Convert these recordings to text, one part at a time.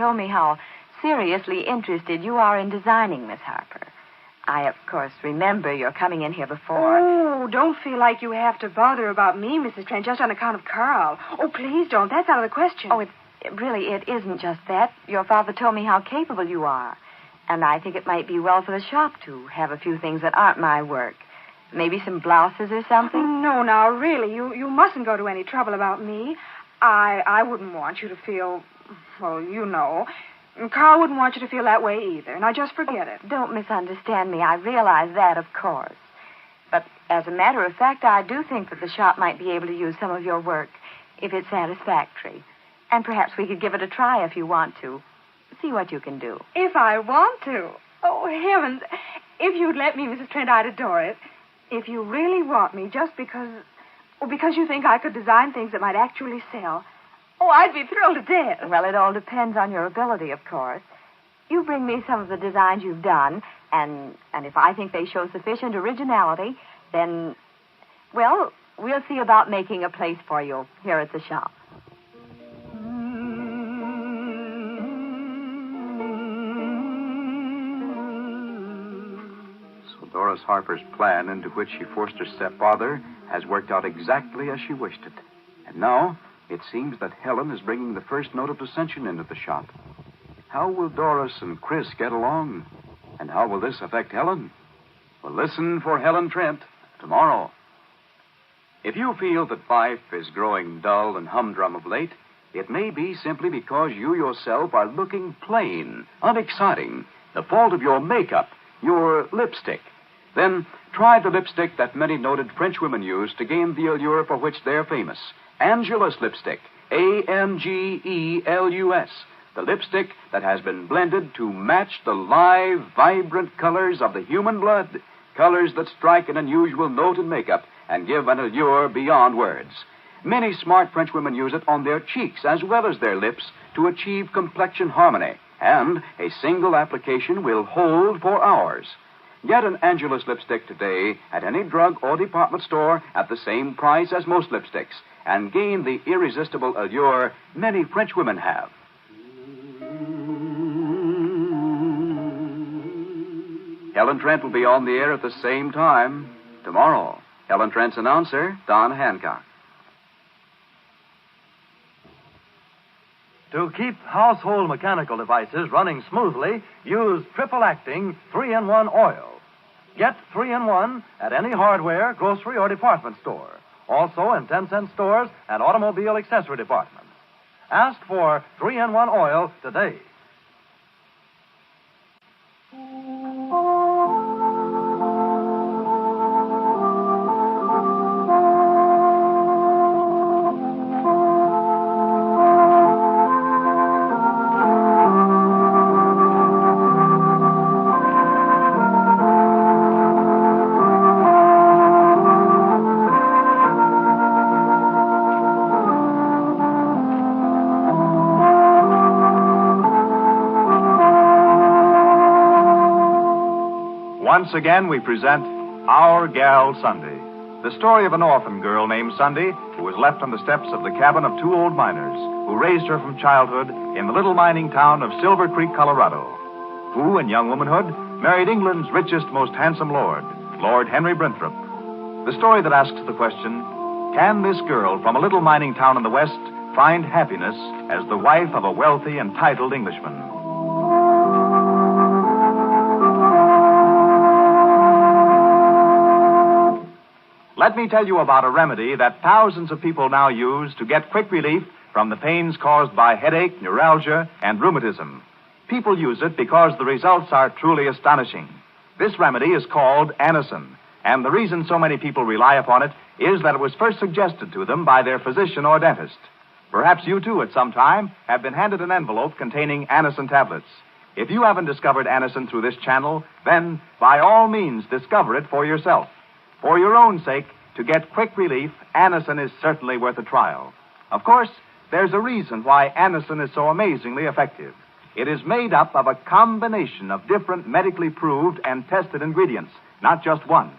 told me how seriously interested you are in designing, Miss Harper. I, of course, remember your coming in here before. Oh, don't feel like you have to bother about me, Mrs. Trent, just on account of Carl. Oh, please don't. That's out of the question. Oh, it isn't just that. Your father told me how capable you are. And I think it might be well for the shop to have a few things that aren't my work. Maybe some blouses or something? Oh, no, now, really, you mustn't go to any trouble about me. I wouldn't want you to feel, well, you know. Carl wouldn't want you to feel that way either. Now, just forget it. Don't misunderstand me. I realize that, of course. But as a matter of fact, I do think that the shop might be able to use some of your work if it's satisfactory. And perhaps we could give it a try if you want to. See what you can do. If I want to? Oh, heavens. If you'd let me, Mrs. Trent, I'd adore it. If you really want me, just because you think I could design things that might actually sell, oh, I'd be thrilled to death. Well, it all depends on your ability, of course. You bring me some of the designs you've done, and if I think they show sufficient originality, then, well, we'll see about making a place for you here at the shop. Doris Harper's plan, into which she forced her stepfather, has worked out exactly as she wished it. And now, it seems that Helen is bringing the first note of dissension into the shop. How will Doris and Chris get along? And how will this affect Helen? Well, listen for Helen Trent tomorrow. If you feel that life is growing dull and humdrum of late, it may be simply because you yourself are looking plain, unexciting, the fault of your makeup, your lipstick. Then try the lipstick that many noted French women use to gain the allure for which they're famous. Angelus lipstick. Angelus. The lipstick that has been blended to match the live, vibrant colors of the human blood. Colors that strike an unusual note in makeup and give an allure beyond words. Many smart French women use it on their cheeks as well as their lips to achieve complexion harmony. And a single application will hold for hours. Get an Angelus lipstick today at any drug or department store at the same price as most lipsticks and gain the irresistible allure many French women have. Helen Trent will be on the air at the same time tomorrow. Helen Trent's announcer, Don Hancock. To keep household mechanical devices running smoothly, use triple-acting 3-in-1 oil. Get 3-in-1 at any hardware, grocery, or department store. Also in 10-cent stores and automobile accessory departments. Ask for 3-in-1 oil today. Once again, we present Our Gal Sunday, the story of an orphan girl named Sunday who was left on the steps of the cabin of two old miners who raised her from childhood in the little mining town of Silver Creek, Colorado, who, in young womanhood, married England's richest, most handsome lord, Lord Henry Brinthorpe. The story that asks the question, can this girl from a little mining town in the West find happiness as the wife of a wealthy and titled Englishman? Let me tell you about a remedy that thousands of people now use to get quick relief from the pains caused by headache, neuralgia, and rheumatism. People use it because the results are truly astonishing. This remedy is called Anacin, and the reason so many people rely upon it is that it was first suggested to them by their physician or dentist. Perhaps you, too, at some time, have been handed an envelope containing Anacin tablets. If you haven't discovered Anacin through this channel, then, by all means, discover it for yourself. For your own sake, to get quick relief, Anacin is certainly worth a trial. Of course, there's a reason why Anacin is so amazingly effective. It is made up of a combination of different medically proved and tested ingredients, not just one.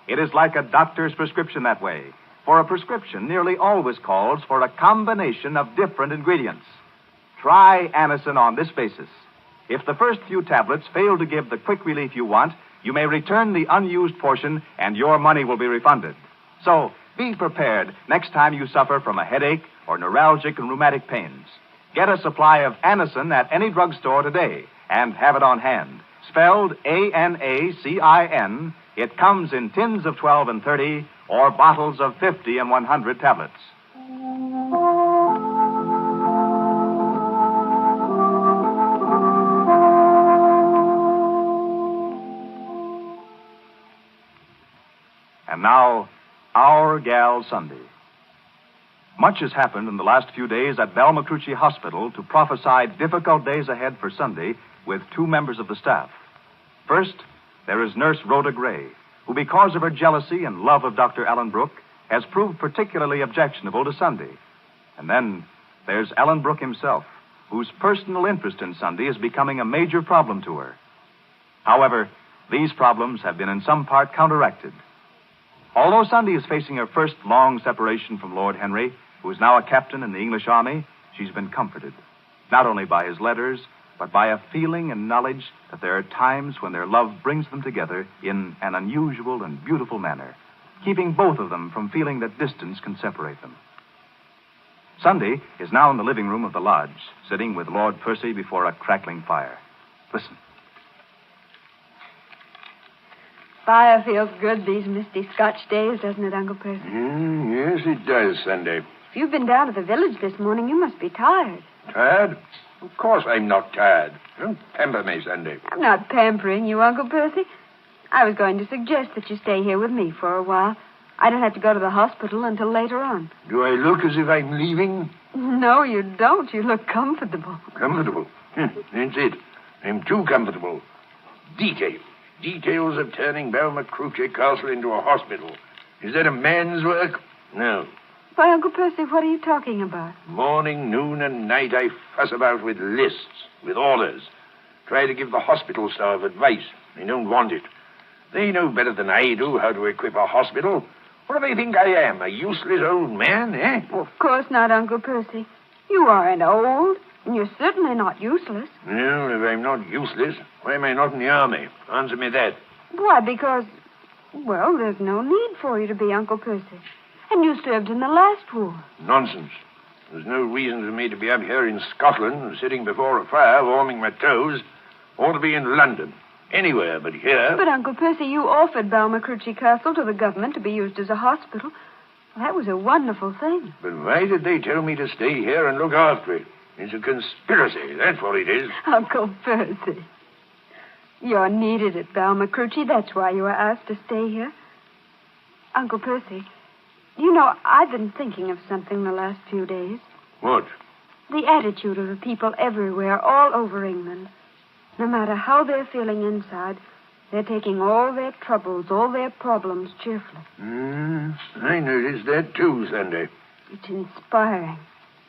It is like a doctor's prescription that way, for a prescription nearly always calls for a combination of different ingredients. Try Anacin on this basis. If the first few tablets fail to give the quick relief you want, you may return the unused portion and your money will be refunded. So, be prepared next time you suffer from a headache or neuralgic and rheumatic pains. Get a supply of Anacin at any drugstore today and have it on hand. Spelled Anacin, it comes in tins of 12 and 30 or bottles of 50 and 100 tablets. And now, Our Gal Sunday. Much has happened in the last few days at Balmacrucci Hospital to prophesy difficult days ahead for Sunday with two members of the staff. First, there is Nurse Rhoda Gray, who, because of her jealousy and love of Dr. Allen Brooke, has proved particularly objectionable to Sunday. And then there's Allen Brooke himself, whose personal interest in Sunday is becoming a major problem to her. However, these problems have been in some part counteracted. Although Sunday is facing her first long separation from Lord Henry, who is now a captain in the English army, she's been comforted, not only by his letters, but by a feeling and knowledge that there are times when their love brings them together in an unusual and beautiful manner, keeping both of them from feeling that distance can separate them. Sunday is now in the living room of the lodge, sitting with Lord Percy before a crackling fire. Listen. Fire feels good these misty Scotch days, doesn't it, Uncle Percy? Yes, it does, Sunday. If you've been down to the village this morning, you must be tired. Tired? Of course I'm not tired. Don't pamper me, Sunday. I'm not pampering you, Uncle Percy. I was going to suggest that you stay here with me for a while. I don't have to go to the hospital until later on. Do I look as if I'm leaving? No, you don't. You look comfortable. Comfortable? That's it. I'm too comfortable. Details of turning Balmacrucci Castle into a hospital. Is that a man's work? No. Why, Uncle Percy, what are you talking about? Morning, noon, and night I fuss about with lists, with orders. Try to give the hospital staff advice. They don't want it. They know better than I do how to equip a hospital. What do they think I am, a useless old man, eh? Well, of course not, Uncle Percy. You aren't old, and you're certainly not useless. Well, if I'm not useless, why am I not in the army? Answer me that. Why, because, well, there's no need for you to be, Uncle Percy. And you served in the last war. Nonsense. There's no reason for me to be up here in Scotland, sitting before a fire, warming my toes, or to be in London. Anywhere but here. But, Uncle Percy, you offered Balmacrucci Castle to the government to be used as a hospital. Well, that was a wonderful thing. But why did they tell me to stay here and look after it? It's a conspiracy, that's what it is. Uncle Percy. You're needed at Balmacrucci. That's why you were asked to stay here. Uncle Percy, you know, I've been thinking of something the last few days. What? The attitude of the people everywhere, all over England. No matter how they're feeling inside, they're taking all their troubles, all their problems cheerfully. I noticed that too, Sunday. It's inspiring.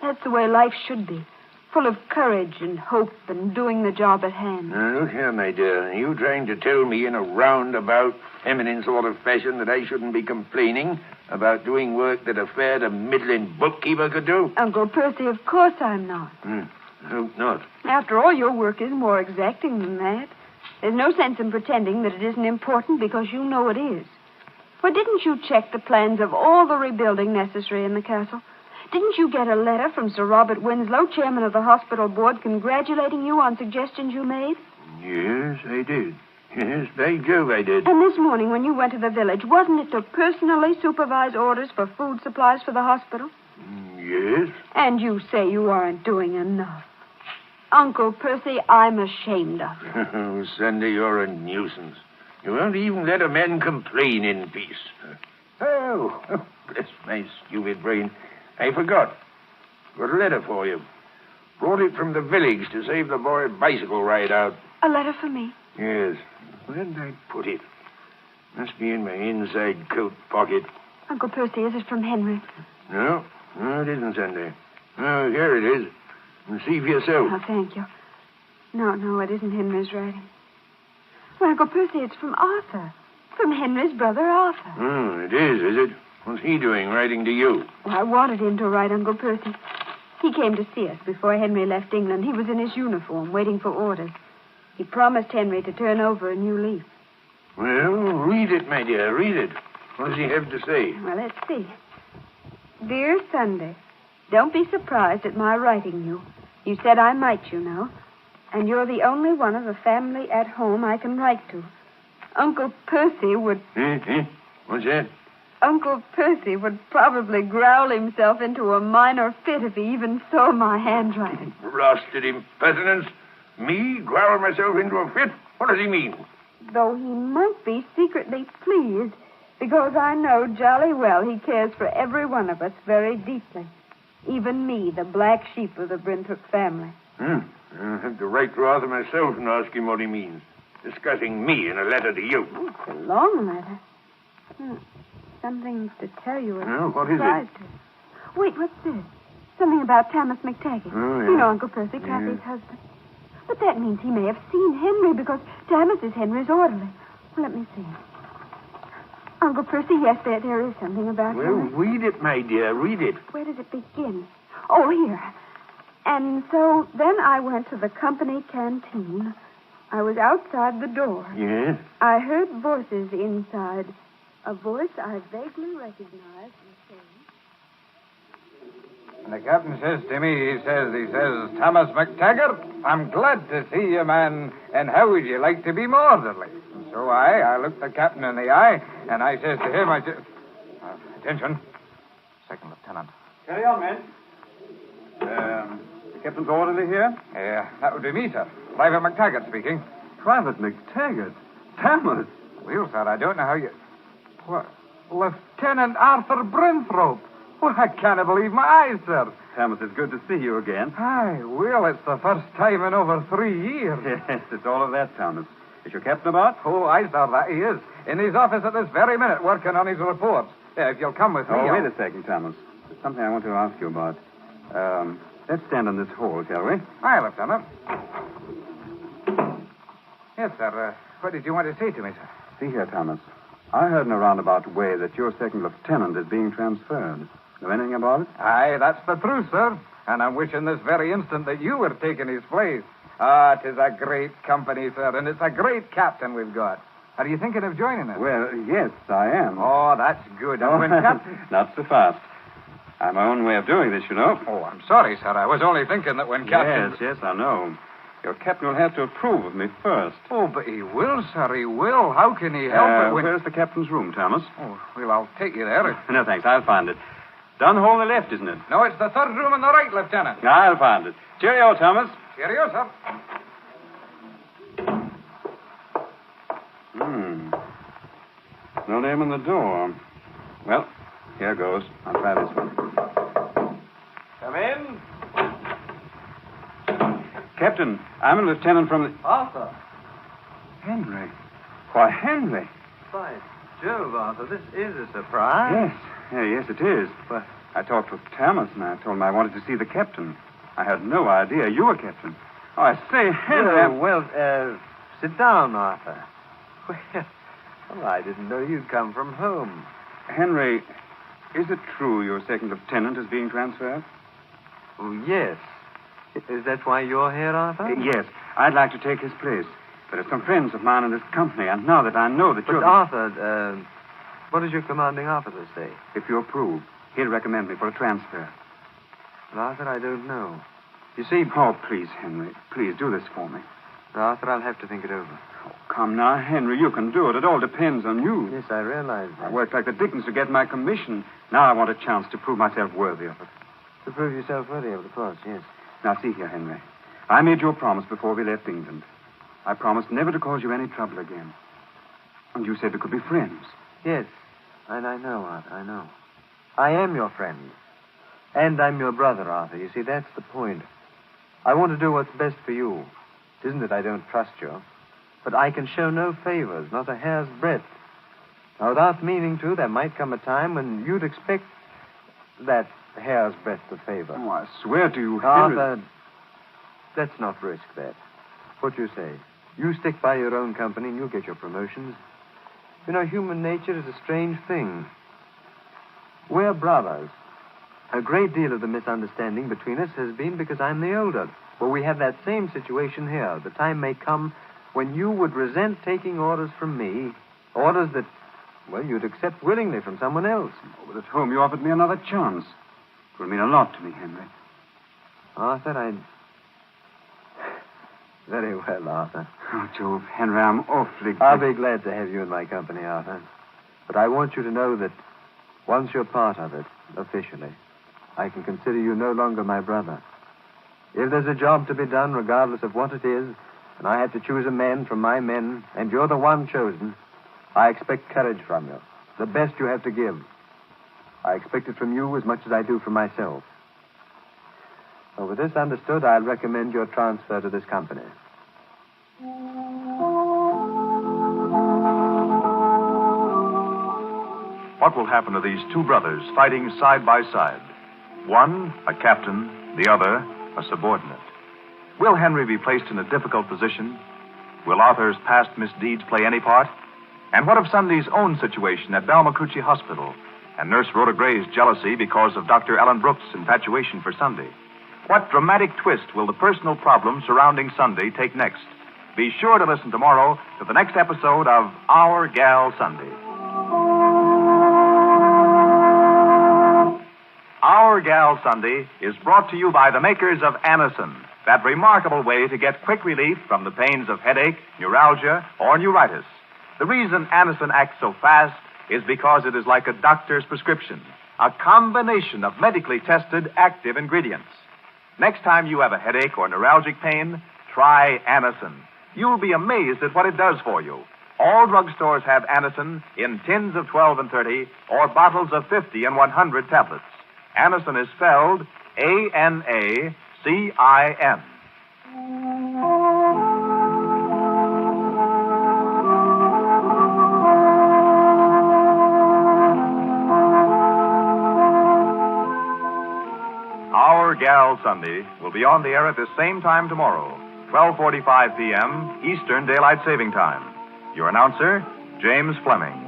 That's the way life should be. Full of courage and hope and doing the job at hand. Now, look here, my dear. Are you trying to tell me in a roundabout, feminine sort of fashion that I shouldn't be complaining about doing work that a fair to middling bookkeeper could do? Uncle Percy, of course I'm not. Hope not. After all, your work is more exacting than that. There's no sense in pretending that it isn't important because you know it is. Why, didn't you check the plans of all the rebuilding necessary in the castle? Didn't you get a letter from Sir Robert Winslow, chairman of the hospital board, congratulating you on suggestions you made? Yes, I did. Yes, by Jove, I did. And this morning when you went to the village, wasn't it to personally supervise orders for food supplies for the hospital? Yes. And you say you aren't doing enough. Uncle Percy, I'm ashamed of you. Oh, Sunday, you're a nuisance. You won't even let a man complain in peace. Oh, bless my stupid brain. I forgot. Got a letter for you. Brought it from the village to save the boy a bicycle ride out. A letter for me? Yes. Where did I put it? Must be in my inside coat pocket. Uncle Percy, is it from Henry? No, it isn't, Sunday. Oh, here it is. And see for yourself. Oh, thank you. No, it isn't Henry's writing. Well, Uncle Percy, it's from Arthur. From Henry's brother, Arthur. Oh, it is it? What's he doing, writing to you? Well, I wanted him to write, Uncle Percy. He came to see us before Henry left England. He was in his uniform, waiting for orders. He promised Henry to turn over a new leaf. Well, read it, my dear, read it. What does he have to say? Well, let's see. Dear Sunday, don't be surprised at my writing you. You said I might, you know. And you're the only one of the family at home I can write to. Uncle Percy would... What's that? Uncle Percy would probably growl himself into a minor fit if he even saw my handwriting. Blasted impertinence. Me growl myself into a fit? What does he mean? Though he might be secretly pleased, because I know jolly well he cares for every one of us very deeply. Even me, the black sheep of the Brentwood family. I'll have to write to Arthur myself and ask him what he means. Discussing me in a letter to you. Oh, it's a long letter. Something to tell you. What is it? Wait, what's this? Something about Thomas McTaggart. Oh, yeah. You know Uncle Percy, Kathy's husband. But that means he may have seen Henry because Thomas is Henry's orderly. Well, let me see. Uncle Percy, yes, there is something about Henry. Read it, my dear, read it. Where does it begin? Oh, here. And so then I went to the company canteen. I was outside the door. Yes? I heard voices inside. A voice I vaguely recognized and saying... And the captain says to me, he says, Thomas McTaggart, I'm glad to see you, man, and how would you like to be my orderly? And so I looked the captain in the eye, and I says to him, attention, second lieutenant. Carry on, men. The captain's orderly here? Yeah, that would be me, sir. Private McTaggart speaking. Private McTaggart? Thomas? Well, sir, I don't know how you... What? Lieutenant Arthur Brinthrope. Well, I can't believe my eyes, sir. Thomas, it's good to see you again. Aye, well, it's the first time in over 3 years. Yes, it's all of that, Thomas. Is your captain about? Oh, I saw that he is. In his office at this very minute, working on his reports. Yeah, if you'll come with me... Oh, wait a second, Thomas. There's something I want to ask you about. Let's stand in this hole, shall we? Aye, Lieutenant. Yes, sir. What did you want to say to me, sir? See here, Thomas. I heard in a roundabout way that your second lieutenant is being transferred. Know anything about it? Aye, that's the truth, sir. And I'm wishing this very instant that you were taking his place. Ah, 'tis a great company, sir, and it's a great captain we've got. Are you thinking of joining us? Well, yes, I am. Oh, that's good. And when captain... Not so fast. I have my own way of doing this, you know. Oh, I'm sorry, sir. I was only thinking that when captain... Yes, I know. Your captain will have to approve of me first. Oh, but he will, sir, he will. How can he help it when... Where's the captain's room, Thomas? Oh, well, I'll take you there. No, thanks. I'll find it. Down the hole on the left, isn't it? No, it's the third room on the right, Lieutenant. I'll find it. Cheerio, Thomas. Cheerio, sir. No name on the door. Well, here goes. I'll try this one. Come in. Captain, I'm a lieutenant from the... Arthur. Henry. Why, Henry. By Jove, Arthur, this is a surprise. Yes, it is. But I talked with Thomas, and I told him I wanted to see the captain. I had no idea you were captain. Oh, I say, Henry... Well, sit down, Arthur. Well, I didn't know you'd come from home. Henry, is it true your second lieutenant is being transferred? Oh, yes. Is that why you're here, Arthur? Yes. I'd like to take his place. There are some friends of mine in this company, and now that I know that But you're... Arthur, what does your commanding officer say? If you approve, he'll recommend me for a transfer. Well, Arthur, I don't know. You see... Oh, please, Henry. Please, do this for me. Arthur, I'll have to think it over. Oh, come now, Henry. You can do it. It all depends on you. Yes, I realize that. I worked like the dickens to get my commission. Now I want a chance to prove myself worthy of it. To prove yourself worthy of it, of course, yes. Now, see here, Henry. I made you a promise before we left England. I promised never to cause you any trouble again. And you said we could be friends. Yes, and I know, Arthur, I know. I am your friend. And I'm your brother, Arthur. You see, that's the point. I want to do what's best for you. It isn't that I don't trust you, but I can show no favors, not a hair's breadth. Now, without meaning to, there might come a time when you'd expect that hair's breadth of favor. Oh, I swear to you, Henry... Arthur, let's not risk that. What do you say? You stick by your own company and you'll get your promotions. You know, human nature is a strange thing. We're brothers. A great deal of the misunderstanding between us has been because I'm the older. Well, we have that same situation here. The time may come when you would resent taking orders from me, orders that, well, you'd accept willingly from someone else. Oh, but at home you offered me another chance. It would mean a lot to me, Henry. Arthur, Very well, Arthur. Oh, Jove, Henry, I'm awfully glad. I'll be glad to have you in my company, Arthur. But I want you to know that once you're part of it, officially, I can consider you no longer my brother. If there's a job to be done, regardless of what it is, and I have to choose a man from my men, and you're the one chosen, I expect courage from you, the best you have to give. I expect it from you as much as I do from myself. So with this understood, I'll recommend your transfer to this company. What will happen to these two brothers fighting side by side? One, a captain, the other, a subordinate. Will Henry be placed in a difficult position? Will Arthur's past misdeeds play any part? And what of Sunday's own situation at Balmacucci Hospital and Nurse Rhoda Gray's jealousy because of Dr. Ellen Brooks' infatuation for Sunday? What dramatic twist will the personal problem surrounding Sunday take next? Be sure to listen tomorrow to the next episode of Our Gal Sunday. Our Gal Sunday is brought to you by the makers of Anacin, that remarkable way to get quick relief from the pains of headache, neuralgia, or neuritis. The reason Anacin acts so fast is because it is like a doctor's prescription, a combination of medically tested active ingredients. Next time you have a headache or neuralgic pain, try Anacin. You'll be amazed at what it does for you. All drugstores have Anacin in tins of 12 and 30 or bottles of 50 and 100 tablets. Anacin is spelled Anacin. Our Gal Sunday will be on the air at this same time tomorrow, 12:45 p.m. Eastern Daylight Saving Time. Your announcer, James Fleming.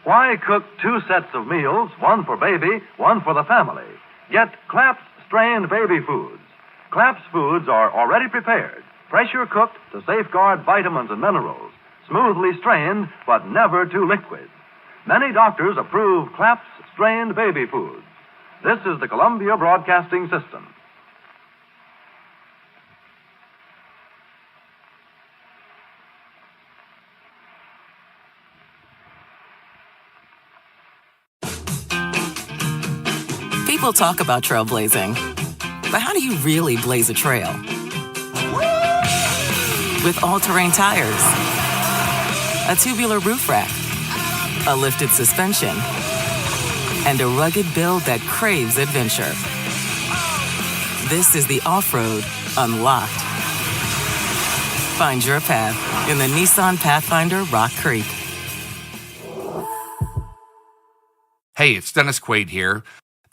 Why cook two sets of meals, one for baby, one for the family? Get Claps strained baby foods. Claps foods are already prepared, pressure cooked to safeguard vitamins and minerals, smoothly strained but never too liquid. Many doctors approve Claps strained baby foods. This is the Columbia Broadcasting System. People talk about trailblazing, but how do you really blaze a trail? With all-terrain tires, a tubular roof rack, a lifted suspension, and a rugged build that craves adventure. This is the off-road unlocked. Find your path in the Nissan Pathfinder Rock Creek. Hey, it's Dennis Quaid here.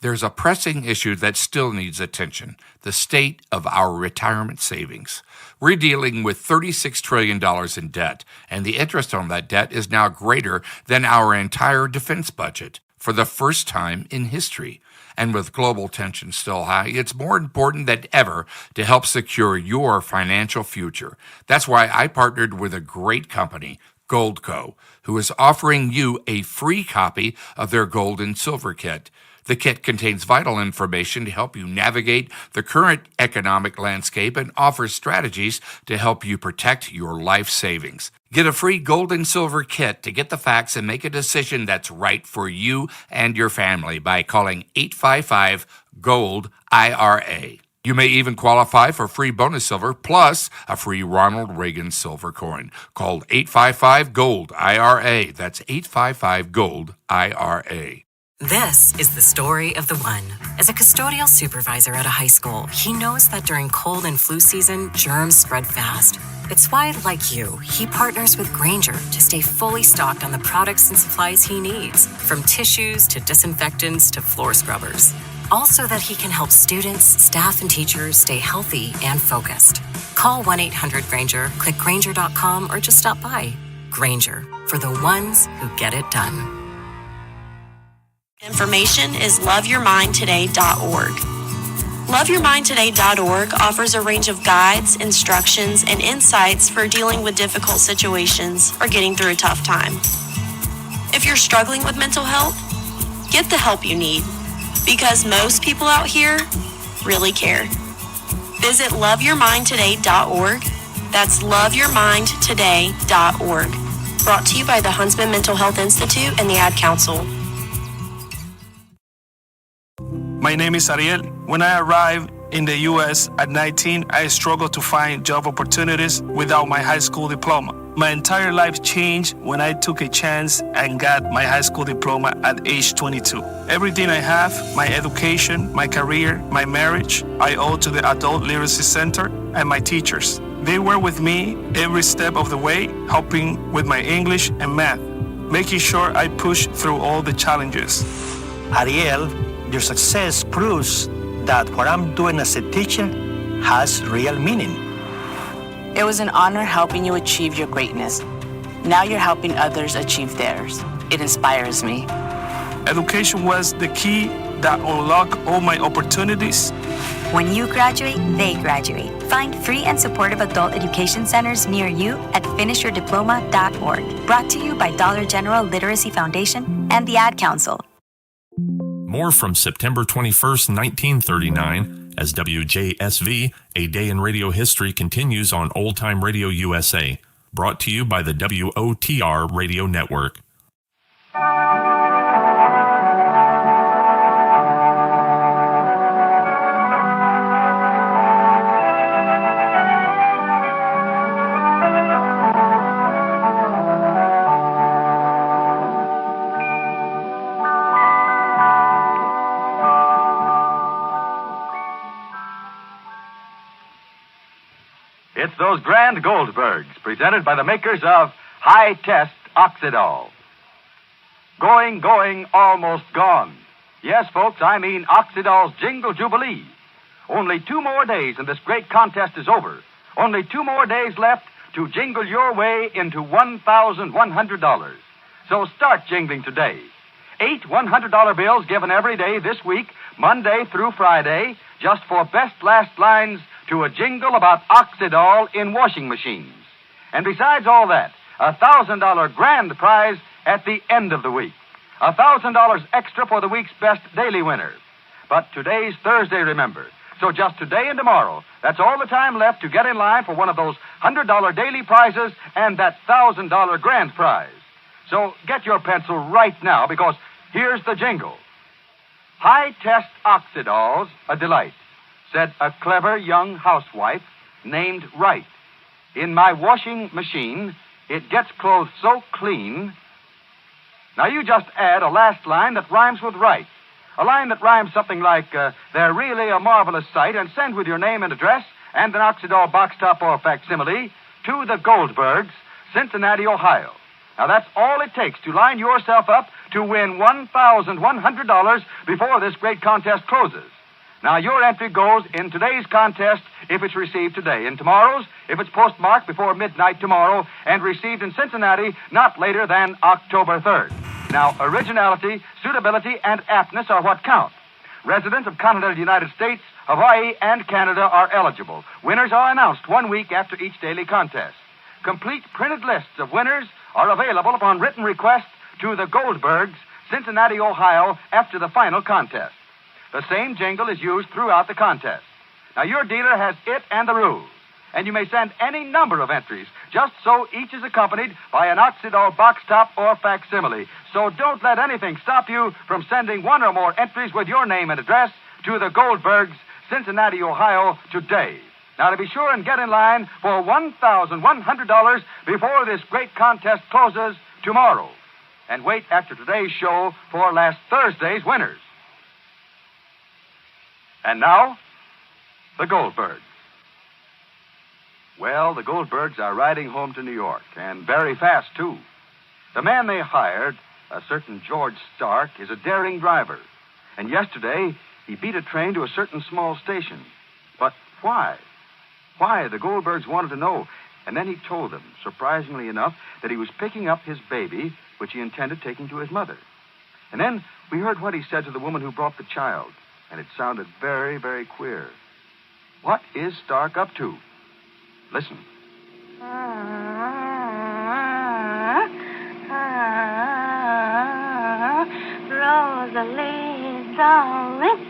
There's a pressing issue that still needs attention, the state of our retirement savings. We're dealing with $36 trillion in debt, and the interest on that debt is now greater than our entire defense budget for the first time in history. And with global tension still high, it's more important than ever to help secure your financial future. That's why I partnered with a great company, Goldco, who is offering you a free copy of their Gold and Silver Kit. The kit contains vital information to help you navigate the current economic landscape and offers strategies to help you protect your life savings. Get a free Gold and Silver Kit to get the facts and make a decision that's right for you and your family by calling 855-GOLD-IRA. You may even qualify for free bonus silver plus a free Ronald Reagan silver coin. Call 855-GOLD-IRA. That's 855-GOLD-IRA. This is the story of the one. As a custodial supervisor at a high school, he knows that during cold and flu season, germs spread fast. It's why, like you, he partners with Grainger to stay fully stocked on the products and supplies he needs, from tissues to disinfectants to floor scrubbers. also that he can help students, staff, and teachers stay healthy and focused. Call 1-800-GRANGER, click Granger.com, or just stop by. Granger, for the ones who get it done. Information is loveyourmindtoday.org. Loveyourmindtoday.org offers a range of guides, instructions, and insights for dealing with difficult situations or getting through a tough time. If you're struggling with mental health, get the help you need, because most people out here really care. Visit loveyourmindtoday.org. That's loveyourmindtoday.org. Brought to you by the Huntsman Mental Health Institute and the Ad Council. My name is Ariel. When I arrived in the U.S. at 19, I struggled to find job opportunities without my high school diploma. My entire life changed when I took a chance and got my high school diploma at age 22. Everything I have, my education, my career, my marriage, I owe to the Adult Literacy Center and my teachers. They were with me every step of the way, helping with my English and math, making sure I pushed through all the challenges. Ariel, your success proves that what I'm doing as a teacher has real meaning. It was an honor helping you achieve your greatness. Now you're helping others achieve theirs. It inspires me. Education was the key that unlocked all my opportunities. When you graduate, they graduate. Find free and supportive adult education centers near you at finishyourdiploma.org. Brought to you by Dollar General Literacy Foundation and the Ad Council. More from September 21st, 1939, as WJSV, A Day in Radio History, continues on Old Time Radio USA. Brought to you by the WOTR Radio Network. It's those grand Goldbergs, presented by the makers of High Test Oxidol. Going, almost gone. Yes, folks, I mean Oxidol's Jingle Jubilee. Only 2 more days and this great contest is over. Only 2 more days left to jingle your way into $1,100. So start jingling today. 8 $100 bills given every day this week, Monday through Friday, just for best last lines to a jingle about Oxidol in washing machines. And besides all that, a $1,000 grand prize at the end of the week. $1,000 extra for the week's best daily winner. But today's Thursday, remember. So just today and tomorrow, that's all the time left to get in line for one of those $100 daily prizes and that $1,000 grand prize. So get your pencil right now, because here's the jingle. High Test Oxidol's a delight, said a clever young housewife named Wright. In my washing machine, it gets clothes so clean. Now you just add a last line that rhymes with Wright. A line that rhymes something like, they're really a marvelous sight, and send with your name and address and an Oxidol box top or facsimile to the Goldbergs, Cincinnati, Ohio. Now that's all it takes to line yourself up to win $1,100 before this great contest closes. Now, your entry goes in today's contest if it's received today, in tomorrow's if it's postmarked before midnight tomorrow and received in Cincinnati not later than October 3rd. Now, originality, suitability, and aptness are what count. Residents of continental United States, Hawaii, and Canada are eligible. Winners are announced 1 week after each daily contest. Complete printed lists of winners are available upon written request to the Goldbergs, Cincinnati, Ohio, after the final contest. The same jingle is used throughout the contest. Now, your dealer has it and the rules, and you may send any number of entries, just so each is accompanied by an Oxidol box top or facsimile. So don't let anything stop you from sending 1 or more entries with your name and address to the Goldbergs, Cincinnati, Ohio, today. Now, to be sure and get in line for $1,100 before this great contest closes tomorrow. And wait after today's show for last Thursday's winners. And now, the Goldbergs. Well, the Goldbergs are riding home to New York, and very fast, too. The man they hired, a certain George Stark, is a daring driver. And yesterday, He beat a train to a certain small station. But why? Why? The Goldbergs wanted to know. And then he told them, surprisingly enough, that he was picking up his baby, which he intended taking to his mother. And then we heard what he said to the woman who brought the child. And it sounded very, very queer. What is Stark up to? Listen. Rosalie, darling,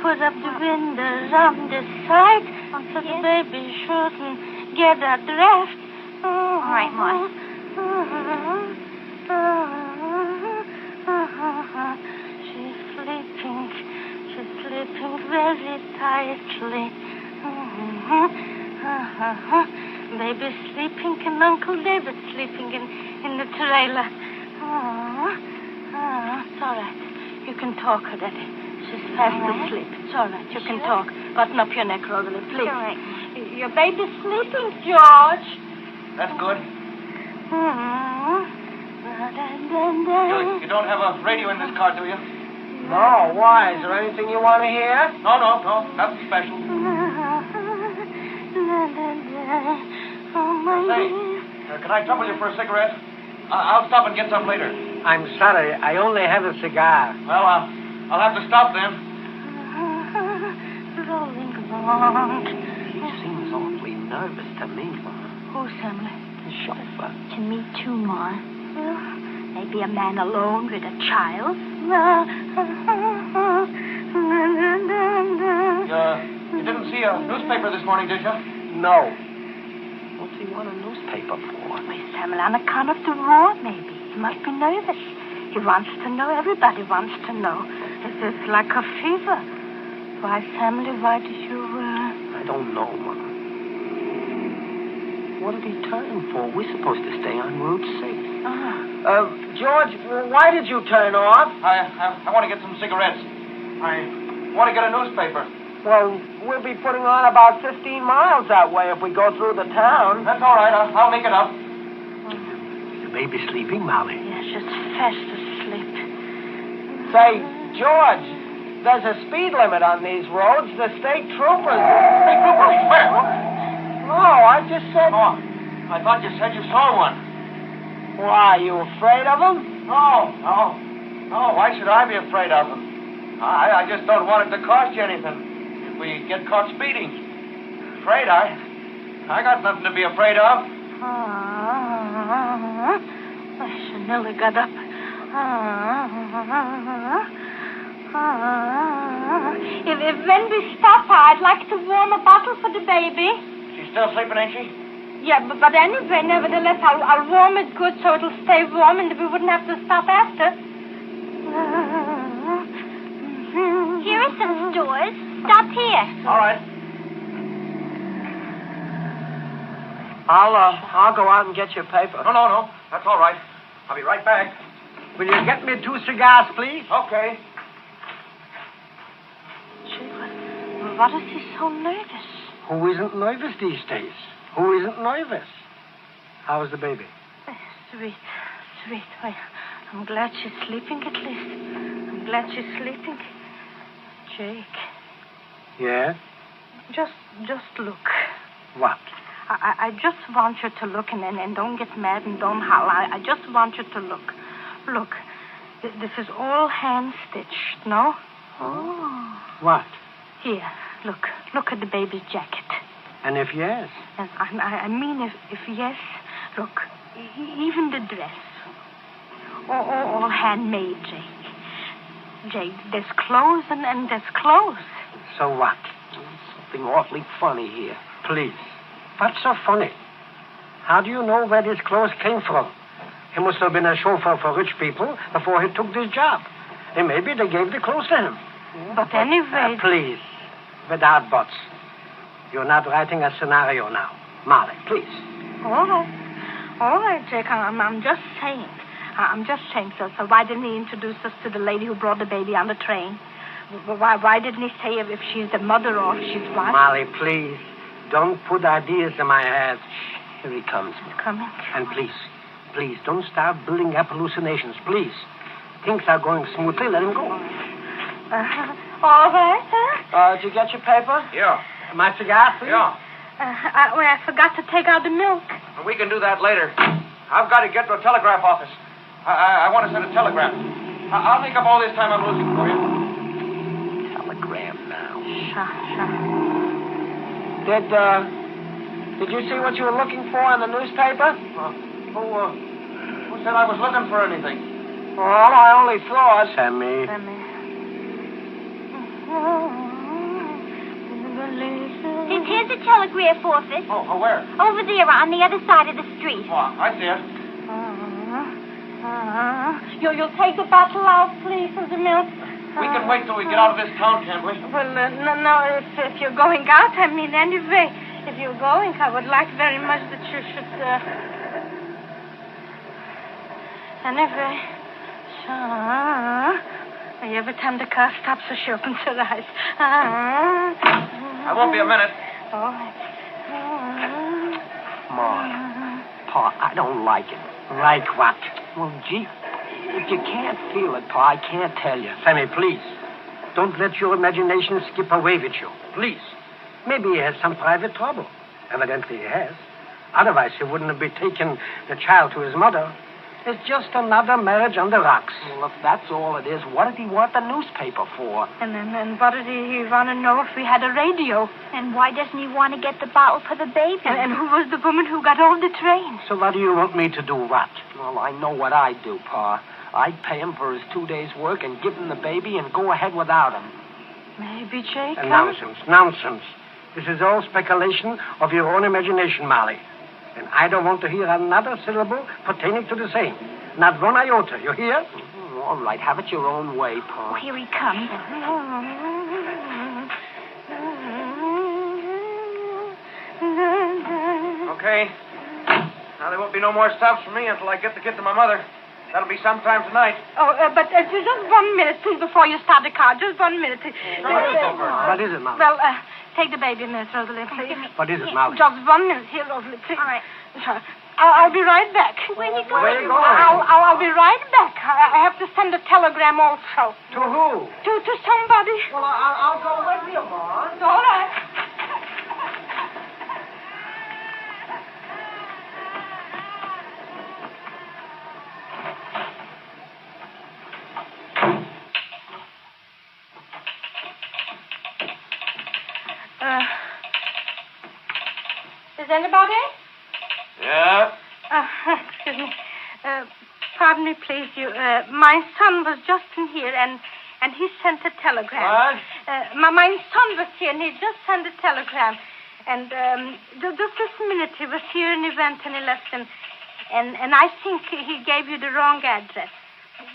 put up the windows on this side so the baby shouldn't get a draft. All right, Ma. She's sleeping. She's sleeping very tightly. Baby's sleeping and Uncle David's sleeping in the trailer. It's all right. You can talk her, Daddy. She's fast asleep. It's all right. You can talk. Button up your neck, Rosalie, please. All right. Your baby's sleeping, George. That's good. You don't have a radio in this car, do you? No, why? Is there anything you want to hear? No, nothing special. Say, can I trouble you for a cigarette? I'll stop and get some later. I'm sorry, I only have a cigar. Well, I'll have to stop then. Rolling along. He seems awfully nervous to me, Ma. Who's Emily? The chauffeur. To me, too, Ma. Well, maybe a man alone with a child. You didn't see a newspaper this morning, did you? No. What's he want a newspaper for? Why, Samuel, on account of the war, maybe. He must be nervous. He wants to know. Everybody wants to know. It's like a fever. Why, Samuel, why did you, I don't know, Ma. What did he turn for? We're supposed to stay on Route 6. George, why did you turn off? I want to get some cigarettes. I want to get a newspaper. Well, we'll be putting on about 15 miles that way if we go through the town. That's all right. I'll make it up. Is the baby sleeping, Molly? Yes, just fast asleep. Say, George, there's a speed limit on these roads. The state troopers... State troopers? Where? Oh, I just said... Oh, I thought you said you saw one. Why, you afraid of them? No. Why should I be afraid of them? I just don't want it to cost you anything. We get caught speeding. Afraid? I got nothing to be afraid of. She nearly got up. If when we stop, I'd like to warm a bottle for the baby. She's still sleeping, ain't she? Yeah, but anyway, nevertheless, I'll warm it good so it'll stay warm and we wouldn't have to stop after. Here are some stores. Stop here. All right. I'll go out and get your paper. No. That's all right. I'll be right back. Will you get me 2 cigars, please? Okay. Gee, what is he so nervous? Who isn't nervous these days? Who isn't nervous? How is the baby? Sweet. Well, I'm glad she's sleeping at least. I'm glad she's sleeping. Jake. Yeah? Just look. What? I just want you to look and don't get mad and don't howl. I just want you to look. Look. This is all hand-stitched, no? Oh. What? Here, look. Look at the baby's jacket. And if yes? And I mean if yes, look. Even the dress. All handmade, Jake. Jake, there's clothes and there's clothes. So what? Something awfully funny here. Please. What's so funny? How do you know where these clothes came from? He must have been a chauffeur for rich people before he took this job. And maybe they gave the clothes to him. But anyway... please, without buts. You're not writing a scenario now. Molly, please. All right, Jake, I'm just saying. So why didn't he introduce us to the lady who brought the baby on the train? Why didn't he say if she's the mother or if she's what? Molly, please. Don't put ideas in my head. Here he comes. He's coming. And please, don't start building up hallucinations, please. Things are going smoothly. Let him go. All right. Did you get your paper? Yeah. My cigar, please? Yeah. I forgot to take out the milk. We can do that later. I've got to get to a telegraph office. I want to send a telegram. I'll make up all this time I'm losing for you. Telegram now. Sure. Did you see what you were looking for in the newspaper? Who said I was looking for anything? Well, I only thought... Sammy. Here's a telegraph office. Oh, where? Over there, on the other side of the street. Oh, I see it. You'll take the bottle out, please, of the milk. We can wait till we get out of this town, can't we? Well, no, if you're going out, I mean, anyway. If you're going, I would like very much that you should, Anyway. Every time the car stops, so she opens her eyes. I won't be a minute. All right. Ma, Pa, I don't like it. Like what? Well, gee, if you can't feel it, Pa, I can't tell you. Sammy, please. Don't let your imagination skip away with you. Please. Maybe he has some private trouble. Evidently he has. Otherwise, he wouldn't have been taking the child to his mother. It's just another marriage on the rocks. Well, if that's all it is, what did he want the newspaper for? And what did he want to know if we had a radio? And why doesn't he want to get the bottle for the baby? And who was the woman who got all the train? So what do you want me to do, what? Well, I know what I'd do, Pa. I'd pay him for his 2 days' work and give him the baby and go ahead without him. Maybe, Jacob. Nonsense. This is all speculation of your own imagination, Molly. And I don't want to hear another syllable pertaining to the same. Not one iota, you hear? All right, have it your own way, Pa. Oh, here he comes. Okay. Now, there won't be no more stops for me until I get the kid to my mother. That'll be sometime tonight. Oh, but just 1 minute, please, before you start the car. Just 1 minute. What is it, Molly? Well, take the baby, Miss Rosalie, please. What is it, Molly? Just 1 minute. Here, Rosalie, please. All right. I'll be right back. Where are you going? Where are you going? I'll be right back. I have to send a telegram also. To who? To somebody. Well, I'll go with you, Ma. All right. Is anybody? Yeah? Excuse me. Pardon me, please. My son was just in here, and he sent a telegram. What? My son was here, and he just sent a telegram. And just this minute, he was here and he went and he left him. And I think he gave you the wrong address.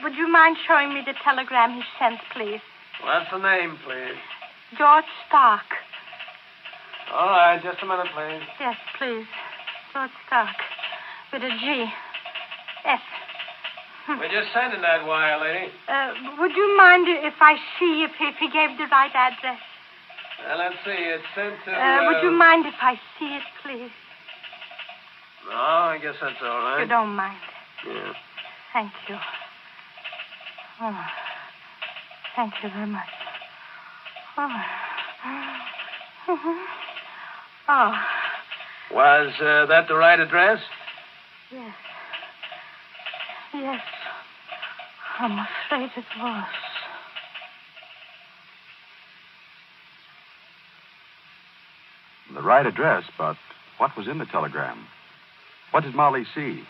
Would you mind showing me the telegram he sent, please? What's the name, please? George Stark. All right, just a minute, please. Yes, please. George Stark. With a G. S. We're just sending that wire, lady. Would you mind if I see if he gave the right address? Well, let's see. It's sent to... Would you mind if I see it, please? No, I guess that's all right. You don't mind. Yeah. Thank you. Oh, thank you very much. Oh. Oh. Was that the right address? Yes. Yes. I'm afraid it was. The right address, but what was in the telegram? What did Molly see?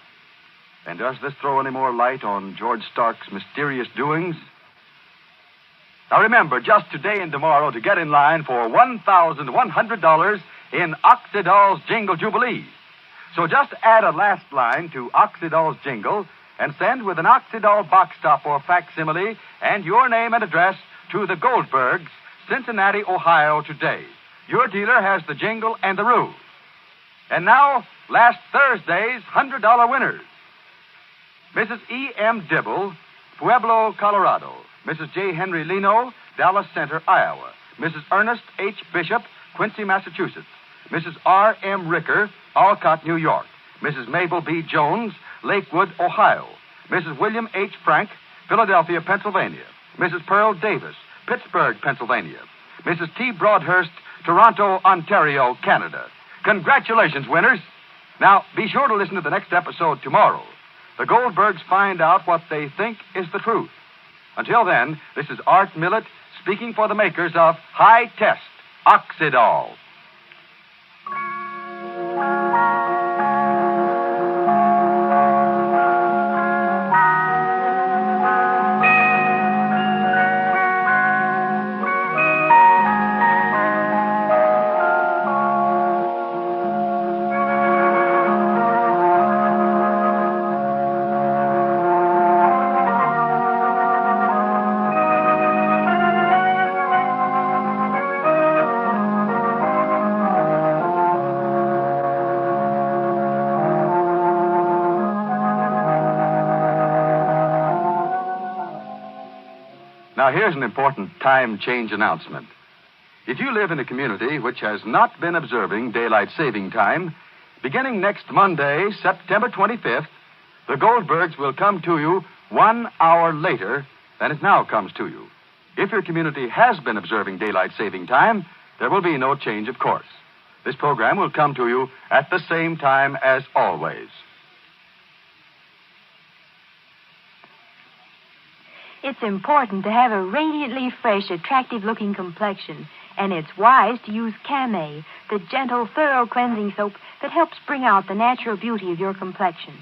And does this throw any more light on George Stark's mysterious doings? Now remember, just today and tomorrow to get in line for $1,100 in Oxydol's Jingle Jubilee. So just add a last line to Oxydol's Jingle and send with an Oxydol box top or facsimile and your name and address to the Goldbergs, Cincinnati, Ohio today. Your dealer has the jingle and the rules. And now, last Thursday's $100 winners. Mrs. E.M. Dibble, Pueblo, Colorado. Mrs. J. Henry Leno, Dallas Center, Iowa. Mrs. Ernest H. Bishop, Quincy, Massachusetts. Mrs. R. M. Ricker, Alcott, New York. Mrs. Mabel B. Jones, Lakewood, Ohio. Mrs. William H. Frank, Philadelphia, Pennsylvania. Mrs. Pearl Davis, Pittsburgh, Pennsylvania. Mrs. T. Broadhurst, Toronto, Ontario, Canada. Congratulations, winners. Now, be sure to listen to the next episode tomorrow. The Goldbergs find out what they think is the truth. Until then, this is Art Millett speaking for the makers of High Test Oxidol. Now, here's an important time change announcement. If you live in a community which has not been observing daylight saving time, beginning next Monday, September 25th, the Goldbergs will come to you 1 hour later than it now comes to you. If your community has been observing daylight saving time, there will be no change of course. This program will come to you at the same time as always. It's important to have a radiantly fresh, attractive-looking complexion, and it's wise to use Camay, the gentle, thorough cleansing soap that helps bring out the natural beauty of your complexion.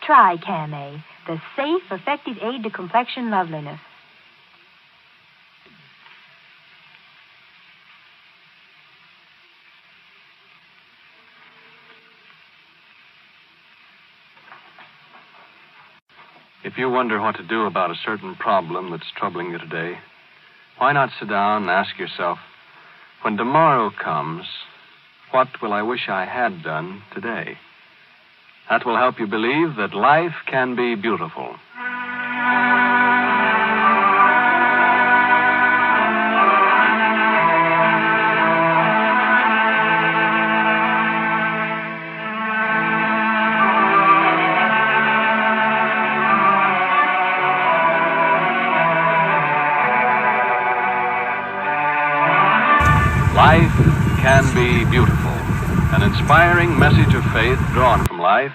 Try Camay, the safe, effective aid to complexion loveliness. If you wonder what to do about a certain problem that's troubling you today, why not sit down and ask yourself, when tomorrow comes, what will I wish I had done today? That will help you believe that life can be beautiful. Life can be beautiful. An inspiring message of faith drawn from life,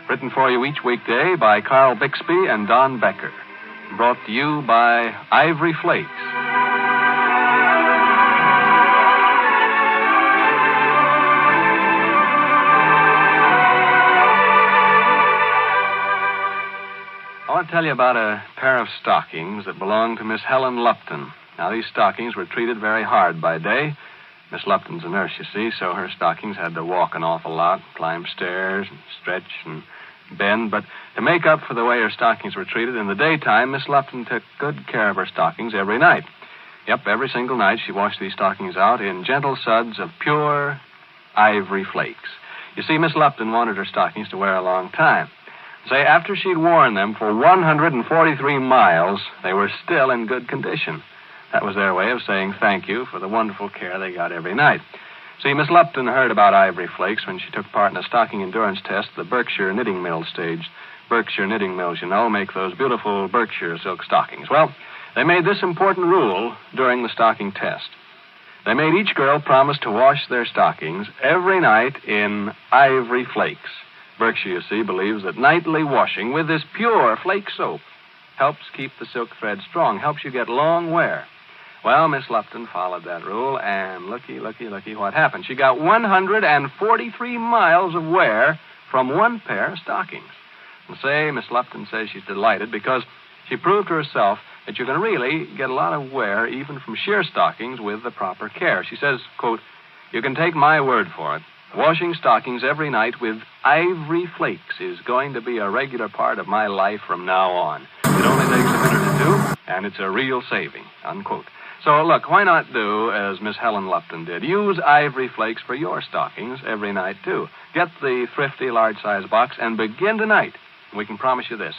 written for you each weekday by Carl Bixby and Don Becker. Brought to you by Ivory Flakes. I want to tell you about a pair of stockings that belonged to Miss Helen Lupton. Now, these stockings were treated very hard by day. Miss Lupton's a nurse, you see, so her stockings had to walk an awful lot, climb stairs, and stretch and bend. But to make up for the way her stockings were treated in the daytime, Miss Lupton took good care of her stockings every night. Yep, every single night she washed these stockings out in gentle suds of pure ivory flakes. You see, Miss Lupton wanted her stockings to wear a long time. Say, after she'd worn them for 143 miles, they were still in good condition. That was their way of saying thank you for the wonderful care they got every night. See, Miss Lupton heard about ivory flakes when she took part in a stocking endurance test at the Berkshire Knitting Mill stage. Berkshire Knitting Mills, you know, make those beautiful Berkshire silk stockings. Well, they made this important rule during the stocking test. They made each girl promise to wash their stockings every night in ivory flakes. Berkshire, you see, believes that nightly washing with this pure flake soap helps keep the silk thread strong, helps you get long wear. Well, Miss Lupton followed that rule, and looky what happened. She got 143 miles of wear from one pair of stockings. And say, Miss Lupton says she's delighted because she proved to herself that you can really get a lot of wear even from sheer stockings with the proper care. She says, quote, "You can take my word for it. Washing stockings every night with ivory flakes is going to be a regular part of my life from now on. It only takes a minute or two, and it's a real saving," unquote. So, look, why not do as Miss Helen Lupton did? Use ivory flakes for your stockings every night, too. Get the thrifty large-size box and begin tonight. We can promise you this.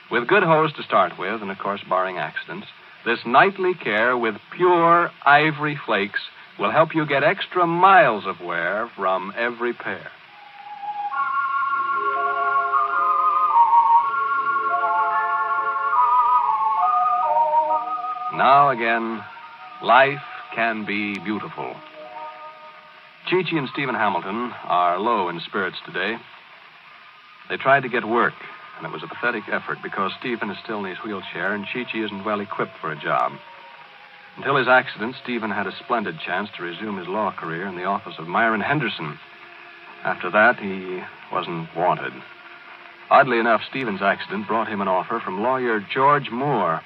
With good hose to start with, and, of course, barring accidents, this nightly care with pure ivory flakes will help you get extra miles of wear from every pair. Now, again, Life can be beautiful. Chi-Chi and Stephen Hamilton are low in spirits today. They tried to get work, and it was a pathetic effort because Stephen is still in his wheelchair and Chi-Chi isn't well equipped for a job. Until his accident, Stephen had a splendid chance to resume his law career in the office of Myron Henderson. After that, he wasn't wanted. Oddly enough, Stephen's accident brought him an offer from lawyer George Moore.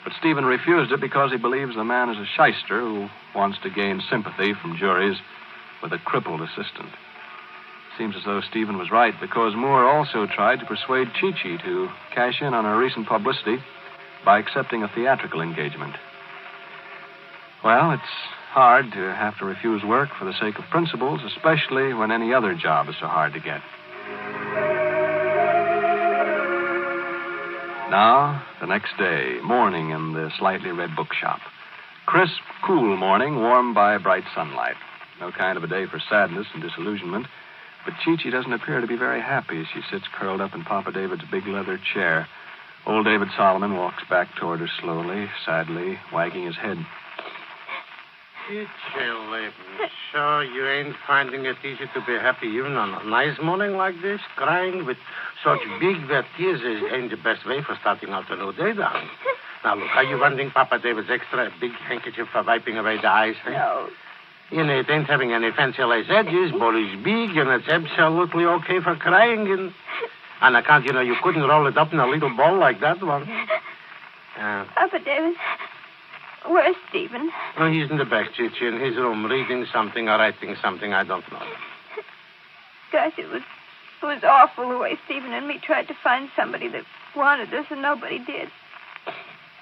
But Stephen refused it because he believes the man is a shyster who wants to gain sympathy from juries with a crippled assistant. Seems as though Stephen was right because Moore also tried to persuade Chi-Chi to cash in on her recent publicity by accepting a theatrical engagement. Well, it's hard to have to refuse work for the sake of principles, especially when any other job is so hard to get. Now, the next day, morning in the slightly red bookshop. Crisp, cool morning, warmed by bright sunlight. No kind of a day for sadness and disillusionment, but Chi-Chi doesn't appear to be very happy as she sits curled up in Papa David's big leather chair. Old David Solomon walks back toward her slowly, sadly, wagging his head. So you ain't finding it easy to be happy even on a nice morning like this? Crying with such big wet tears ain't the best way for starting out a new day, darling. Now, look, are you wanting Papa David's extra big handkerchief for wiping away the eyes? Eh? No. You know, it ain't having any fancy lace edges, but it's big, and it's absolutely okay for crying. And on account, you couldn't roll it up in a little ball like that one. Papa David, where's Stephen? Oh, he's in the back, Chi-Chi, in his room, reading something or writing something, I don't know. Gosh, it was awful the way Stephen and me tried to find somebody that wanted us, and nobody did.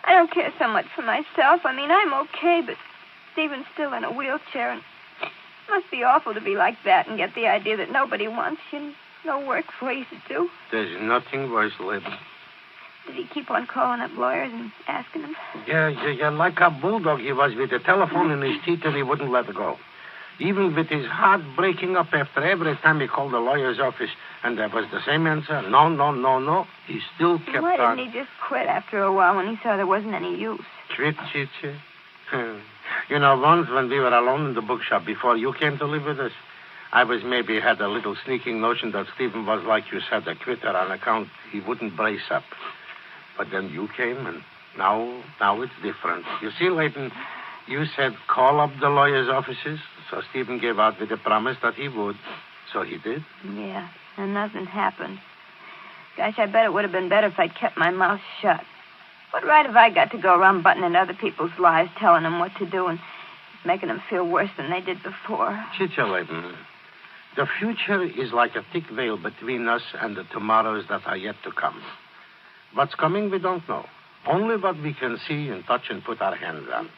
I don't care so much for myself. I mean, I'm okay, but Stephen's still in a wheelchair, and it must be awful to be like that and get the idea that nobody wants you and no work for you to do. There's nothing worse, Libby. Did he keep on calling up lawyers and asking them? Yeah, like a bulldog he was with the telephone in his teeth, and he wouldn't let it go. Even with his heart breaking up after every time he called the lawyer's office, and there was the same answer, no, he still kept on. Why didn't he just quit after a while when he saw there wasn't any use? Quit, Chi-Chi? Once when we were alone in the bookshop before you came to live with us, I was maybe had a little sneaking notion that Stephen was, like you said, a quitter on account he wouldn't brace up. But then you came, and now it's different. You see, Leighton, you said call up the lawyer's offices, so Stephen gave out with a promise that he would. So he did. Yeah, and nothing happened. Gosh, I bet it would have been better if I'd kept my mouth shut. What right have I got to go around butting in other people's lives, telling them what to do and making them feel worse than they did before? Chi-Chi, Leighton, the future is like a thick veil between us and the tomorrows that are yet to come. What's coming, we don't know. Only what we can see and touch and put our hands on.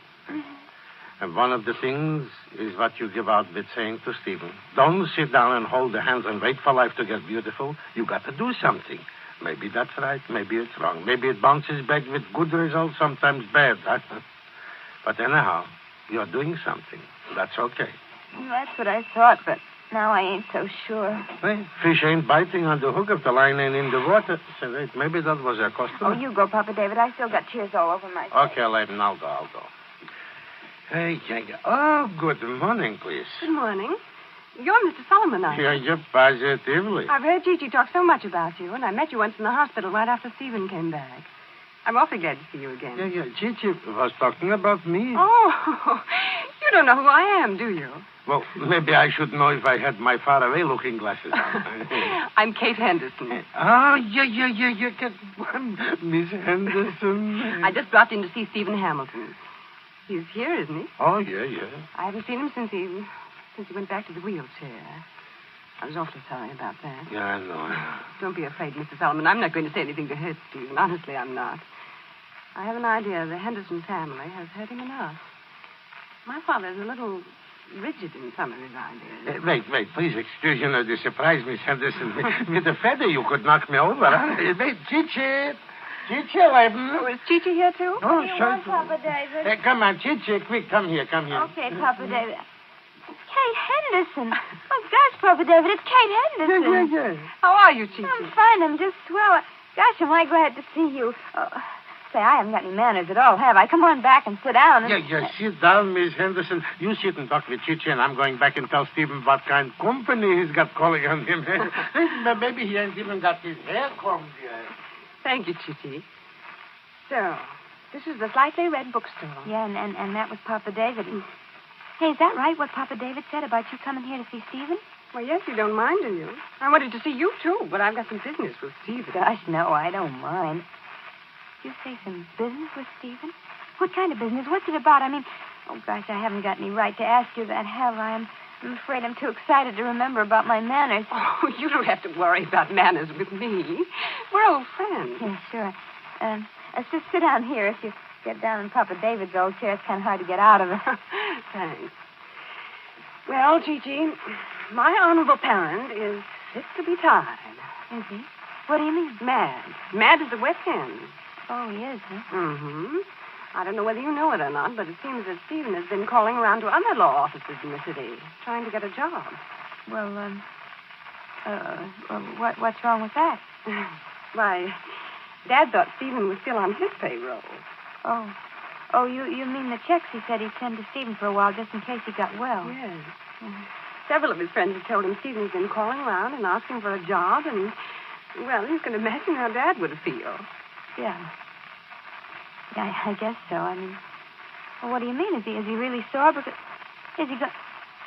And one of the things is what you give out with saying to Stephen. Don't sit down and hold the hands and wait for life to get beautiful. You got to do something. Maybe that's right, maybe it's wrong. Maybe it bounces back with good results, sometimes bad. But anyhow, you're doing something. That's okay. That's what I thought, but now I ain't so sure. Hey, fish ain't biting on the hook if the line ain't in the water. So wait, maybe that was a customer. Oh, you go, Papa David. I still got tears all over my face. Okay, Leighton, I'll go. Hey, oh, good morning, please. Good morning. You're Mr. Solomon, aren't you? Yeah, you're positively. I've heard Chi-Chi talk so much about you, and I met you once in the hospital right after Stephen came back. I'm awfully glad to see you again. Yeah, Chi-Chi was talking about me. Oh, you don't know who I am, do you? Well, maybe I should know if I had my faraway-looking glasses on. I'm Kate Henderson. Oh, yeah. Miss Henderson. I just dropped in to see Stephen Hamilton. He's here, isn't he? Oh, yeah. I haven't seen him since he went back to the wheelchair. I was awfully sorry about that. Yeah, I know. Don't be afraid, Mr. Solomon. I'm not going to say anything to hurt Stephen. Honestly, I'm not. I have an idea the Henderson family has hurt him enough. My father's a little rigid in some of his ideas. Wait, please excuse the surprise, Miss Henderson. With a feather, you could knock me over. Huh? Wait, Chi-Chi, Leighton. Oh, is Chi-Chi here, too? What do you want, Papa David? Hey, come on, Chi-Chi, quick, come here. Okay, Papa David. Kate Henderson. Oh, gosh, Papa David, it's Kate Henderson. Yeah. How are you, Chi-Chi? I'm fine. I'm just swell. Gosh, am I glad to see you. Say, I haven't got any manners at all, have I? Come on back and sit down. And... Yeah, sit down, Miss Henderson. You sit and talk with Chichi, and I'm going back and tell Stephen what kind of company he's got calling on him. Maybe he ain't even got his hair combed yet. Thank you, Chichi. So, this is the Slightly Red bookstore. Yeah, and that was Papa David. Hey, is that right, what Papa David said about you coming here to see Stephen? Well, yes, you don't mind, do you? I wanted to see you, too, but I've got some business with Stephen. Gosh, no, I don't mind. Did you say some business with Stephen? What kind of business? What's it about? I mean, oh, gosh, I haven't got any right to ask you that, have I? I'm afraid I'm too excited to remember about my manners. Oh, you don't have to worry about manners with me. We're old friends. Yeah, sure. Just sit down here. If you get down in Papa David's old chair, it's kind of hard to get out of it. Thanks. Well, Gigi, my honorable parent is fit to be tied. Is he? What do you mean? Mad. Mad as a wet hen. Oh, he is, huh? Mm-hmm. I don't know whether you know it or not, but it seems that Stephen has been calling around to other law offices in the city, trying to get a job. Well, what's wrong with that? Why, Dad thought Stephen was still on his payroll. Oh, you mean the checks he said he'd send to Stephen for a while just in case he got well? Yes. Several of his friends have told him Stephen's been calling around and asking for a job, and, well, you can imagine how Dad would feel. Yeah, I guess so. I mean, well, what do you mean? Is he really sore? Because is he go?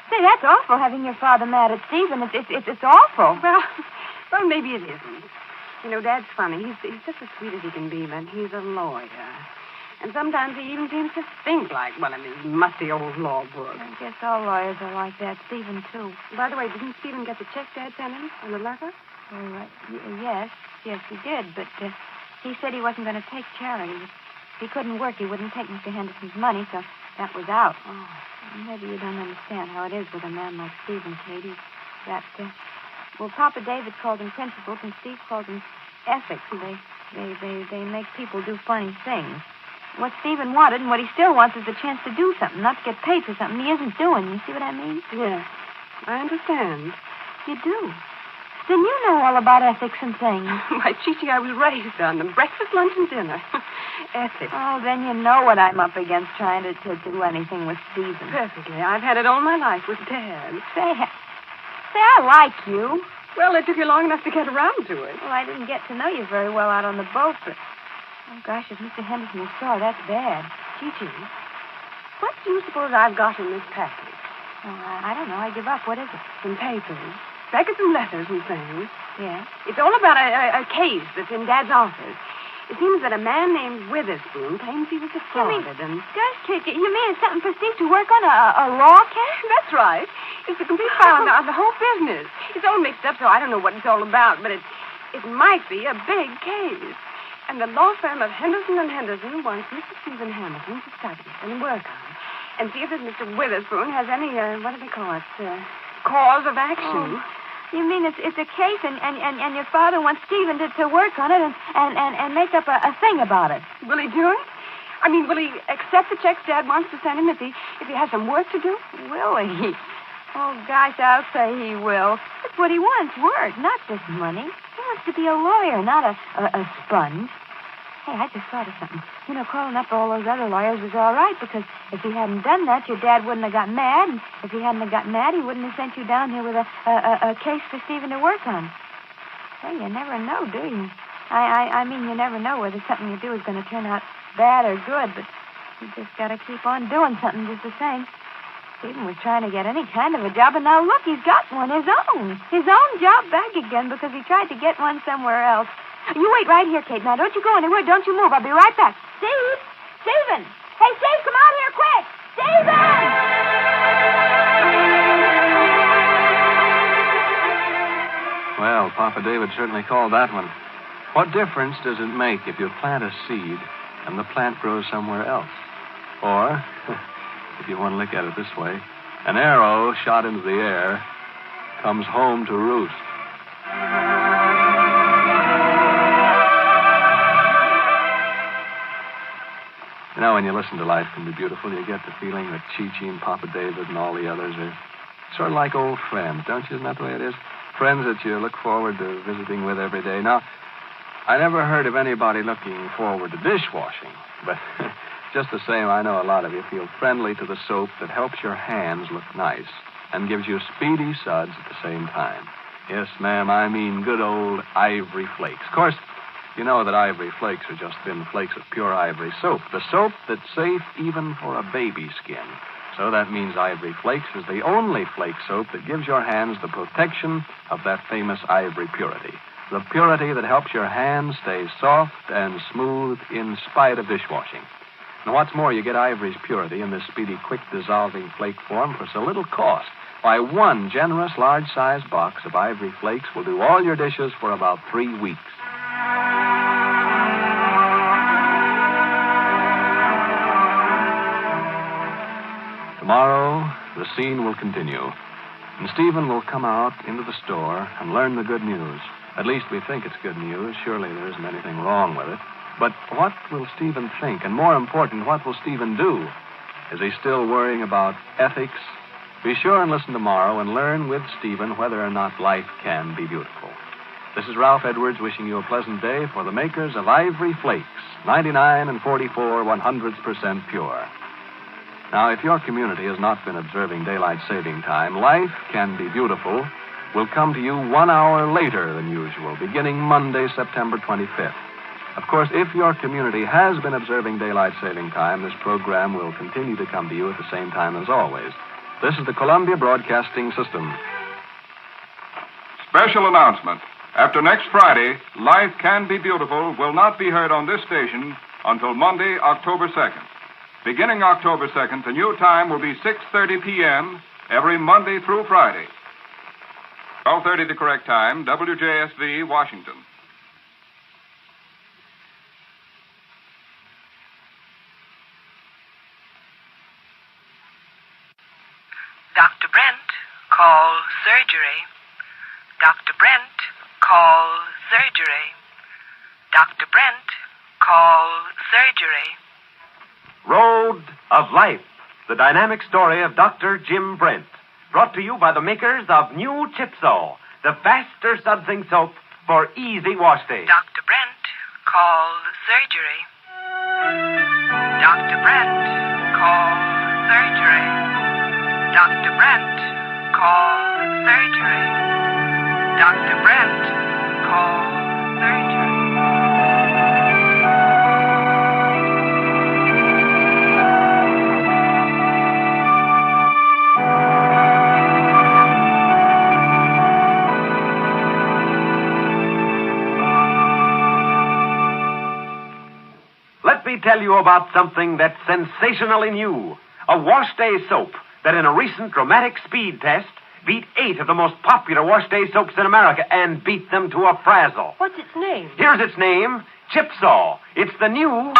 Say, that's awful having your father mad at Stephen. It's awful. Well, maybe it isn't. You know, Dad's funny. He's just as sweet as he can be, but he's a lawyer. And sometimes he even seems to think like one of his musty old law books. I guess all lawyers are like that. Stephen, too. By the way, didn't Stephen get the check Dad sent him and the letter? Oh, yes, he did. But he said he wasn't going to take charity. If he couldn't work, he wouldn't take Mr. Henderson's money, so that was out. Oh, maybe you don't understand how it is with a man like Stephen, Katie. Well, Papa David called them principles, and Steve called them ethics. They make people do funny things. What Stephen wanted and what he still wants is the chance to do something, not to get paid for something he isn't doing. You see what I mean? Yes, I understand. You do? Then you know all about ethics and things. Why, Chichi, I was raised on them. Breakfast, lunch, and dinner. Ethics. Oh, then you know what I'm up against trying to do anything with Stephen. Perfectly. I've had it all my life with Dad. Say, I like you. Well, it took you long enough to get around to it. Well, I didn't get to know you very well out on the boat, but... Oh, gosh, if Mr. Henderson is sore, that's bad. Chichi, what do you suppose I've got in this package? Oh, I don't know. I give up. What is it? Some papers. Packets and letters and things. Yeah? It's all about a case that's in Dad's office. It seems that a man named Witherspoon claims he was defrauded and... Gosh, Chichi, you mean it's something for Steve to work on a law case? That's right. It's the complete file on the whole business. It's all mixed up, so I don't know what it's all about, but it might be a big case. And the law firm of Henderson & Henderson wants Mr. Stephen Hamilton to study it and work on it. And see if this Mr. Witherspoon has any, what do they call it, cause of action. Oh. You mean it's a case and your father wants Stephen to work on it and make up a thing about it? Will he do it? I mean, will he accept the checks Dad wants to send him if he has some work to do? Will he? Oh, gosh, I'll say he will. That's what he wants, work, not just money. He wants to be a lawyer, not a sponge. Hey, I just thought of something. You know, calling up all those other lawyers was all right, because if he hadn't done that, your dad wouldn't have got mad. And if he hadn't have got mad, he wouldn't have sent you down here with a case for Stephen to work on. Hey, you never know, do you? I mean, you never know whether something you do is going to turn out bad or good, but you just got to keep on doing something just the same. Stephen was trying to get any kind of a job, and now look, he's got one, his own job back again, because he tried to get one somewhere else. You wait right here, Kate. Now, don't you go anywhere. Don't you move. I'll be right back. Stephen! Hey, Steve, come out here quick! Stephen! Well, Papa David certainly called that one. What difference does it make if you plant a seed and the plant grows somewhere else? Or, if you want to look at it this way, an arrow shot into the air comes home to roost. You know, when you listen to Life Can Be Beautiful, you get the feeling that Chi-Chi and Papa David and all the others are sort of like old friends, don't you? Isn't that the way it is? Friends that you look forward to visiting with every day. Now, I never heard of anybody looking forward to dishwashing, but just the same, I know a lot of you feel friendly to the soap that helps your hands look nice and gives you speedy suds at the same time. Yes, ma'am, I mean good old ivory flakes. Of course, you know that ivory flakes are just thin flakes of pure ivory soap, the soap that's safe even for a baby's skin. So that means Ivory Flakes is the only flake soap that gives your hands the protection of that famous ivory purity. The purity that helps your hands stay soft and smooth in spite of dishwashing. And what's more, you get Ivory's purity in this speedy, quick-dissolving flake form for so little cost. Why, one generous, large-sized box of Ivory Flakes will do all your dishes for about 3 weeks. Tomorrow, the scene will continue, and Stephen will come out into the store and learn the good news. At least we think it's good news. Surely there isn't anything wrong with it. But what will Stephen think? And more important, what will Stephen do? Is he still worrying about ethics? Be sure and listen tomorrow and learn with Stephen whether or not life can be beautiful. This is Ralph Edwards wishing you a pleasant day for the makers of Ivory Flakes, 99 and 44 100% pure. Now, if your community has not been observing daylight saving time, Life Can Be Beautiful will come to you 1 hour later than usual, beginning Monday, September 25th. Of course, if your community has been observing daylight saving time, this program will continue to come to you at the same time as always. This is the Columbia Broadcasting System. Special announcement. After next Friday, Life Can Be Beautiful will not be heard on this station until Monday, October 2nd. Beginning October 2nd, the new time will be 6:30 p.m. every Monday through Friday. 12:30 the correct time, WJSV, Washington. Dr. Brent, call surgery. Dr. Brent, call surgery. Dr. Brent, call surgery. Road of Life, the dynamic story of Dr. Jim Brent. Brought to you by the makers of New Chipso, the faster sudsing soap for easy wash days. Dr. Brent, call surgery. Dr. Brent, call surgery. Dr. Brent, call surgery. Dr. Brent, call surgery. Let me tell you about something that's sensationally new. A wash day soap that in a recent dramatic speed test beat 8 of the most popular wash day soaps in America and beat them to a frazzle. What's its name? Here's its name, Chipso. It's the new,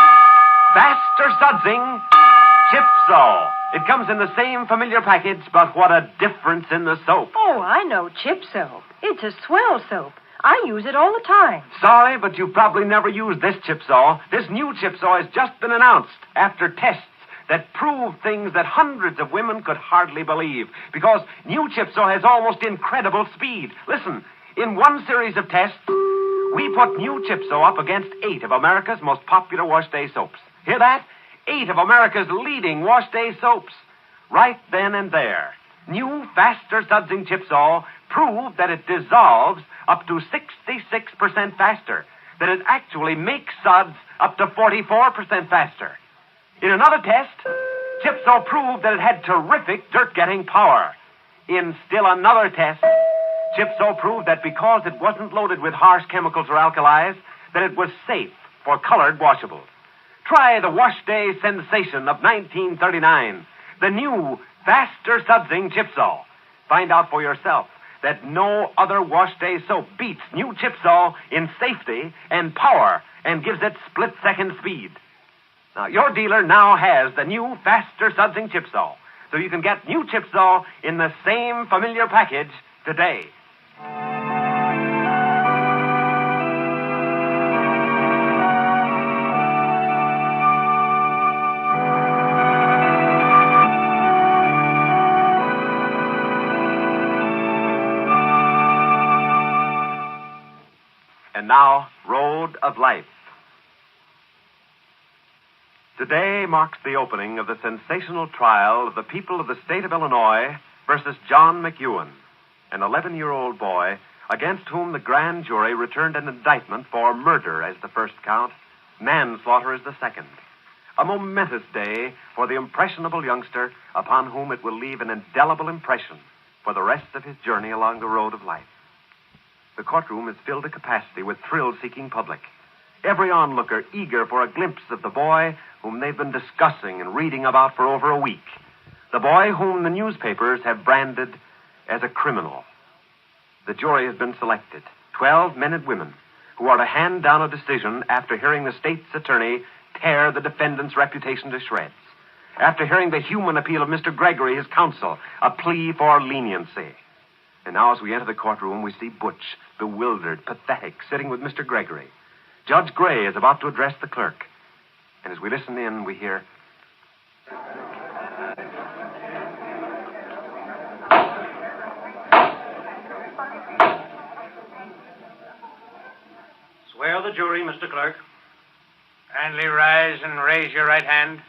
faster sudsing Chipso. It comes in the same familiar package, but what a difference in the soap. Oh, I know Chipso. It's a swell soap. I use it all the time. Sorry, but you probably never used this Chipso. This new Chipso has just been announced after tests that prove things that hundreds of women could hardly believe. Because new Chipso has almost incredible speed. Listen, in one series of tests, we put new Chipso up against 8 of America's most popular wash day soaps. Hear that? 8 of America's leading wash day soaps. Right then and there, new, faster sudsing Chipso proved that it dissolves up to 66% faster, that it actually makes suds up to 44% faster. In another test, Chipso proved that it had terrific dirt-getting power. In still another test, Chipso proved that because it wasn't loaded with harsh chemicals or alkalis, that it was safe for colored washables. Try the wash day sensation of 1939, the new, faster sudsing Chipso. Find out for yourself that no other wash day soap beats new Chipso in safety and power and gives it split-second speed. Now, your dealer now has the new, faster sudsing Chipso, so you can get new Chipso in the same familiar package today. And now, Road of Life. Today marks the opening of the sensational trial of the people of the state of Illinois versus John McEwen, an 11-year-old boy against whom the grand jury returned an indictment for murder as the first count, manslaughter as the second. A momentous day for the impressionable youngster upon whom it will leave an indelible impression for the rest of his journey along the road of life. The courtroom is filled to capacity with thrill-seeking public. Every onlooker eager for a glimpse of the boy whom they've been discussing and reading about for over a week. The boy whom the newspapers have branded as a criminal. The jury has been selected, 12 men and women, who are to hand down a decision after hearing the state's attorney tear the defendant's reputation to shreds. After hearing the human appeal of Mr. Gregory, his counsel, a plea for leniency. And now as we enter the courtroom, we see Butch, bewildered, pathetic, sitting with Mr. Gregory. Judge Gray is about to address the clerk. And as we listen in, we hear... Swear the jury, Mr. Clerk. Kindly rise and raise your right hand.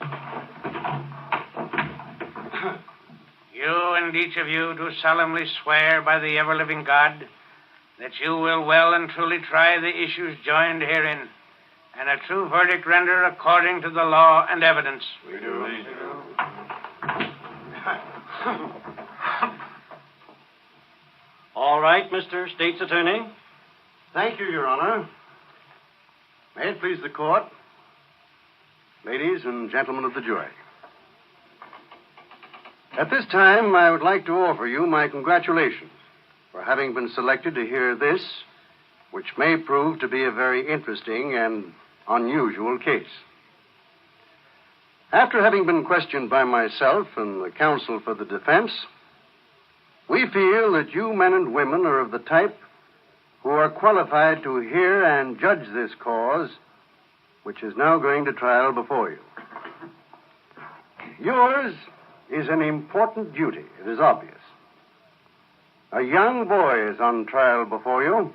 You and each of you do solemnly swear by the ever-living God that you will well and truly try the issues joined herein, and a true verdict render according to the law and evidence. We do. All right, Mr. State's Attorney. Thank you, Your Honor. May it please the court, ladies and gentlemen of the jury. At this time, I would like to offer you my congratulations for having been selected to hear this, which may prove to be a very interesting and unusual case. After having been questioned by myself and the counsel for the defense, we feel that you men and women are of the type who are qualified to hear and judge this cause, which is now going to trial before you. Yours is an important duty, it is obvious. A young boy is on trial before you,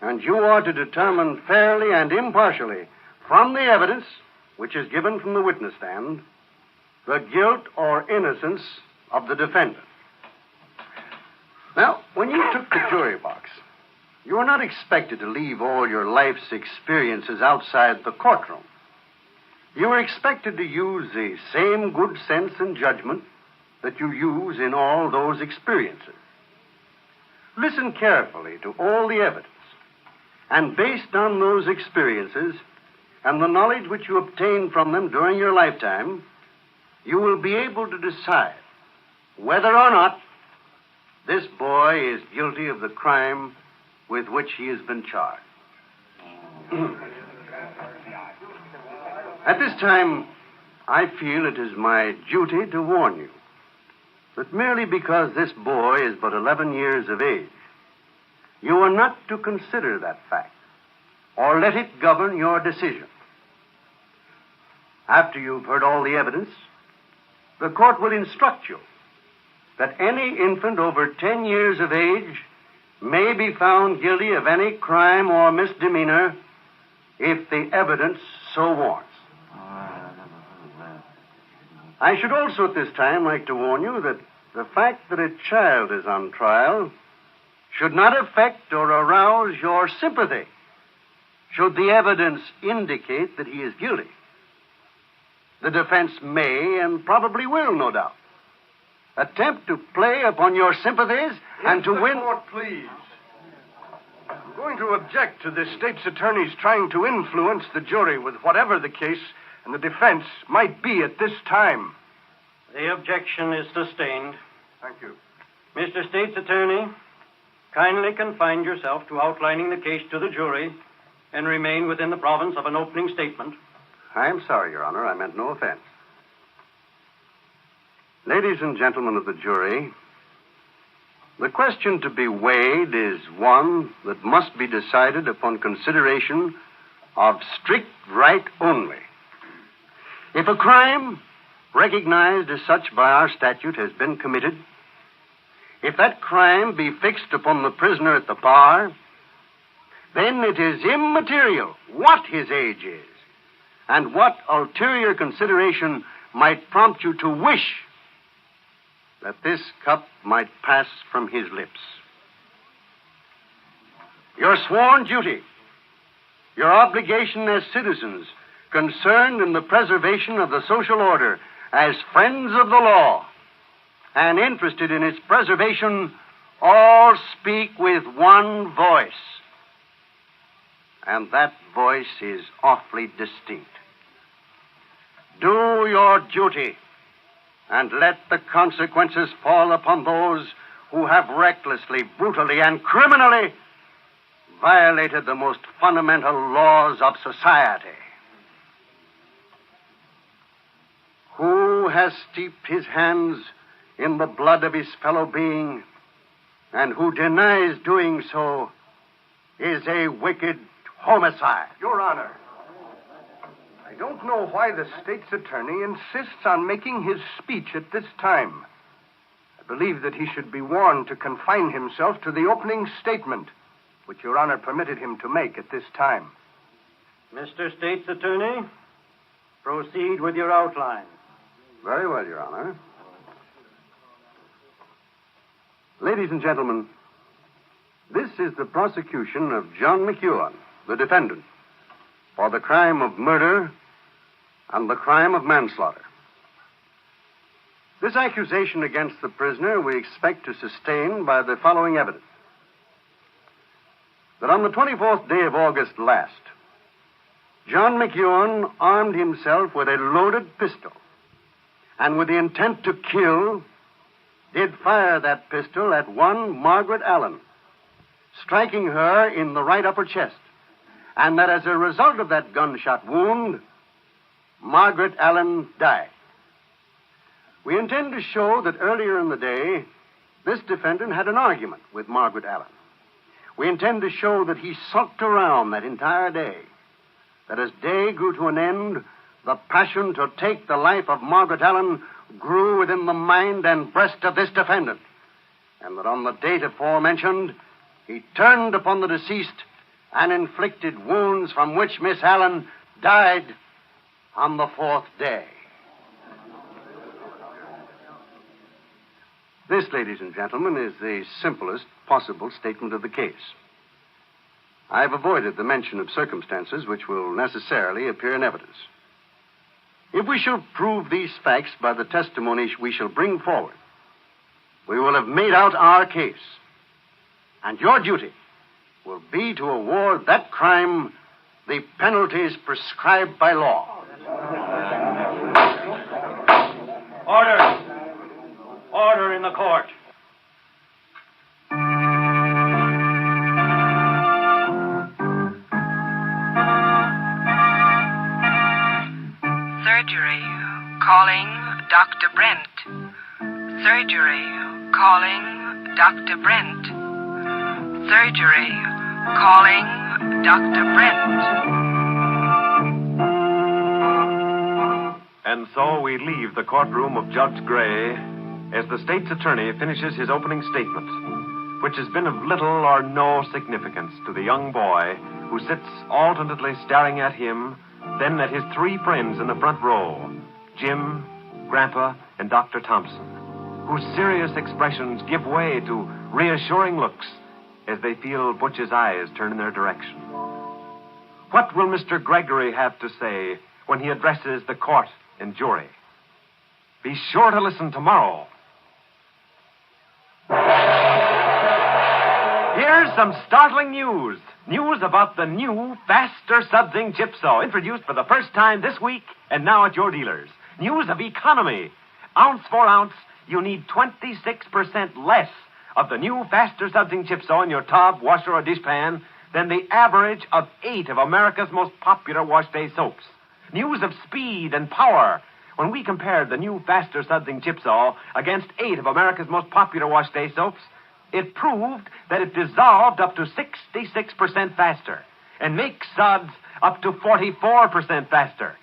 and you are to determine fairly and impartially, from the evidence which is given from the witness stand, the guilt or innocence of the defendant. Now, when you took the jury box, you were not expected to leave all your life's experiences outside the courtroom. You were expected to use the same good sense and judgment that you use in all those experiences. Listen carefully to all the evidence, and based on those experiences and the knowledge which you obtained from them during your lifetime, you will be able to decide whether or not this boy is guilty of the crime with which he has been charged. At this time, I feel it is my duty to warn you that merely because this boy is but 11 years of age, you are not to consider that fact or let it govern your decision. After you've heard all the evidence, the court will instruct you that any infant over 10 years of age may be found guilty of any crime or misdemeanor if the evidence so warrants. I should also at this time like to warn you that the fact that a child is on trial should not affect or arouse your sympathy should the evidence indicate that he is guilty. The defense may and probably will, no doubt, attempt to play upon your sympathies and to win... Court, please. I'm going to object to this state's attorney's trying to influence the jury with whatever the case and the defense might be at this time. The objection is sustained. Thank you. Mr. State's Attorney, kindly confine yourself to outlining the case to the jury and remain within the province of an opening statement. I am sorry, Your Honor. I meant no offense. Ladies and gentlemen of the jury, the question to be weighed is one that must be decided upon consideration of strict right only. If a crime recognized as such by our statute has been committed, if that crime be fixed upon the prisoner at the bar, then it is immaterial what his age is and what ulterior consideration might prompt you to wish that this cup might pass from his lips. Your sworn duty, your obligation as citizens concerned in the preservation of the social order, as friends of the law, and interested in its preservation, all speak with one voice. And that voice is awfully distinct. Do your duty, and let the consequences fall upon those who have recklessly, brutally, and criminally violated the most fundamental laws of society. Who has steeped his hands in the blood of his fellow being, and who denies doing so, is a wicked homicide. Your Honor, I don't know why the state's attorney insists on making his speech at this time. I believe that he should be warned to confine himself to the opening statement, which Your Honor permitted him to make at this time. Mr. State's Attorney, proceed with your outline. Very well, Your Honor. Ladies and gentlemen, this is the prosecution of John McEwen, the defendant, for the crime of murder and the crime of manslaughter. This accusation against the prisoner we expect to sustain by the following evidence. That on the 24th day of August last, John McEwen armed himself with a loaded pistol and with the intent to kill, did fire that pistol at one Margaret Allen, striking her in the right upper chest, and that as a result of that gunshot wound, Margaret Allen died. We intend to show that earlier in the day, this defendant had an argument with Margaret Allen. We intend to show that he sulked around that entire day, that as day grew to an end, the passion to take the life of Margaret Allen grew within the mind and breast of this defendant, and that on the date aforementioned, he turned upon the deceased and inflicted wounds from which Miss Allen died on the fourth day. This, ladies and gentlemen, is the simplest possible statement of the case. I've avoided the mention of circumstances which will necessarily appear in evidence. If we shall prove these facts by the testimony we shall bring forward, we will have made out our case. And your duty will be to award that crime the penalties prescribed by law. Order! Order in the court. Surgery. Calling Dr. Brent. Surgery. Calling Dr. Brent. Surgery. Calling Dr. Brent. And so we leave the courtroom of Judge Gray as the state's attorney finishes his opening statement, which has been of little or no significance to the young boy who sits alternately staring at him, then at his three friends in the front row, Jim, Grandpa, and Dr. Thompson, whose serious expressions give way to reassuring looks as they feel Butch's eyes turn in their direction. What will Mr. Gregory have to say when he addresses the court and jury? Be sure to listen tomorrow. Here's some startling news. News about the new, faster sudsing chip saw, introduced for the first time this week and now at your dealers. News of economy. Ounce for ounce, you need 26% less of the new, faster sudsing chip saw in your tub, washer, or dishpan than the average of 8 of America's most popular wash day soaps. News of speed and power. When we compared the new, faster sudsing chip saw against 8 of America's most popular wash day soaps, it proved that it dissolved up to 66% faster and makes suds up to 44% faster.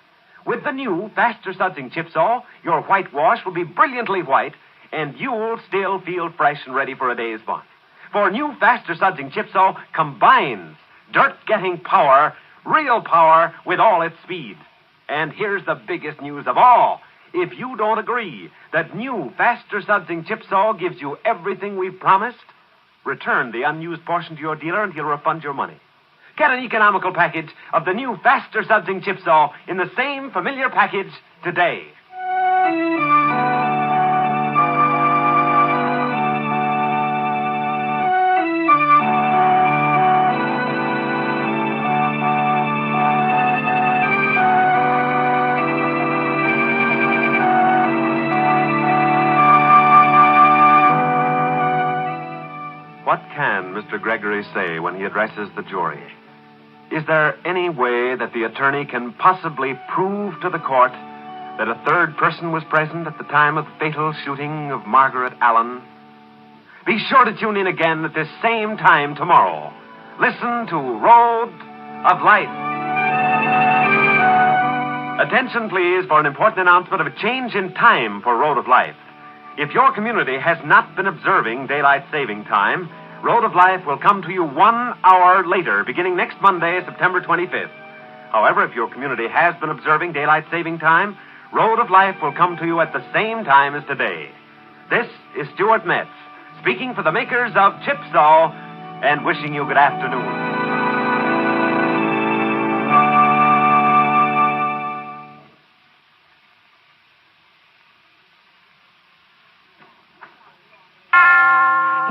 With the new, faster sudsing chip saw, your whitewash will be brilliantly white, and you'll still feel fresh and ready for a day's fun. For new, faster sudsing chip saw combines Dirt getting power, real power with all its speed. And here's the biggest news of all. If you don't agree that new, faster sudsing chip saw gives you everything we've promised, return the unused portion to your dealer and he'll refund your money. Get an economical package of the new, faster sudsing chip saw in the same familiar package today. What can Mr. Gregory say when he addresses the jury? Is there any way that the attorney can possibly prove to the court that a third person was present at the time of the fatal shooting of Margaret Allen? Be sure to tune in again at this same time tomorrow. Listen to Road of Life. Attention, please, for an important announcement of a change in time for Road of Life. If your community has not been observing daylight saving time, Road of Life will come to you 1 hour later, beginning next Monday, September 25th. However, if your community has been observing daylight saving time, Road of Life will come to you at the same time as today. This is Stuart Metz, speaking for the makers of Chip Saw, and wishing you good afternoon.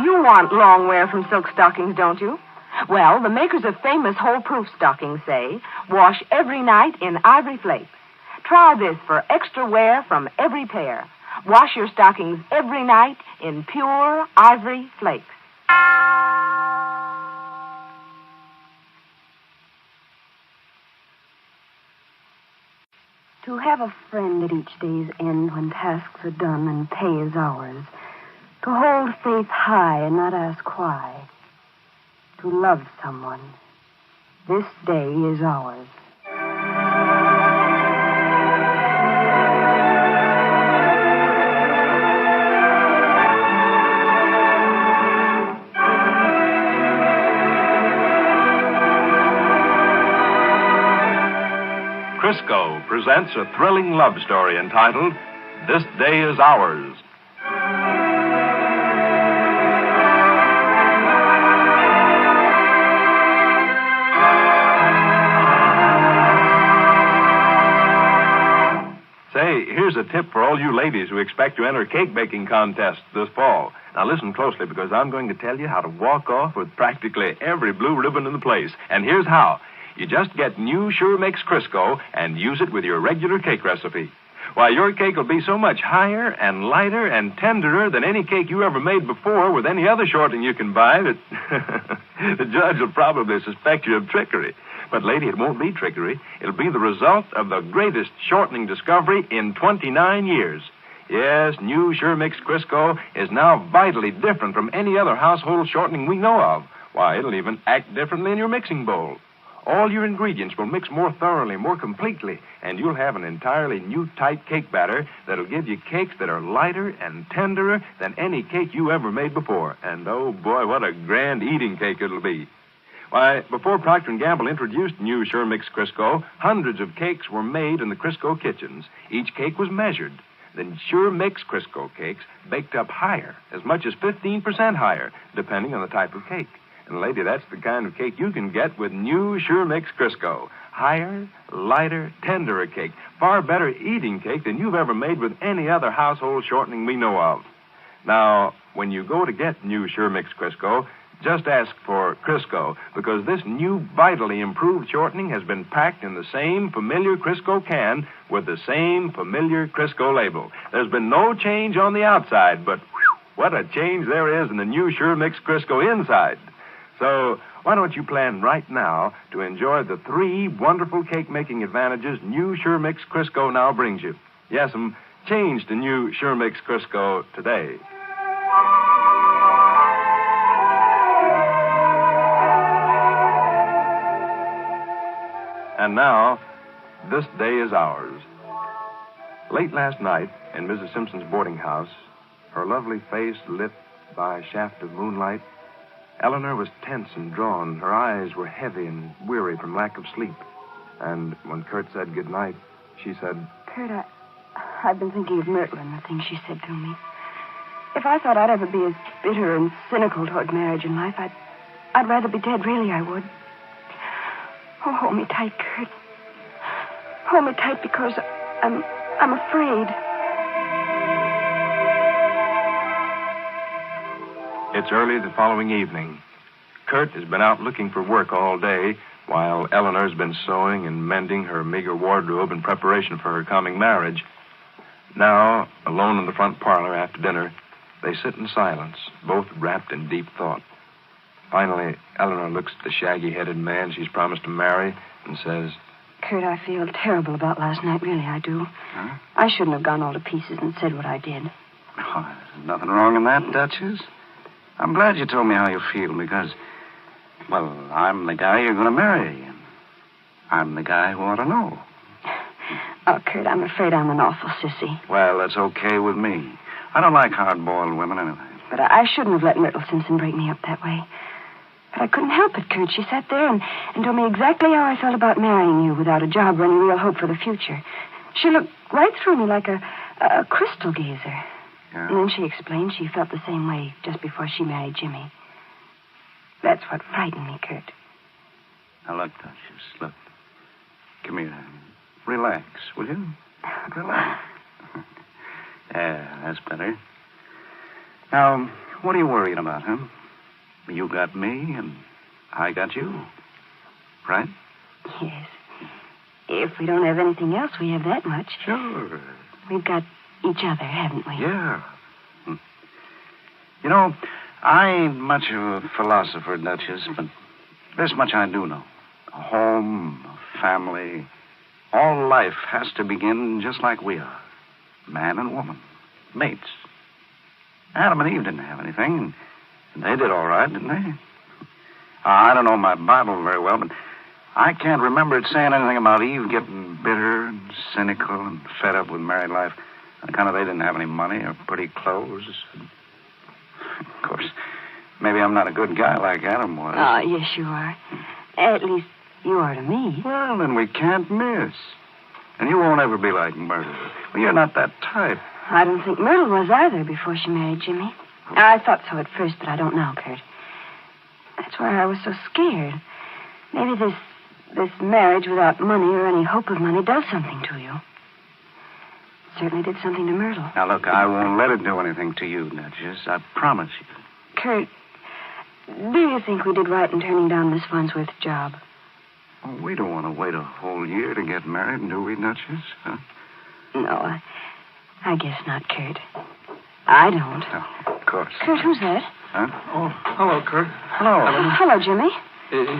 You want long wear from silk stockings, don't you? Well, the makers of famous hole-proof stockings say, wash every night in ivory flakes. Try this for extra wear from every pair. Wash your stockings every night in pure ivory flakes. To have a friend at each day's end when tasks are done and pay is ours. To hold faith high and not ask why. To love someone. This day is ours. Crisco presents a thrilling love story entitled This Day Is Ours. Say, here's a tip for all you ladies who expect to enter cake baking contests this fall. Now listen closely, because I'm going to tell you how to walk off with practically every blue ribbon in the place. And here's how. You just get new Sure Mix Crisco and use it with your regular cake recipe. Why, your cake will be so much higher and lighter and tenderer than any cake you ever made before with any other shortening you can buy that the judge will probably suspect you of trickery. But, lady, it won't be trickery. It'll be the result of the greatest shortening discovery in 29 years. Yes, new Sure Mix Crisco is now vitally different from any other household shortening we know of. Why, it'll even act differently in your mixing bowl. All your ingredients will mix more thoroughly, more completely, and you'll have an entirely new tight cake batter that'll give you cakes that are lighter and tenderer than any cake you ever made before. And, oh, boy, what a grand eating cake it'll be. Why, before Procter & Gamble introduced new Sure Mix Crisco, hundreds of cakes were made in the Crisco kitchens. Each cake was measured. Then Sure Mix Crisco cakes baked up higher, as much as 15% higher, depending on the type of cake. And, lady, that's the kind of cake you can get with new Sure Mix Crisco. Higher, lighter, tenderer cake. Far better eating cake than you've ever made with any other household shortening we know of. Now, when you go to get new Sure Mix Crisco, just ask for Crisco, because this new vitally improved shortening has been packed in the same familiar Crisco can with the same familiar Crisco label. There's been no change on the outside, but whew, what a change there is in the new Sure Mix Crisco inside. So, why don't you plan right now to enjoy the 3 wonderful cake-making advantages new Sure Mix Crisco now brings you. Yes, change to new Sure Mix Crisco today. And now, this day is ours. Late last night, in Mrs. Simpson's boarding house, her lovely face lit by a shaft of moonlight, Eleanor was tense and drawn. Her eyes were heavy and weary from lack of sleep. And when Kurt said goodnight, she said, Kurt, I've been thinking of Myrtle and the things she said to me. If I thought I'd ever be as bitter and cynical toward marriage and life, I'd rather be dead, really, I would. Oh, hold me tight, Kurt. Hold me tight because I'm afraid. It's early the following evening. Kurt has been out looking for work all day, while Eleanor's been sewing and mending her meager wardrobe in preparation for her coming marriage. Now, alone in the front parlor after dinner, they sit in silence, both wrapped in deep thought. Finally, Eleanor looks at the shaggy-headed man she's promised to marry and says, Kurt, I feel terrible about last night, really, I do. Huh? I shouldn't have gone all to pieces and said what I did. Oh, there's nothing wrong in that, Duchess. I'm glad you told me how you feel because, well, I'm the guy you're going to marry. And I'm the guy who ought to know. Oh, Kurt, I'm afraid I'm an awful sissy. Well, that's okay with me. I don't like hard-boiled women anyway. But I shouldn't have let Myrtle Simpson break me up that way. But I couldn't help it, Kurt. She sat there and told me exactly how I felt about marrying you without a job or any real hope for the future. She looked right through me like a crystal gazer. Yeah? And then she explained she felt the same way just before she married Jimmy. That's what frightened me, Kurt. Now, look, Duchess, look. Come here. Relax, will you? Relax. Yeah, that's better. Now, what are you worrying about, huh? You got me, and I got you. Right? Yes. If we don't have anything else, we have that much. Sure. We've got each other, haven't we? Yeah. You know, I ain't much of a philosopher, Duchess, but this much I do know. A home, a family, all life has to begin just like we are. Man and woman. Mates. Adam and Eve didn't have anything, and they did all right, didn't they? I don't know my Bible very well, but I can't remember it saying anything about Eve getting bitter and cynical and fed up with married life. On account of they didn't have any money or pretty clothes. Of course, maybe I'm not a good guy like Adam was. Oh, yes, you are. At least you are to me. Well, then we can't miss. And you won't ever be like Myrtle. Well, you're not that type. I don't think Myrtle was either before she married Jimmy. I thought so at first, but I don't now, Kurt. That's why I was so scared. Maybe this marriage without money or any hope of money does something to you. It certainly did something to Myrtle. Now, look, I won't let it do anything to you, Duchess. I promise you. Kurt, do you think we did right in turning down Miss Farnsworth's job? Oh, we don't want to wait a whole year to get married, do we, Duchess? Huh? No, I guess not, Kurt. I don't. Oh, of course. Kurt, who's that? Huh? Oh, hello, Kurt. Hello. Hello, Jimmy.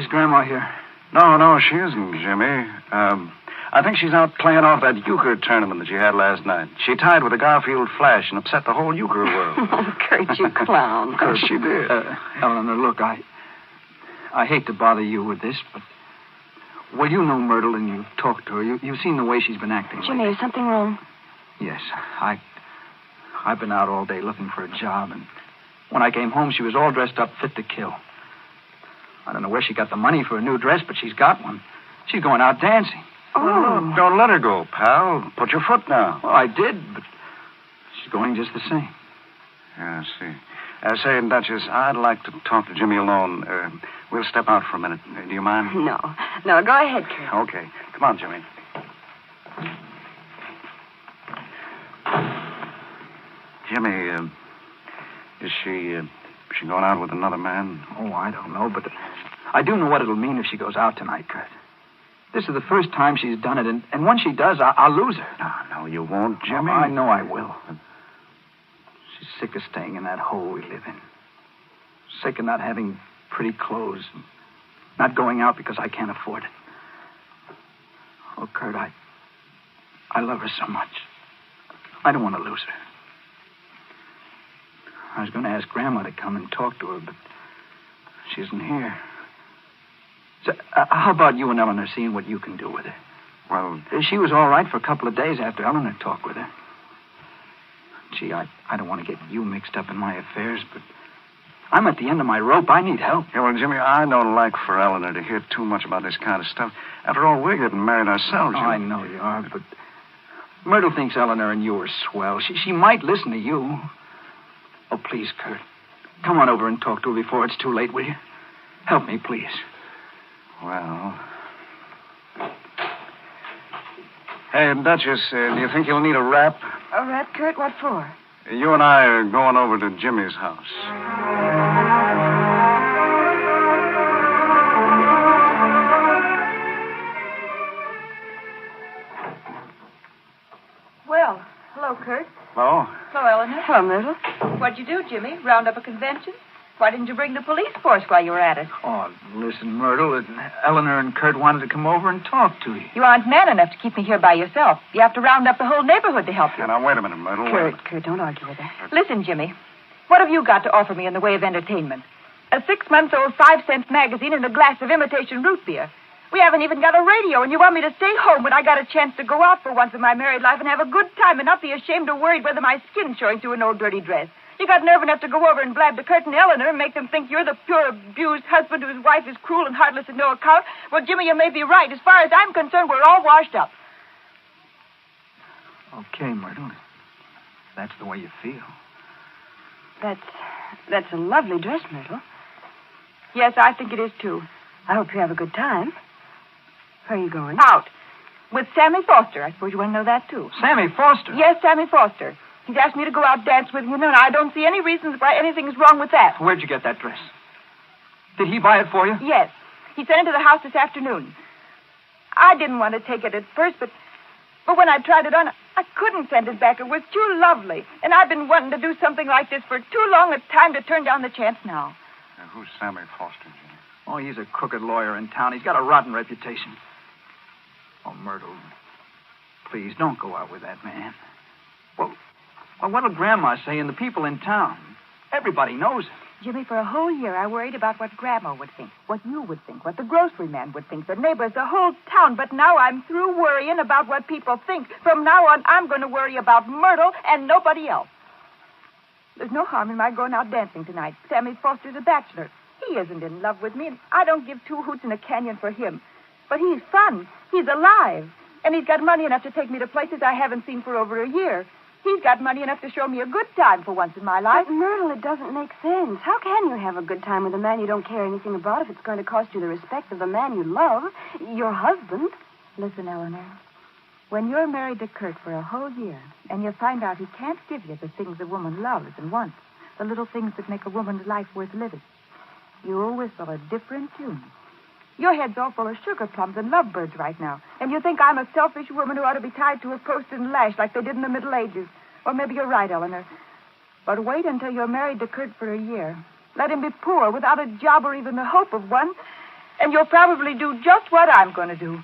Is Grandma here? No, she isn't, Jimmy. I think she's out playing off that euchre tournament that she had last night. She tied with a Garfield flash and upset the whole euchre world. Oh, Kurt, you clown. Of course she did. Eleanor, look, I hate to bother you with this, but... Well, you know Myrtle and you've talked to her. You've seen the way she's been acting. Jimmy, is something wrong? Yes, I've been out all day looking for a job, and when I came home, she was all dressed up, fit to kill. I don't know where she got the money for a new dress, but she's got one. She's going out dancing. Oh. Look, don't let her go, pal. Put your foot down. Well, I did, but she's going just the same. Yeah, I see. Say, Duchess, I'd like to talk to Jimmy alone. We'll step out for a minute. Do you mind? No, go ahead, Kurt. Okay. Come on, Jimmy. Jimmy, is she going out with another man? Oh, I don't know, but I do know what it'll mean if she goes out tonight, Kurt. This is the first time she's done it, and when she does, I'll lose her. No, you won't, Jimmy. Oh, I know I will. She's sick of staying in that hole we live in. Sick of not having pretty clothes, not going out because I can't afford it. Oh, Kurt, I love her so much. I don't want to lose her. I was going to ask Grandma to come and talk to her, but she isn't here. So, how about you and Eleanor seeing what you can do with her? Well, she was all right for a couple of days after Eleanor talked with her. Gee, I don't want to get you mixed up in my affairs, but I'm at the end of my rope. I need help. Yeah, well, Jimmy, I don't like for Eleanor to hear too much about this kind of stuff. After all, we're getting married ourselves. Oh, I know you are, but Myrtle thinks Eleanor and you are swell. She might listen to you. Oh, please, Kurt. Come on over and talk to her before it's too late, will you? Help me, please. Well... Hey, Duchess, do you think you'll need a wrap? A wrap, Kurt? What for? You and I are going over to Jimmy's house. Well, hello, Kurt. Hello? Hello, Eleanor. Hello, Myrtle. What'd you do, Jimmy? Round up a convention? Why didn't you bring the police force while you were at it? Oh, listen, Myrtle. Eleanor and Kurt wanted to come over and talk to you. You aren't man enough to keep me here by yourself. You have to round up the whole neighborhood to help you. Now, wait a minute, Myrtle. Kurt, don't argue with her. Listen, Jimmy. What have you got to offer me in the way of entertainment? A 6-month-old 5-cent magazine and a glass of imitation root beer. We haven't even got a radio, and you want me to stay home when I got a chance to go out for once in my married life and have a good time and not be ashamed or worried whether my skin's showing through an old dirty dress. You got nerve enough to go over and blab to Kurt and Eleanor and make them think you're the pure abused husband whose wife is cruel and heartless and no account? Well, Jimmy, you may be right. As far as I'm concerned, we're all washed up. Okay, Myrtle. That's the way you feel. That's a lovely dress, Myrtle. Yes, I think it is, too. I hope you have a good time. Where are you going? Out. With Sammy Foster. I suppose you want to know that, too. Sammy Foster? Yes, Sammy Foster. He's asked me to go out dance with him, and I don't see any reasons why anything's wrong with that. Where'd you get that dress? Did he buy it for you? Yes. He sent it to the house this afternoon. I didn't want to take it at first, but when I tried it on, I couldn't send it back. It was too lovely. And I've been wanting to do something like this for too long a time to turn down the chance now. Who's Sammy Foster, Jimmy? Oh, he's a crooked lawyer in town. He's got a rotten reputation. Oh, Myrtle, please don't go out with that man. Well, what'll Grandma say and the people in town? Everybody knows it. Jimmy, for a whole year I worried about what Grandma would think, what you would think, what the grocery man would think, the neighbors, the whole town. But now I'm through worrying about what people think. From now on, I'm going to worry about Myrtle and nobody else. There's no harm in my going out dancing tonight. Sammy Foster's a bachelor. He isn't in love with me, and I don't give 2 hoots in a canyon for him. But he's fun. He's alive. And he's got money enough to take me to places I haven't seen for over a year. He's got money enough to show me a good time for once in my life. But, Myrtle, it doesn't make sense. How can you have a good time with a man you don't care anything about if it's going to cost you the respect of the man you love, your husband? Listen, Eleanor. When you're married to Kurt for a whole year and you find out he can't give you the things a woman loves and wants, the little things that make a woman's life worth living, you'll whistle a different tune. Your head's all full of sugar plums and lovebirds right now. And you think I'm a selfish woman who ought to be tied to a post and lashed like they did in the Middle Ages. Well, maybe you're right, Eleanor. But wait until you're married to Kurt for a year. Let him be poor, without a job or even the hope of one. And you'll probably do just what I'm going to do.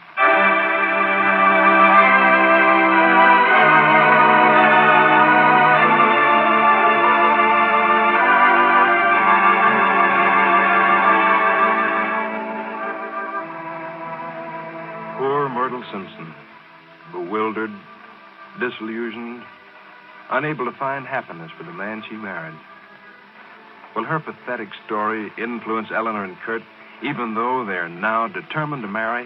Simpson, bewildered, disillusioned, unable to find happiness for the man she married. Will her pathetic story influence Eleanor and Kurt, even though they're now determined to marry?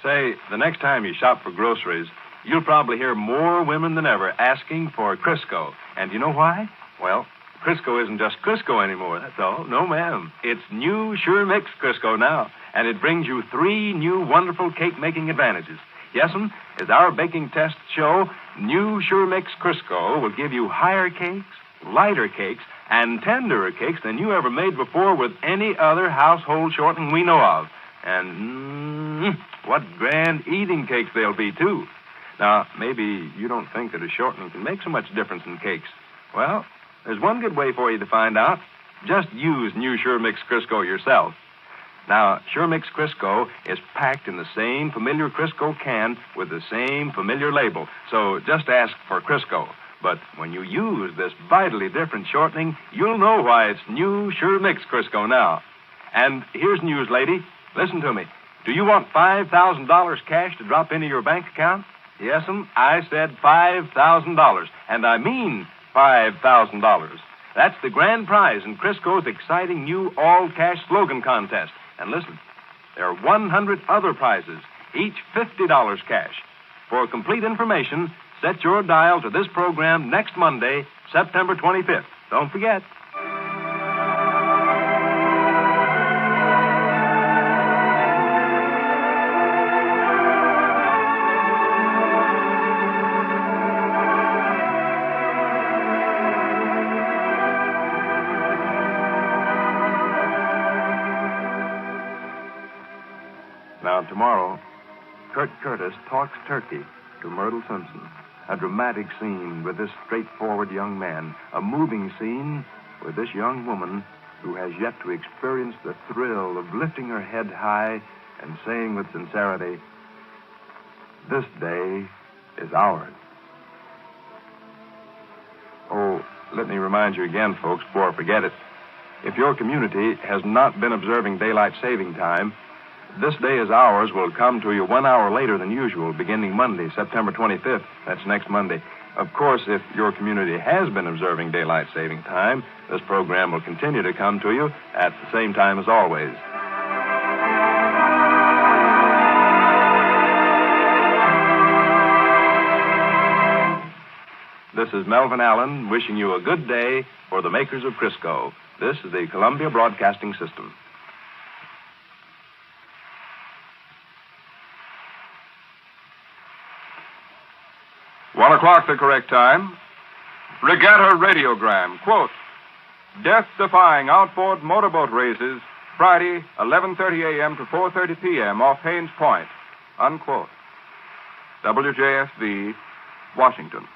Say, the next time you shop for groceries, you'll probably hear more women than ever asking for Crisco. And you know why? Well, Crisco isn't just Crisco anymore, that's all. No, ma'am. It's new Sure Mix Crisco now. And it brings you 3 new wonderful cake-making advantages. Yes'm, as our baking tests show, new Sure Mix Crisco will give you higher cakes, lighter cakes, and tenderer cakes than you ever made before with any other household shortening we know of. And, what grand eating cakes they'll be, too. Now, maybe you don't think that a shortening can make so much difference in cakes. Well, there's one good way for you to find out. Just use new Sure Mix Crisco yourself. Now, Sure Mix Crisco is packed in the same familiar Crisco can with the same familiar label. So just ask for Crisco. But when you use this vitally different shortening, you'll know why it's new Sure Mix Crisco now. And here's news, lady. Listen to me. Do you want $5,000 cash to drop into your bank account? Yes'm, I said $5,000. And I mean $5,000. That's the grand prize in Crisco's exciting new all-cash slogan contest. And listen, there are 100 other prizes, each $50 cash. For complete information, set your dial to this program next Monday, September 25th. Don't forget. Now, tomorrow, Kurt Curtis talks turkey to Myrtle Simpson. A dramatic scene with this straightforward young man. A moving scene with this young woman who has yet to experience the thrill of lifting her head high and saying with sincerity, "This day is ours." Oh, let me remind you again, folks, before I forget it. If your community has not been observing daylight saving time, This Day Is Ours will come to you 1 hour later than usual, beginning Monday, September 25th. That's next Monday. Of course, if your community has been observing daylight saving time, this program will continue to come to you at the same time as always. This is Melvin Allen wishing you a good day for the makers of Crisco. This is the Columbia Broadcasting System. One o'clock, the correct time. Regatta radiogram. Quote, death-defying outboard motorboat races, Friday, 11:30 a.m. to 4:30 p.m. off Haynes Point. Unquote. WJSV, Washington.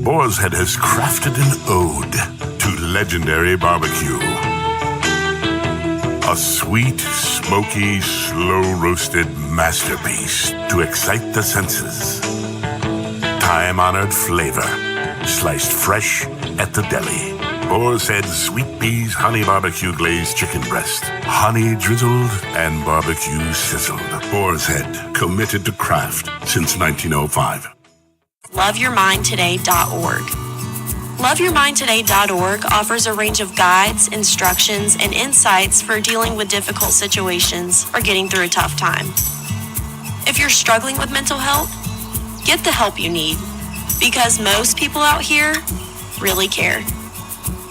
Boar's Head has crafted an ode to legendary barbecue. A sweet, smoky, slow-roasted masterpiece to excite the senses. Time-honored flavor, sliced fresh at the deli. Boar's Head Sweet Peas Honey Barbecue Glazed Chicken Breast. Honey drizzled and barbecue sizzled. Boar's Head, committed to craft since 1905. LoveYourMindToday.org. LoveYourMindToday.org offers a range of guides, instructions, and insights for dealing with difficult situations or getting through a tough time. If you're struggling with mental health, get the help you need, because most people out here really care.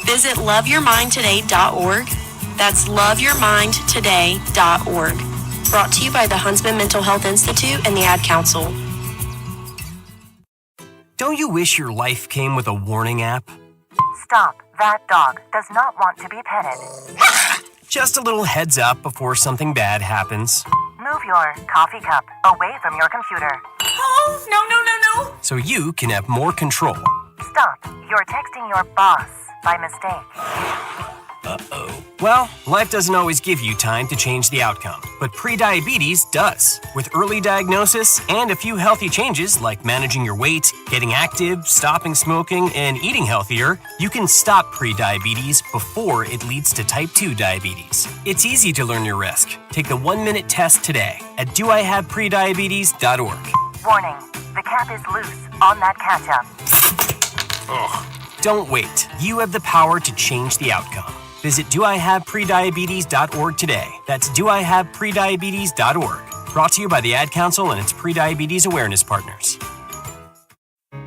Visit LoveYourMindToday.org. That's LoveYourMindToday.org. Brought to you by the Huntsman Mental Health Institute and the Ad Council. Don't you wish your life came with a warning app? Stop. That dog does not want to be petted. Just a little heads up before something bad happens. Move your coffee cup away from your computer. Oh, no. So you can have more control. Stop. You're texting your boss by mistake. Uh-oh. Well, life doesn't always give you time to change the outcome, but prediabetes does. With early diagnosis and a few healthy changes like managing your weight, getting active, stopping smoking, and eating healthier, you can stop prediabetes before it leads to type 2 diabetes. It's easy to learn your risk. Take the 1-minute test today at doihaveprediabetes.org. Warning. The cap is loose on that ketchup. Ugh. Don't wait. You have the power to change the outcome. Visit doihaveprediabetes.org today. That's doihaveprediabetes.org. Brought to you by the Ad Council and its prediabetes awareness partners.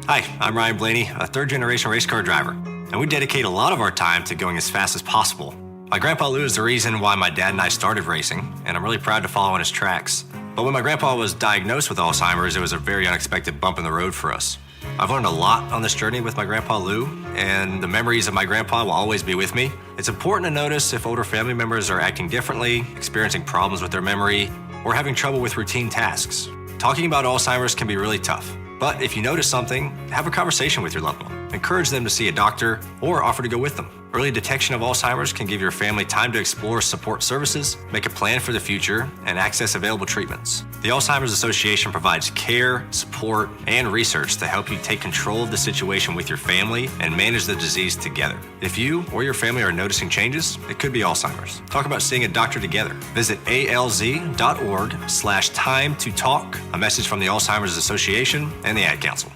Hi, I'm Ryan Blaney, a third-generation race car driver, and we dedicate a lot of our time to going as fast as possible. My grandpa Lou is the reason why my dad and I started racing, and I'm really proud to follow in his tracks. But when my grandpa was diagnosed with Alzheimer's, it was a very unexpected bump in the road for us. I've learned a lot on this journey with my Grandpa Lou, and the memories of my grandpa will always be with me. It's important to notice if older family members are acting differently, experiencing problems with their memory, or having trouble with routine tasks. Talking about Alzheimer's can be really tough, but if you notice something, have a conversation with your loved one. encourage them to see a doctor, or offer to go with them. Early detection of Alzheimer's can give your family time to explore support services, make a plan for the future, and access available treatments. The Alzheimer's Association provides care, support, and research to help you take control of the situation with your family and manage the disease together. If you or your family are noticing changes, it could be Alzheimer's. Talk about seeing a doctor together. Visit alz.org/time to talk. A message from the Alzheimer's Association and the Ad Council.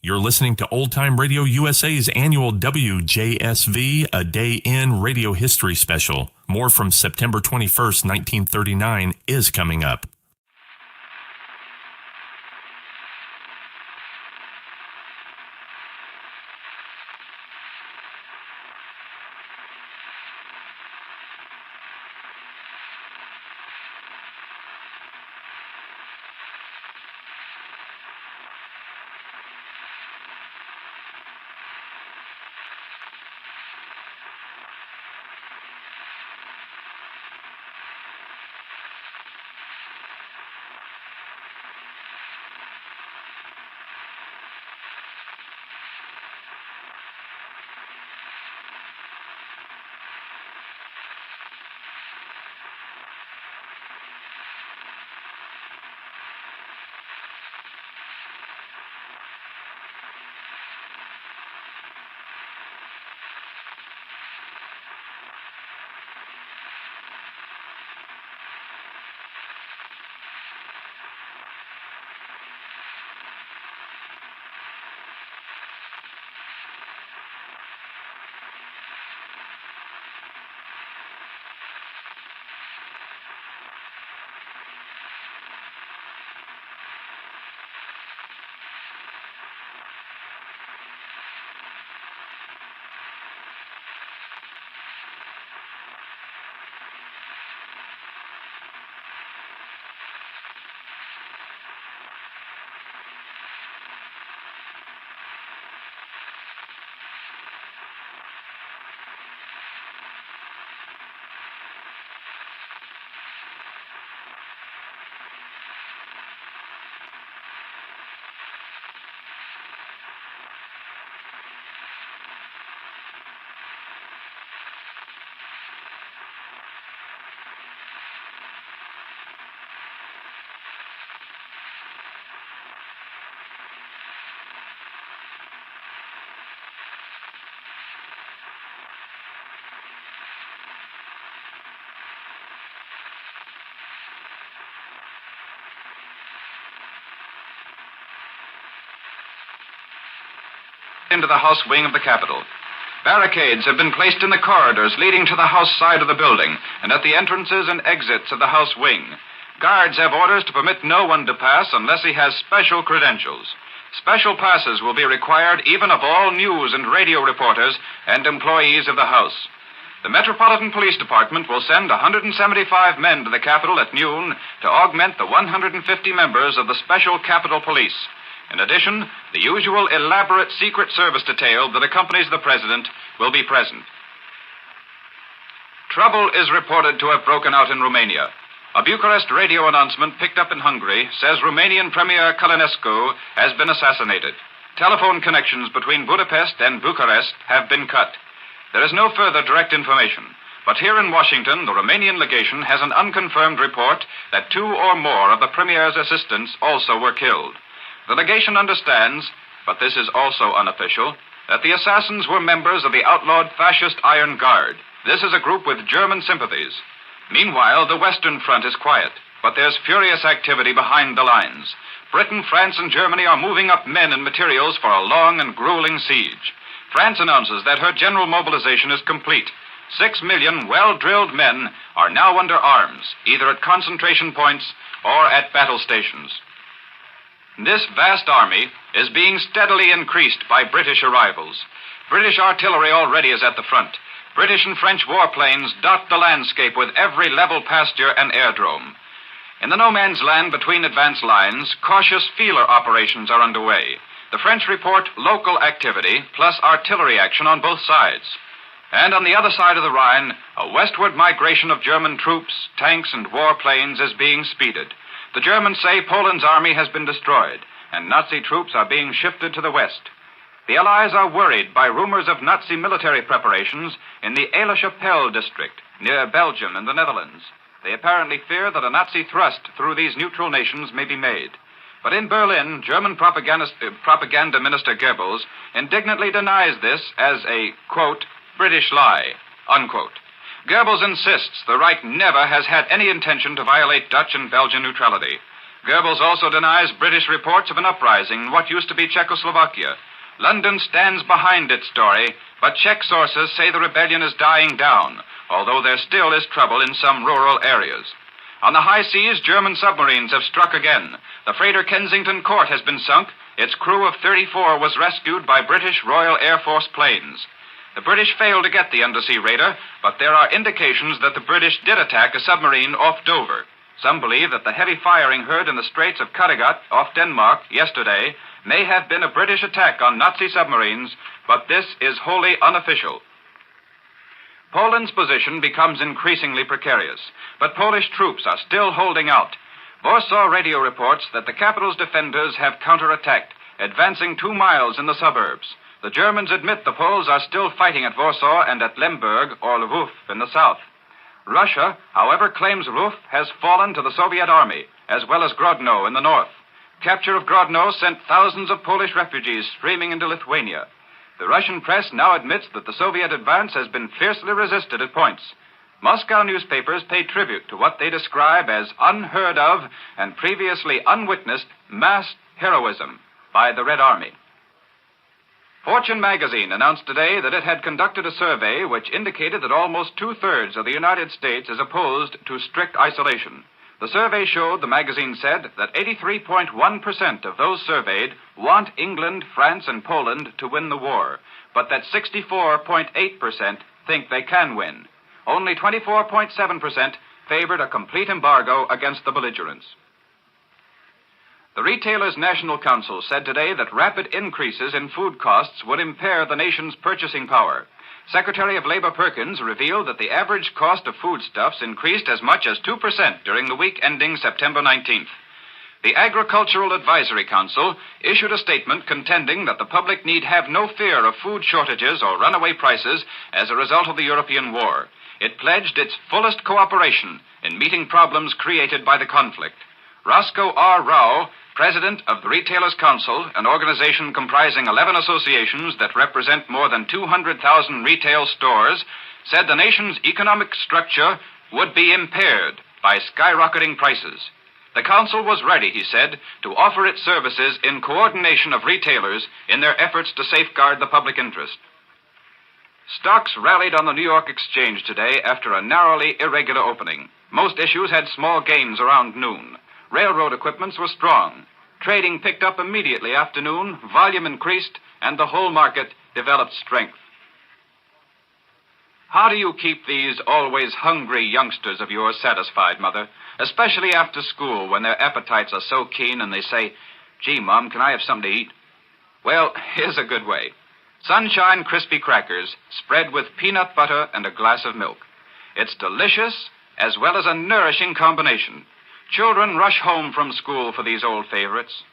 You're listening to Old Time Radio USA's annual WJSV A Day in Radio History Special. More from September 21st, 1939 is coming up. Into the House wing of the Capitol. Barricades have been placed in the corridors leading to the House side of the building and at the entrances and exits of the House wing. Guards have orders to permit no one to pass unless he has special credentials. Special passes will be required even of all news and radio reporters and employees of the House. The Metropolitan Police Department will send 175 men to the Capitol at noon to augment the 150 members of the Special Capitol Police. In addition, the usual elaborate Secret Service detail that accompanies the President will be present. Trouble is reported to have broken out in Romania. A Bucharest radio announcement picked up in Hungary says Romanian Premier Călinescu has been assassinated. Telephone connections between Budapest and Bucharest have been cut. There is no further direct information, but here in Washington, the Romanian legation has an unconfirmed report that 2 or more of the Premier's assistants also were killed. The legation understands, but this is also unofficial, that the assassins were members of the outlawed fascist Iron Guard. This is a group with German sympathies. Meanwhile, the Western Front is quiet, but there's furious activity behind the lines. Britain, France, and Germany are moving up men and materials for a long and grueling siege. France announces that her general mobilization is complete. 6 million well-drilled men are now under arms, either at concentration points or at battle stations. This vast army is being steadily increased by British arrivals. British artillery already is at the front. British and French warplanes dot the landscape with every level pasture and airdrome. In the no-man's land between advance lines, cautious feeler operations are underway. The French report local activity plus artillery action on both sides. And on the other side of the Rhine, a westward migration of German troops, tanks, and warplanes is being speeded. The Germans say Poland's army has been destroyed, and Nazi troops are being shifted to the west. The Allies are worried by rumors of Nazi military preparations in the Aix-la-Chapelle district near Belgium and the Netherlands. They apparently fear that a Nazi thrust through these neutral nations may be made. But in Berlin, German propaganda minister Goebbels indignantly denies this as a, quote, British lie, unquote. Goebbels insists the Reich never has had any intention to violate Dutch and Belgian neutrality. Goebbels also denies British reports of an uprising in what used to be Czechoslovakia. London stands behind its story, but Czech sources say the rebellion is dying down, although there still is trouble in some rural areas. On the high seas, German submarines have struck again. The freighter Kensington Court has been sunk. Its crew of 34 was rescued by British Royal Air Force planes. The British failed to get the undersea raider, but there are indications that the British did attack a submarine off Dover. Some believe that the heavy firing heard in the Straits of Kattegat off Denmark yesterday may have been a British attack on Nazi submarines, but this is wholly unofficial. Poland's position becomes increasingly precarious, but Polish troops are still holding out. Warsaw Radio reports that the capital's defenders have counterattacked, advancing 2 miles in the suburbs. The Germans admit the Poles are still fighting at Warsaw and at Lemberg or Lwów in the south. Russia, however, claims Lwów has fallen to the Soviet army, as well as Grodno in the north. Capture of Grodno sent thousands of Polish refugees streaming into Lithuania. The Russian press now admits that the Soviet advance has been fiercely resisted at points. Moscow newspapers pay tribute to what they describe as unheard of and previously unwitnessed mass heroism by the Red Army. Fortune magazine announced today that it had conducted a survey which indicated that almost 2/3 of the United States is opposed to strict isolation. The survey showed, the magazine said, that 83.1% of those surveyed want England, France, and Poland to win the war, but that 64.8% think they can win. Only 24.7% favored a complete embargo against the belligerents. The Retailers' National Council said today that rapid increases in food costs would impair the nation's purchasing power. Secretary of Labor Perkins revealed that the average cost of foodstuffs increased as much as 2% during the week ending September 19th. The Agricultural Advisory Council issued a statement contending that the public need have no fear of food shortages or runaway prices as a result of the European war. It pledged its fullest cooperation in meeting problems created by the conflict. Roscoe R. Rao, president of the Retailers' Council, an organization comprising 11 associations that represent more than 200,000 retail stores, said the nation's economic structure would be impaired by skyrocketing prices. The council was ready, he said, to offer its services in coordination of retailers in their efforts to safeguard the public interest. Stocks rallied on the New York Exchange today after a narrowly irregular opening. Most issues had small gains around noon. Railroad equipments were strong. Trading picked up immediately after noon, volume increased, and the whole market developed strength. How do you keep these always hungry youngsters of yours satisfied, Mother? Especially after school, when their appetites are so keen and they say, "Gee, Mom, can I have something to eat?" Well, here's a good way. Sunshine Crispy Crackers, spread with peanut butter and a glass of milk. It's delicious, as well as a nourishing combination. Children rush home from school for these old favorites.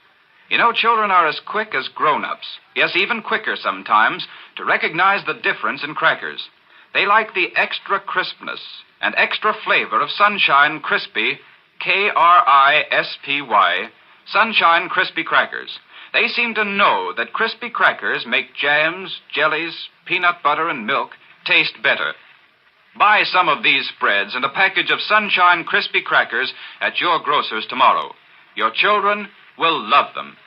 You know, children are as quick as grown-ups, yes, even quicker sometimes, to recognize the difference in crackers. They like the extra crispness and extra flavor of Sunshine Crispy, Krispy, Sunshine Crispy Crackers. They seem to know that crispy crackers make jams, jellies, peanut butter, and milk taste better. Buy some of these spreads and a package of Sunshine Crispy Crackers at your grocer's tomorrow. Your children will love them.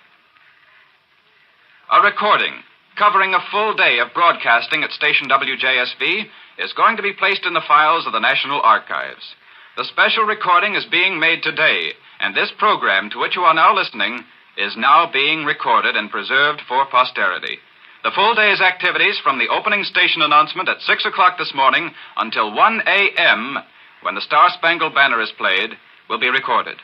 A recording covering a full day of broadcasting at station WJSV is going to be placed in the files of the National Archives. The special recording is being made today, and this program to which you are now listening is now being recorded and preserved for posterity. The full day's activities from the opening station announcement at 6 o'clock this morning until 1 a.m., when the Star-Spangled Banner is played, will be recorded.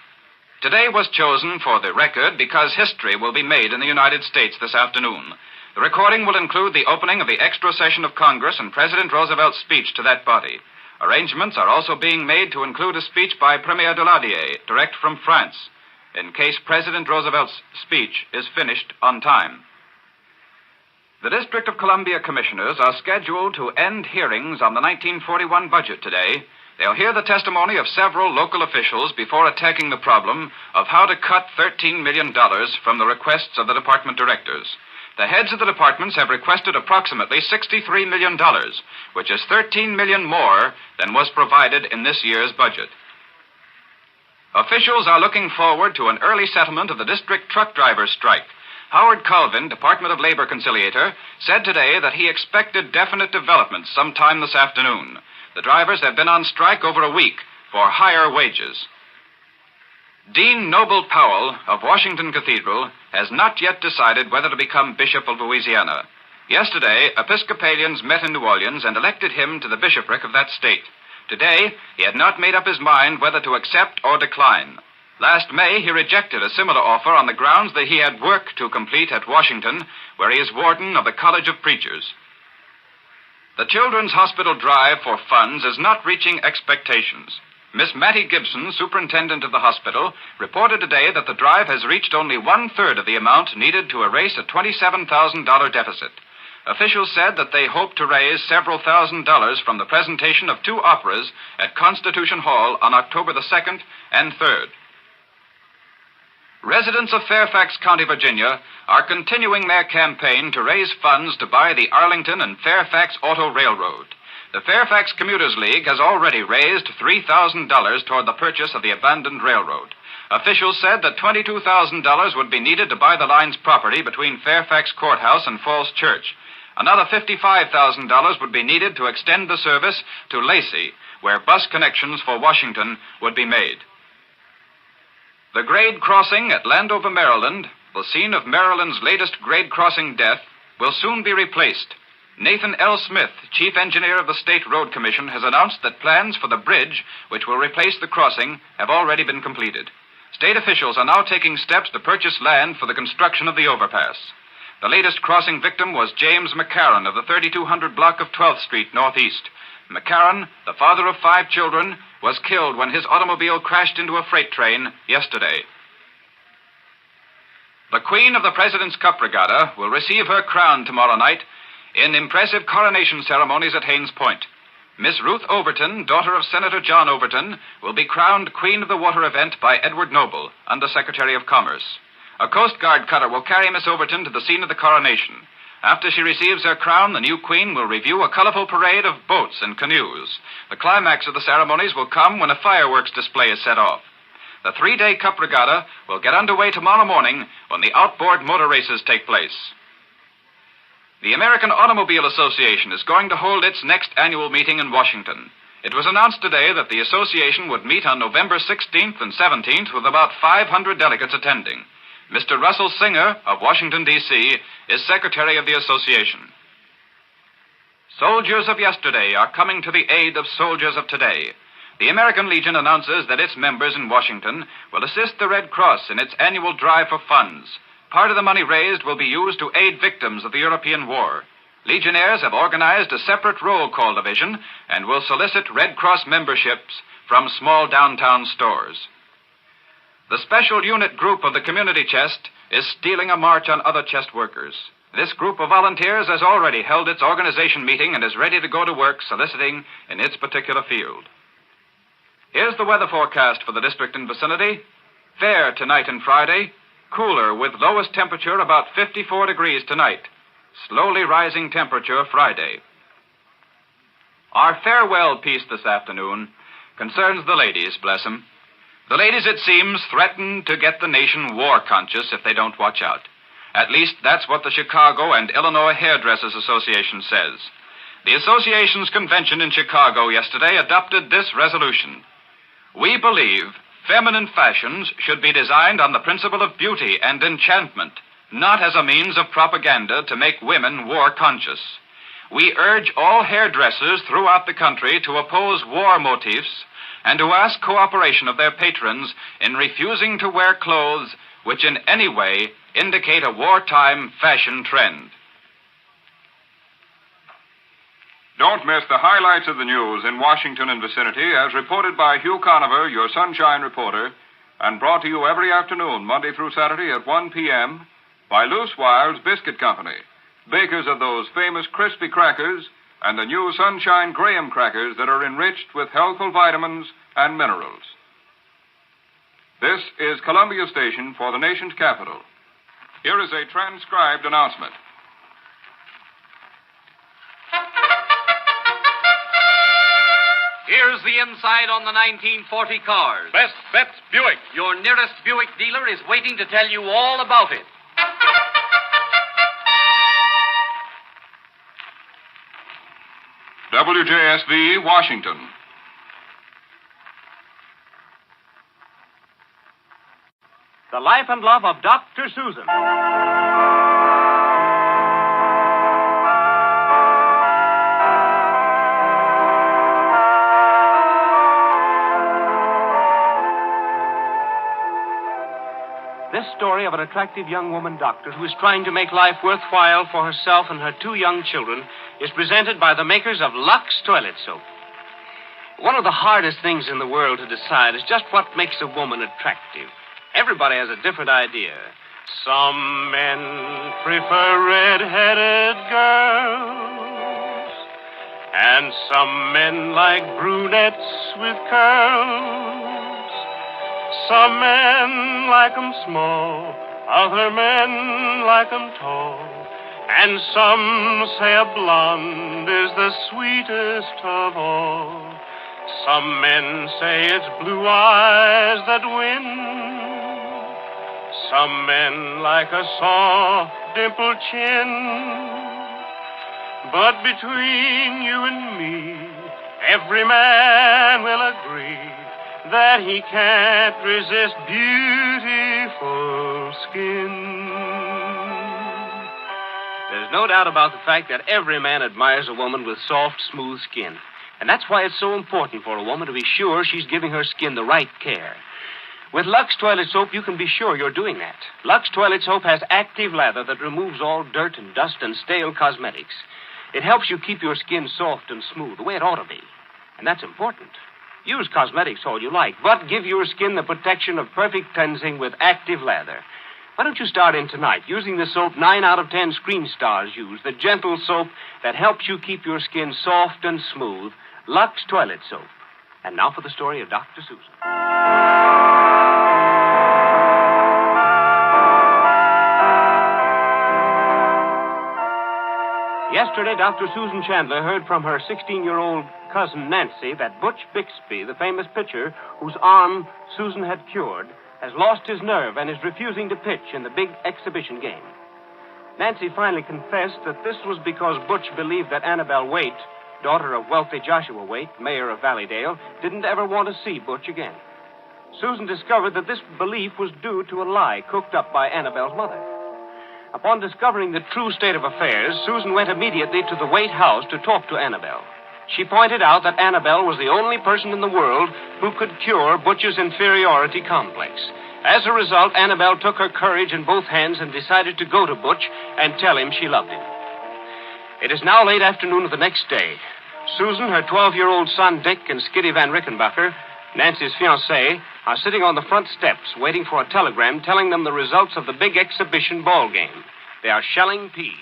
Today was chosen for the record because history will be made in the United States this afternoon. The recording will include the opening of the extra session of Congress and President Roosevelt's speech to that body. Arrangements are also being made to include a speech by Premier Daladier, direct from France, in case President Roosevelt's speech is finished on time. The District of Columbia Commissioners are scheduled to end hearings on the 1941 budget today. They'll hear the testimony of several local officials before attacking the problem of how to cut $13 million from the requests of the department directors. The heads of the departments have requested approximately $63 million, which is $13 million more than was provided in this year's budget. Officials are looking forward to an early settlement of the district truck drivers' strike. Howard Colvin, Department of Labor conciliator, said today that he expected definite developments sometime this afternoon. The drivers have been on strike over a week for higher wages. Dean Noble Powell of Washington Cathedral has not yet decided whether to become Bishop of Louisiana. Yesterday, Episcopalians met in New Orleans and elected him to the bishopric of that state. Today, he had not made up his mind whether to accept or decline. Last May, he rejected a similar offer on the grounds that he had work to complete at Washington, where he is warden of the College of Preachers. The Children's Hospital drive for funds is not reaching expectations. Miss Mattie Gibson, superintendent of the hospital, reported today that the drive has reached only one-third of the amount needed to erase a $27,000 deficit. Officials said that they hope to raise several $1,000s from the presentation of 2 operas at Constitution Hall on October the 2nd and 3rd. Residents of Fairfax County, Virginia, are continuing their campaign to raise funds to buy the Arlington and Fairfax Auto Railroad. The Fairfax Commuters League has already raised $3,000 toward the purchase of the abandoned railroad. Officials said that $22,000 would be needed to buy the line's property between Fairfax Courthouse and Falls Church. Another $55,000 would be needed to extend the service to Lacey, where bus connections for Washington would be made. The grade crossing at Landover, Maryland, the scene of Maryland's latest grade crossing death, will soon be replaced. Nathan L. Smith, chief engineer of the State Road Commission, has announced that plans for the bridge, which will replace the crossing, have already been completed. State officials are now taking steps to purchase land for the construction of the overpass. The latest crossing victim was James McCarran of the 3200 block of 12th Street Northeast. McCarran, the father of 5 children, was killed when his automobile crashed into a freight train yesterday. The Queen of the President's Cup Regatta will receive her crown tomorrow night in impressive coronation ceremonies at Haines Point. Miss Ruth Overton, daughter of Senator John Overton, will be crowned Queen of the Water event by Edward Noble, Under Secretary of Commerce. A Coast Guard cutter will carry Miss Overton to the scene of the coronation. After she receives her crown, the new queen will review a colorful parade of boats and canoes. The climax of the ceremonies will come when a fireworks display is set off. The 3-day Cup Regatta will get underway tomorrow morning when the outboard motor races take place. The American Automobile Association is going to hold its next annual meeting in Washington. It was announced today that the association would meet on November 16th and 17th with about 500 delegates attending. Mr. Russell Singer of Washington, D.C., is secretary of the association. Soldiers of yesterday are coming to the aid of soldiers of today. The American Legion announces that its members in Washington will assist the Red Cross in its annual drive for funds. Part of the money raised will be used to aid victims of the European War. Legionnaires have organized a separate roll call division and will solicit Red Cross memberships from small downtown stores. The special unit group of the Community Chest is stealing a march on other chest workers. This group of volunteers has already held its organization meeting and is ready to go to work soliciting in its particular field. Here's the weather forecast for the district and vicinity. Fair tonight and Friday. Cooler with lowest temperature about 54 degrees tonight. Slowly rising temperature Friday. Our farewell piece this afternoon concerns the ladies, bless 'em. The ladies, it seems, threaten to get the nation war-conscious if they don't watch out. At least that's what the Chicago and Illinois Hairdressers Association says. The association's convention in Chicago yesterday adopted this resolution. We believe feminine fashions should be designed on the principle of beauty and enchantment, not as a means of propaganda to make women war-conscious. We urge all hairdressers throughout the country to oppose war motifs and to ask cooperation of their patrons in refusing to wear clothes which in any way indicate a wartime fashion trend. Don't miss the highlights of the news in Washington and vicinity as reported by Hugh Conover, your Sunshine reporter, and brought to you every afternoon, Monday through Saturday at 1 p.m. by Loose Wiles Biscuit Company, bakers of those famous crispy crackers and the new Sunshine Graham crackers that are enriched with healthful vitamins and minerals. This is Columbia Station for the nation's capital. Here is a transcribed announcement. Here's the inside on the 1940 cars. Best Bets Buick. Your nearest Buick dealer is waiting to tell you all about it. WJSV, Washington. The Life and Love of Dr. Susan. This story of an attractive young woman doctor who is trying to make life worthwhile for herself and her two young children is presented by the makers of Lux Toilet Soap. One of the hardest things in the world to decide is just what makes a woman attractive. Everybody has a different idea. Some men prefer red-headed girls, and some men like brunettes with curls. Some men like 'em small, other men like 'em tall, and some say a blonde is the sweetest of all. Some men say it's blue eyes that win. Some men like a soft, dimpled chin. But between you and me, every man will agree that he can't resist beautiful skin. There's no doubt about the fact that every man admires a woman with soft, smooth skin. And that's why it's so important for a woman to be sure she's giving her skin the right care. With Lux Toilet Soap, you can be sure you're doing that. Lux Toilet Soap has active lather that removes all dirt and dust and stale cosmetics. It helps you keep your skin soft and smooth, the way it ought to be. And that's important. Use cosmetics all you like, but give your skin the protection of perfect cleansing with active lather. Why don't you start in tonight using the soap 9 out of 10 screen stars use, the gentle soap that helps you keep your skin soft and smooth, Lux Toilet Soap. And now for the story of Dr. Susan. Yesterday, Dr. Susan Chandler heard from her 16-year-old cousin Nancy that Butch Bixby, the famous pitcher whose arm Susan had cured, has lost his nerve and is refusing to pitch in the big exhibition game. Nancy finally confessed that this was because Butch believed that Annabelle Waite, daughter of wealthy Joshua Waite, mayor of Valleydale, didn't ever want to see Butch again. Susan discovered that this belief was due to a lie cooked up by Annabelle's mother. Upon discovering the true state of affairs, Susan went immediately to the Waite house to talk to Annabelle. She pointed out that Annabelle was the only person in the world who could cure Butch's inferiority complex. As a result, Annabelle took her courage in both hands and decided to go to Butch and tell him she loved him. It is now late afternoon of the next day. Susan, her 12-year-old son Dick, and Skiddy Van Rickenbacker, Nancy's fiancé, are sitting on the front steps waiting for a telegram telling them the results of the big exhibition ball game. They are shelling peas.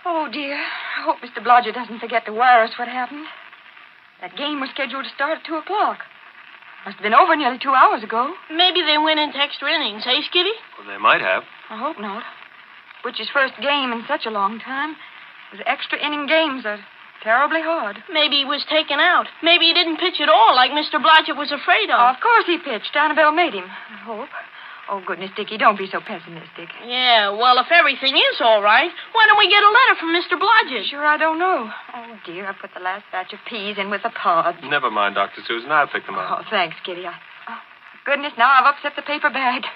Oh, dear. I hope Mr. Blodgett doesn't forget to wire us what happened. That game was scheduled to start at 2 o'clock. Must have been over nearly 2 hours ago. Maybe they went into extra innings, eh, Skiddy? Well, they might have. I hope not. Butch's first game in such a long time. Those extra inning games are terribly hard. Maybe he was taken out. Maybe he didn't pitch at all, like Mr. Blodgett was afraid of. Of course he pitched. Annabelle made him, I hope. Oh, goodness, Dickie, don't be so pessimistic. Yeah, well, if everything is all right, why don't we get a letter from Mr. Blodgett? Sure, I don't know. Oh, dear, I put the last batch of peas in with the pods. Never mind, Dr. Susan. I'll pick them up. Oh, thanks, Kitty. Goodness, now I've upset the paper bag.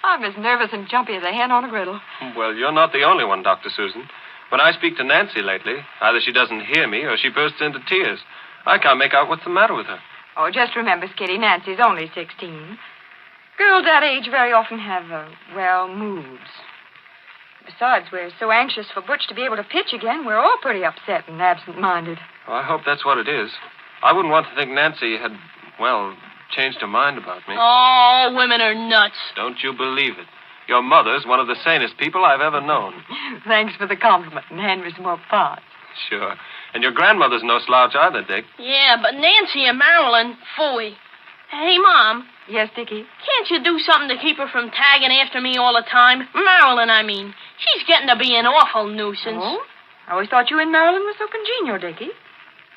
I'm as nervous and jumpy as a hen on a griddle. Well, you're not the only one, Dr. Susan. When I speak to Nancy lately, either she doesn't hear me or she bursts into tears. I can't make out what's the matter with her. Oh, just remember, Skiddy, Nancy's only 16. Girls that age very often have, moods. Besides, we're so anxious for Butch to be able to pitch again, we're all pretty upset and absent-minded. Well, I hope that's what it is. I wouldn't want to think Nancy had, changed her mind about me. Oh, women are nuts. Don't you believe it. Your mother's one of the sanest people I've ever known. Thanks for the compliment, and hand me some more pots. Sure. And your grandmother's no slouch either, Dick. Yeah, but Nancy and Marilyn, phooey. Hey, Mom. Yes, Dickie? Can't you do something to keep her from tagging after me all the time? Marilyn, I mean. She's getting to be an awful nuisance. Oh? I always thought you and Marilyn were so congenial, Dickie.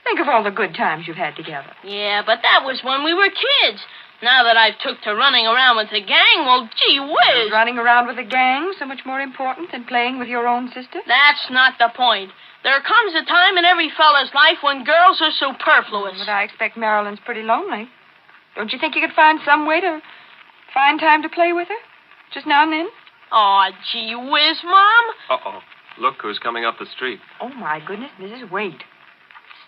Think of all the good times you've had together. Yeah, but that was when we were kids. Now that I've took to running around with the gang, well, gee whiz. Is running around with a gang so much more important than playing with your own sister? That's not the point. There comes a time in every fella's life when girls are superfluous. But I expect Marilyn's pretty lonely. Don't you think you could find some way to find time to play with her? Just now and then? Oh, gee whiz, Mom. Uh-oh. Look who's coming up the street. Oh, my goodness, Mrs. Wade.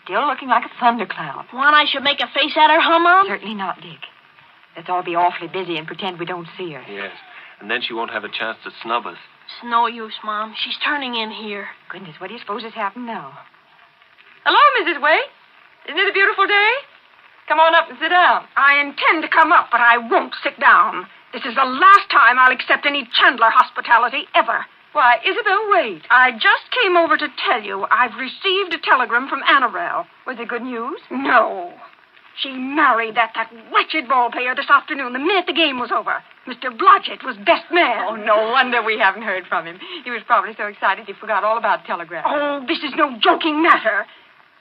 Still looking like a thundercloud. Want I should make a face at her, huh, Mom? Certainly not, Dick. Let's all be awfully busy and pretend we don't see her. Yes. And then she won't have a chance to snub us. It's no use, Mom. She's turning in here. Goodness, what do you suppose has happened now? Hello, Mrs. Wade. Isn't it a beautiful day? Come on up and sit down. I intend to come up, but I won't sit down. This is the last time I'll accept any Chandler hospitality ever. Why, Isabel Wade. I just came over to tell you I've received a telegram from Annabelle. Was it good news? No. She married that wretched ball player this afternoon, the minute the game was over. Mr. Blodgett was best man. Oh, no wonder we haven't heard from him. He was probably so excited he forgot all about telegraph. Oh, this is no joking matter.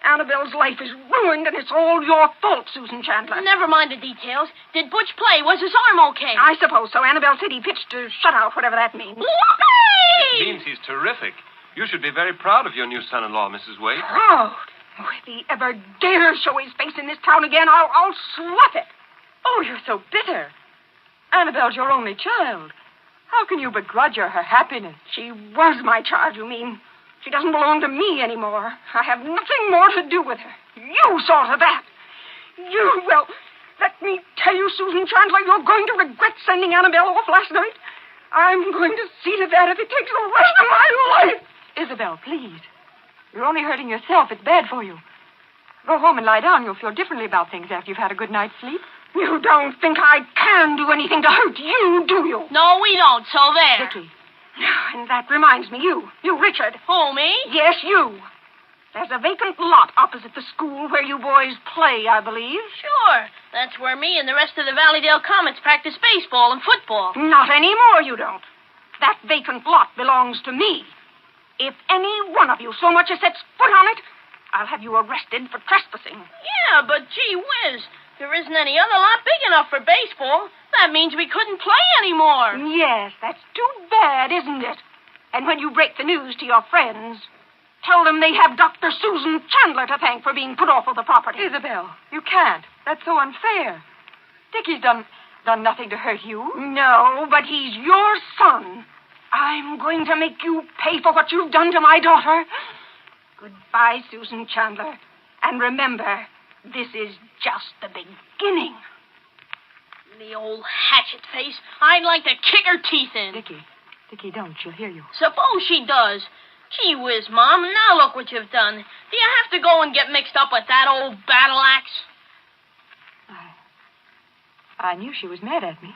Annabelle's life is ruined, and it's all your fault, Susan Chandler. Never mind the details. Did Butch play? Was his arm okay? I suppose so. Annabelle said he pitched a shutout, whatever that means. Whoopee! It means he's terrific. You should be very proud of your new son-in-law, Mrs. Wade. Proud? Oh, if he ever dares show his face in this town again, I'll slap it. Oh, you're so bitter. Annabelle's your only child. How can you begrudge her happiness? She was my child, you mean. She doesn't belong to me anymore. I have nothing more to do with her. You saw to that. Well, let me tell you, Susan Chandler, you're going to regret sending Annabelle off last night. I'm going to see to that if it takes the rest of my life. Isabel, please. You're only hurting yourself. It's bad for you. Go home and lie down. You'll feel differently about things after you've had a good night's sleep. You don't think I can do anything to hurt you, do you? No, we don't, so there. Vicky. And that reminds me, you, Richard. Who, me? Yes, you. There's a vacant lot opposite the school where you boys play, I believe. Sure. That's where me and the rest of the Valleydale Comets practice baseball and football. Not anymore, you don't. That vacant lot belongs to me. If any one of you so much as sets foot on it, I'll have you arrested for trespassing. Yeah, but gee whiz, there isn't any other lot big enough for baseball. That means we couldn't play anymore. Yes, that's too bad, isn't it? And when you break the news to your friends, tell them they have Dr. Susan Chandler to thank for being put off of the property. Isabel, you can't. That's so unfair. Dickie's done nothing to hurt you. No, but he's your son. I'm going to make you pay for what you've done to my daughter. Goodbye, Susan Chandler. And remember, this is just the beginning. The old hatchet face. I'd like to kick her teeth in. Dickie, don't. She'll hear you. Suppose she does. Gee whiz, Mom. Now look what you've done. Do you have to go and get mixed up with that old battle axe? I knew she was mad at me.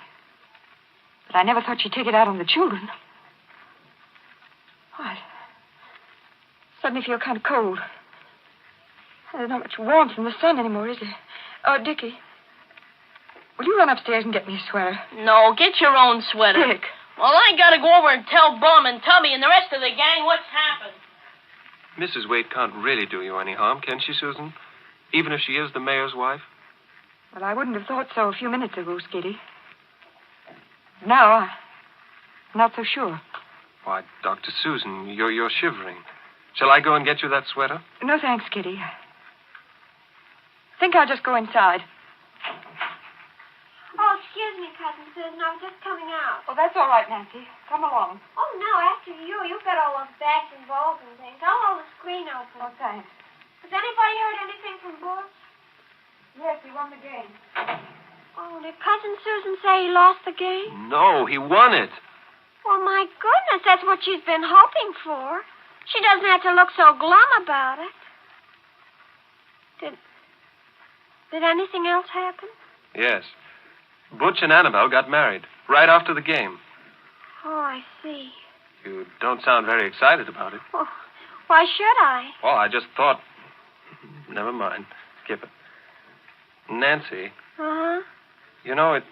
But I never thought she'd take it out on the children. I suddenly feel kind of cold. There's not much warmth from the sun anymore, is there? Oh, Dickie, will you run upstairs and get me a sweater? No, get your own sweater. Dick. Well, I gotta go over and tell Bum and Tubby and the rest of the gang what's happened. Mrs. Wade can't really do you any harm, can she, Susan? Even if she is the mayor's wife? Well, I wouldn't have thought so a few minutes ago, Skiddy. Now, I'm not so sure. Why, Dr. Susan, you're shivering. Shall I go and get you that sweater? No, thanks, Kitty. I think I'll just go inside. Oh, excuse me, Cousin Susan. I was just coming out. Oh, that's all right, Nancy. Come along. Oh, no, after you. You've got all those bats and balls and things. I'll hold the screen open. Oh, thanks. Has anybody heard anything from Butch? Yes, he won the game. Oh, did Cousin Susan say he lost the game? No, he won it. Well, my goodness, that's what she's been hoping for. She doesn't have to look so glum about it. Did anything else happen? Yes. Butch and Annabelle got married right after the game. Oh, I see. You don't sound very excited about it. Well, why should I? Well, I just thought... Never mind. Skip it. Nancy, Uh-huh. you know, it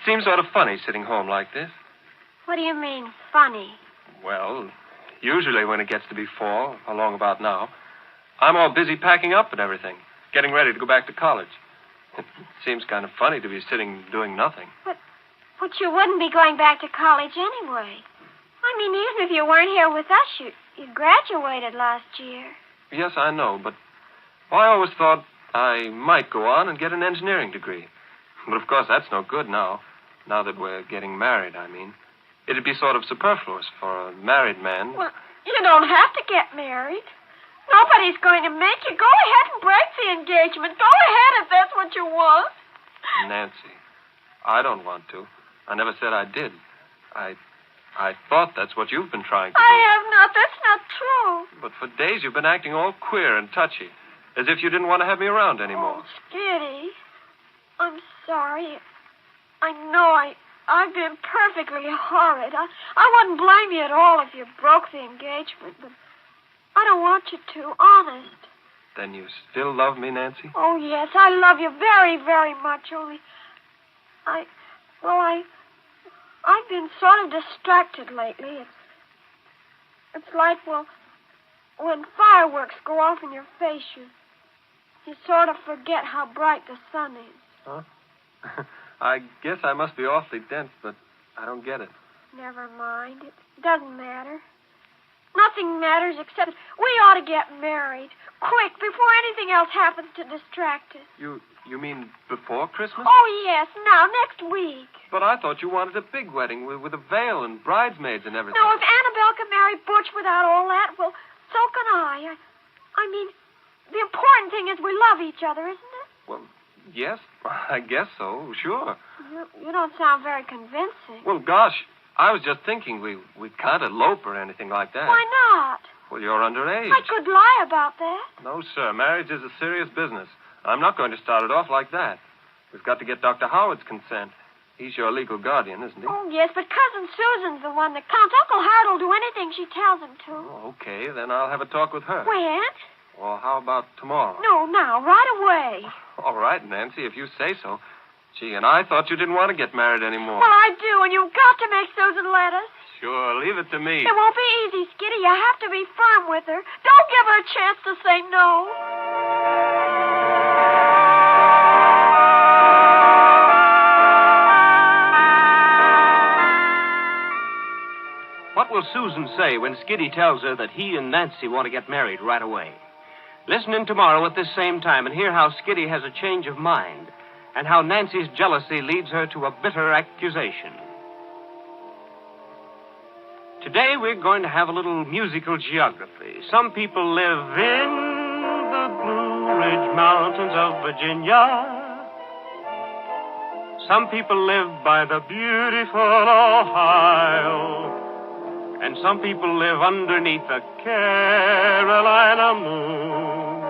seems sort of funny sitting home like this. What do you mean, funny? Well, usually when it gets to be fall, along about now, I'm all busy packing up and everything, getting ready to go back to college. It seems kind of funny to be sitting doing nothing. But you wouldn't be going back to college anyway. I mean, even if you weren't here with us, you graduated last year. Yes, I know, but I always thought I might go on and get an engineering degree. But of course, that's no good now. Now that we're getting married, I mean. It'd be sort of superfluous for a married man. Well, you don't have to get married. Nobody's going to make you. Go ahead and break the engagement. Go ahead if that's what you want. Nancy, I don't want to. I never said I did. I thought that's what you've been trying to do. I have not. That's not true. But for days you've been acting all queer and touchy, as if you didn't want to have me around anymore. Oh, Skitty, I'm sorry. I know I've been perfectly horrid. I wouldn't blame you at all if you broke the engagement, but I don't want you to, honest. Then you still love me, Nancy? Oh, yes, I love you very, very much, only I've been sort of distracted lately. It's like, well, when fireworks go off in your face, you sort of forget how bright the sun is. Huh? I guess I must be awfully dense, but I don't get it. Never mind. It doesn't matter. Nothing matters except we ought to get married. Quick, before anything else happens to distract us. You mean before Christmas? Oh, yes, now, next week. But I thought you wanted a big wedding with a veil and bridesmaids and everything. Now, if Annabelle can marry Butch without all that, well, so can I. I mean, the important thing is we love each other, isn't it? Well, yes, I guess so, sure. You don't sound very convincing. Well, gosh, I was just thinking we can't elope or anything like that. Why not? Well, you're underage. I could lie about that. No, sir. Marriage is a serious business. I'm not going to start it off like that. We've got to get Dr. Howard's consent. He's your legal guardian, isn't he? Oh, yes, but Cousin Susan's the one that counts. Uncle Howard will do anything she tells him to. Oh, okay, then I'll have a talk with her. When? Well, how about tomorrow? No, now, right away. All right, Nancy, if you say so. Gee, and I thought you didn't want to get married anymore. Well, I do, and you've got to make Susan let us. Sure, leave it to me. It won't be easy, Skitty. You have to be firm with her. Don't give her a chance to say no. What will Susan say when Skitty tells her that he and Nancy want to get married right away? Listen in tomorrow at this same time and hear how Skitty has a change of mind and how Nancy's jealousy leads her to a bitter accusation. Today we're going to have a little musical geography. Some people live in the Blue Ridge Mountains of Virginia. Some people live by the beautiful Ohio. And some people live underneath the Carolina moon.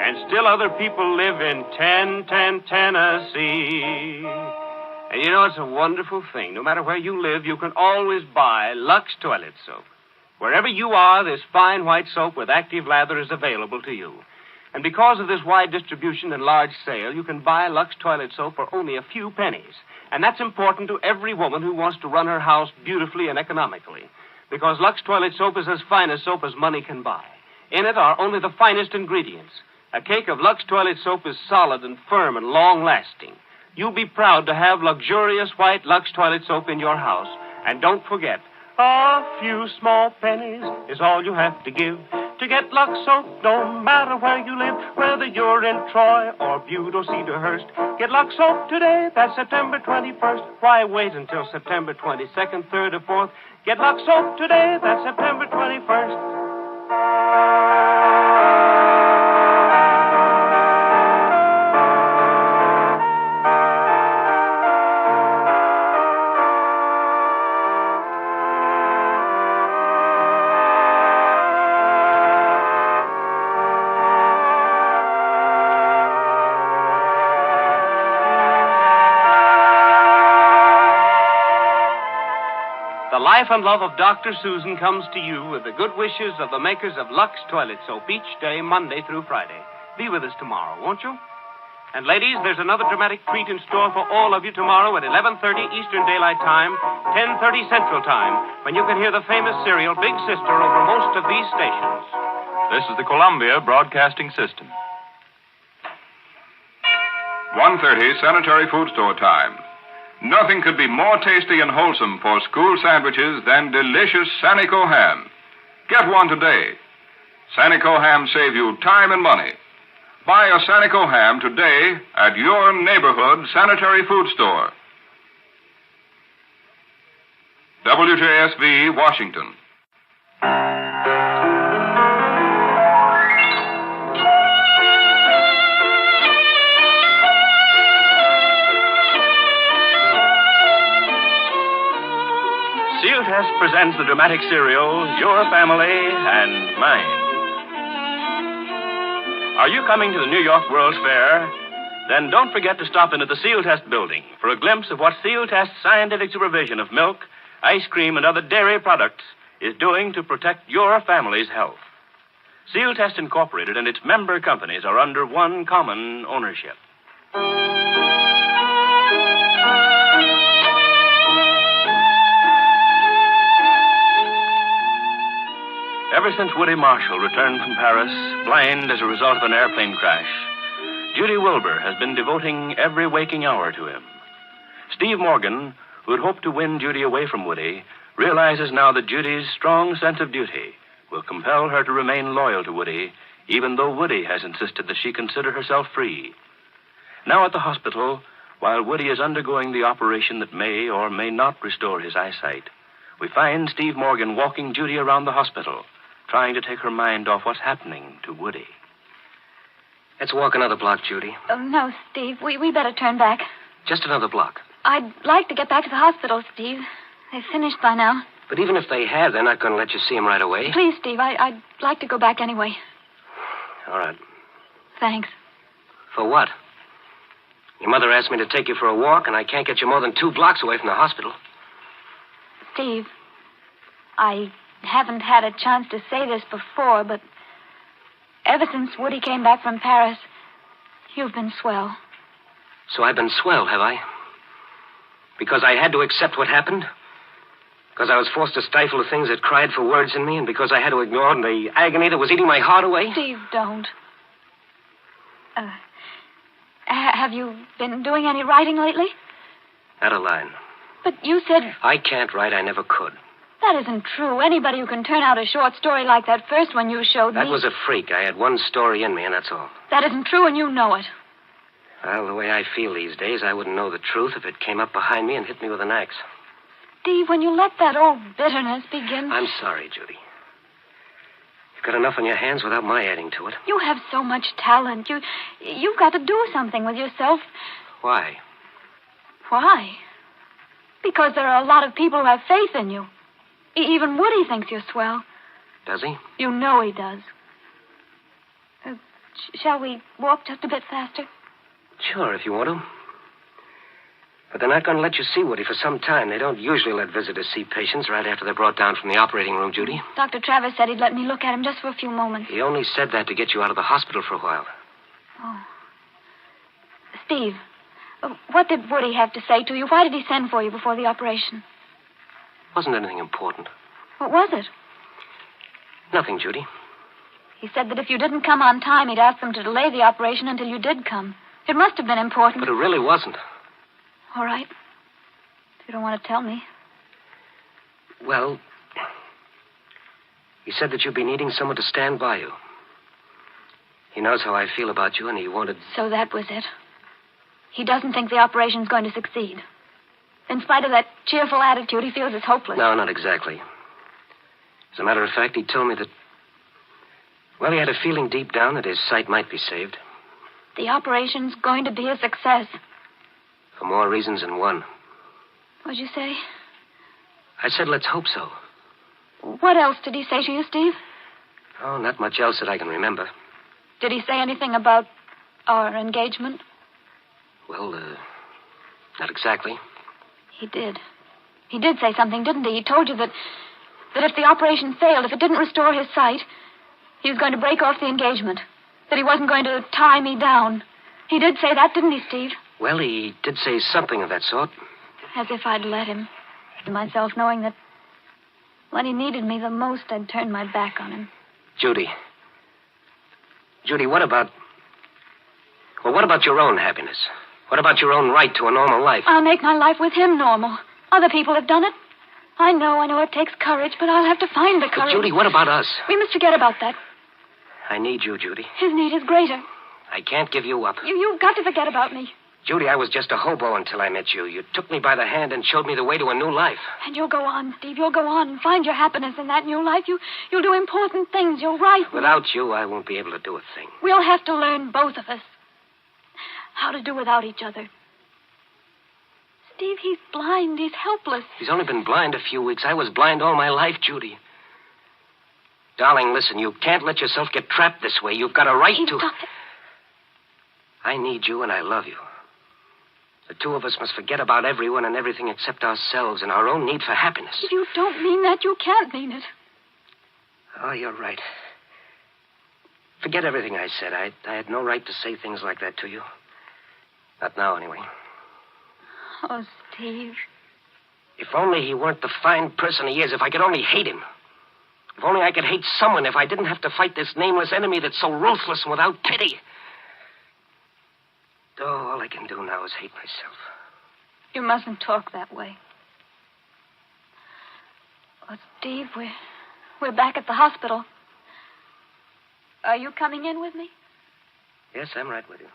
And still other people live in 1010 Tennessee. And you know, it's a wonderful thing. No matter where you live, you can always buy Lux toilet soap. Wherever you are, this fine white soap with active lather is available to you. And because of this wide distribution and large sale, you can buy Lux toilet soap for only a few pennies. And that's important to every woman who wants to run her house beautifully and economically. Because Lux toilet soap is as fine a soap as money can buy. In it are only the finest ingredients. A cake of Lux toilet soap is solid and firm and long-lasting. You'll be proud to have luxurious white Lux toilet soap in your house. And don't forget, a few small pennies is all you have to give to get Lux soap, no matter where you live, whether you're in Troy or Butte or Cedarhurst. Get Lux soap today, that's September 21st. Why wait until September 22nd, 3rd, or 4th? Get Lux soap today, that's September 21st. life and love of Dr. Susan comes to you with the good wishes of the makers of Lux Toilet Soap each day, Monday through Friday. Be with us tomorrow, won't you? And ladies, there's another dramatic treat in store for all of you tomorrow at 11:30 Eastern Daylight Time, 10:30 Central Time, when you can hear the famous serial Big Sister over most of these stations. This is the Columbia Broadcasting System. 1:30 Sanitary Food Store time. Nothing could be more tasty and wholesome for school sandwiches than delicious Sanico ham. Get one today. Sanico ham save you time and money. Buy a Sanico ham today at your neighborhood sanitary food store. WJSV, Washington. Seal Test presents the dramatic serial, Your Family and Mine. Are you coming to the New York World's Fair? Then don't forget to stop into the Seal Test building for a glimpse of what Seal Test's scientific supervision of milk, ice cream, and other dairy products is doing to protect your family's health. Seal Test Incorporated and its member companies are under one common ownership. Ever since Woody Marshall returned from Paris, blind as a result of an airplane crash, Judy Wilbur has been devoting every waking hour to him. Steve Morgan, who had hoped to win Judy away from Woody, realizes now that Judy's strong sense of duty will compel her to remain loyal to Woody, even though Woody has insisted that she consider herself free. Now at the hospital, while Woody is undergoing the operation that may or may not restore his eyesight, we find Steve Morgan walking Judy around the hospital, trying to take her mind off what's happening to Woody. Let's walk another block, Judy. Oh, no, Steve. We better turn back. Just another block. I'd like to get back to the hospital, Steve. They've finished by now. But even if they have, they're not going to let you see him right away. Please, Steve, I'd like to go back anyway. All right. Thanks. For what? Your mother asked me to take you for a walk, and I can't get you more than 2 blocks away from the hospital. Steve, I haven't had a chance to say this before, but ever since Woody came back from Paris, you've been swell. So I've been swell, have I? Because I had to accept what happened? Because I was forced to stifle the things that cried for words in me, and because I had to ignore the agony that was eating my heart away? Steve, don't. Have you been doing any writing lately? Not a line. But you said... I can't write. I never could. That isn't true. Anybody who can turn out a short story like that first one you showed me... That was a freak. I had one story in me, and that's all. That isn't true, and you know it. Well, the way I feel these days, I wouldn't know the truth if it came up behind me and hit me with an axe. Steve, when you let that old bitterness begin... I'm sorry, Judy. You've got enough on your hands without my adding to it. You have so much talent. You've got to do something with yourself. Why? Why? Because there are a lot of people who have faith in you. Even Woody thinks you're swell. Does he? You know he does. Shall we walk just a bit faster? Sure, if you want to. But they're not going to let you see Woody for some time. They don't usually let visitors see patients right after they're brought down from the operating room, Judy. Dr. Travis said he'd let me look at him just for a few moments. He only said that to get you out of the hospital for a while. Oh. Steve, what did Woody have to say to you? Why did he send for you before the operation? Wasn't anything important. What was it? Nothing, Judy. He said that if you didn't come on time, he'd ask them to delay the operation until you did come. It must have been important. But it really wasn't. All right. If you don't want to tell me. Well, he said that you'd be needing someone to stand by you. He knows how I feel about you, and he wanted... So that was it. He doesn't think the operation's going to succeed. In spite of that cheerful attitude, he feels it's hopeless. No, not exactly. As a matter of fact, he told me that... Well, he had a feeling deep down that his sight might be saved. The operation's going to be a success. For more reasons than one. What'd you say? I said, let's hope so. What else did he say to you, Steve? Oh, not much else that I can remember. Did he say anything about our engagement? Well, not exactly. He did. He did say something, didn't he? He told you that if the operation failed, if it didn't restore his sight, he was going to break off the engagement. That he wasn't going to tie me down. He did say that, didn't he, Steve? Well, he did say something of that sort. As if I'd let him. To myself, knowing that when he needed me the most, I'd turn my back on him. Judy, what about your own happiness? What about your own right to a normal life? I'll make my life with him normal. Other people have done it. I know it takes courage, but I'll have to find the courage. But Judy, what about us? We must forget about that. I need you, Judy. His need is greater. I can't give you up. You've got to forget about me. Judy, I was just a hobo until I met you. You took me by the hand and showed me the way to a new life. And you'll go on, Steve. You'll go on and find your happiness in that new life. You'll do important things. You'll write. Without you, I won't be able to do a thing. We'll have to learn, both of us, how to do without each other. Steve, he's blind. He's helpless. He's only been blind a few weeks. I was blind all my life, Judy. Darling, listen, you can't let yourself get trapped this way. You've got a right to... Stop it. I need you and I love you. The two of us must forget about everyone and everything except ourselves and our own need for happiness. If you don't mean that, you can't mean it. Oh, you're right. Forget everything I said. I had no right to say things like that to you. Not now, anyway. Oh, Steve. If only he weren't the fine person he is. If I could only hate him. If only I could hate someone. If I didn't have to fight this nameless enemy that's so ruthless and without pity. Oh, all I can do now is hate myself. You mustn't talk that way. Oh, Steve, we're back at the hospital. Are you coming in with me? Yes, I'm right with you.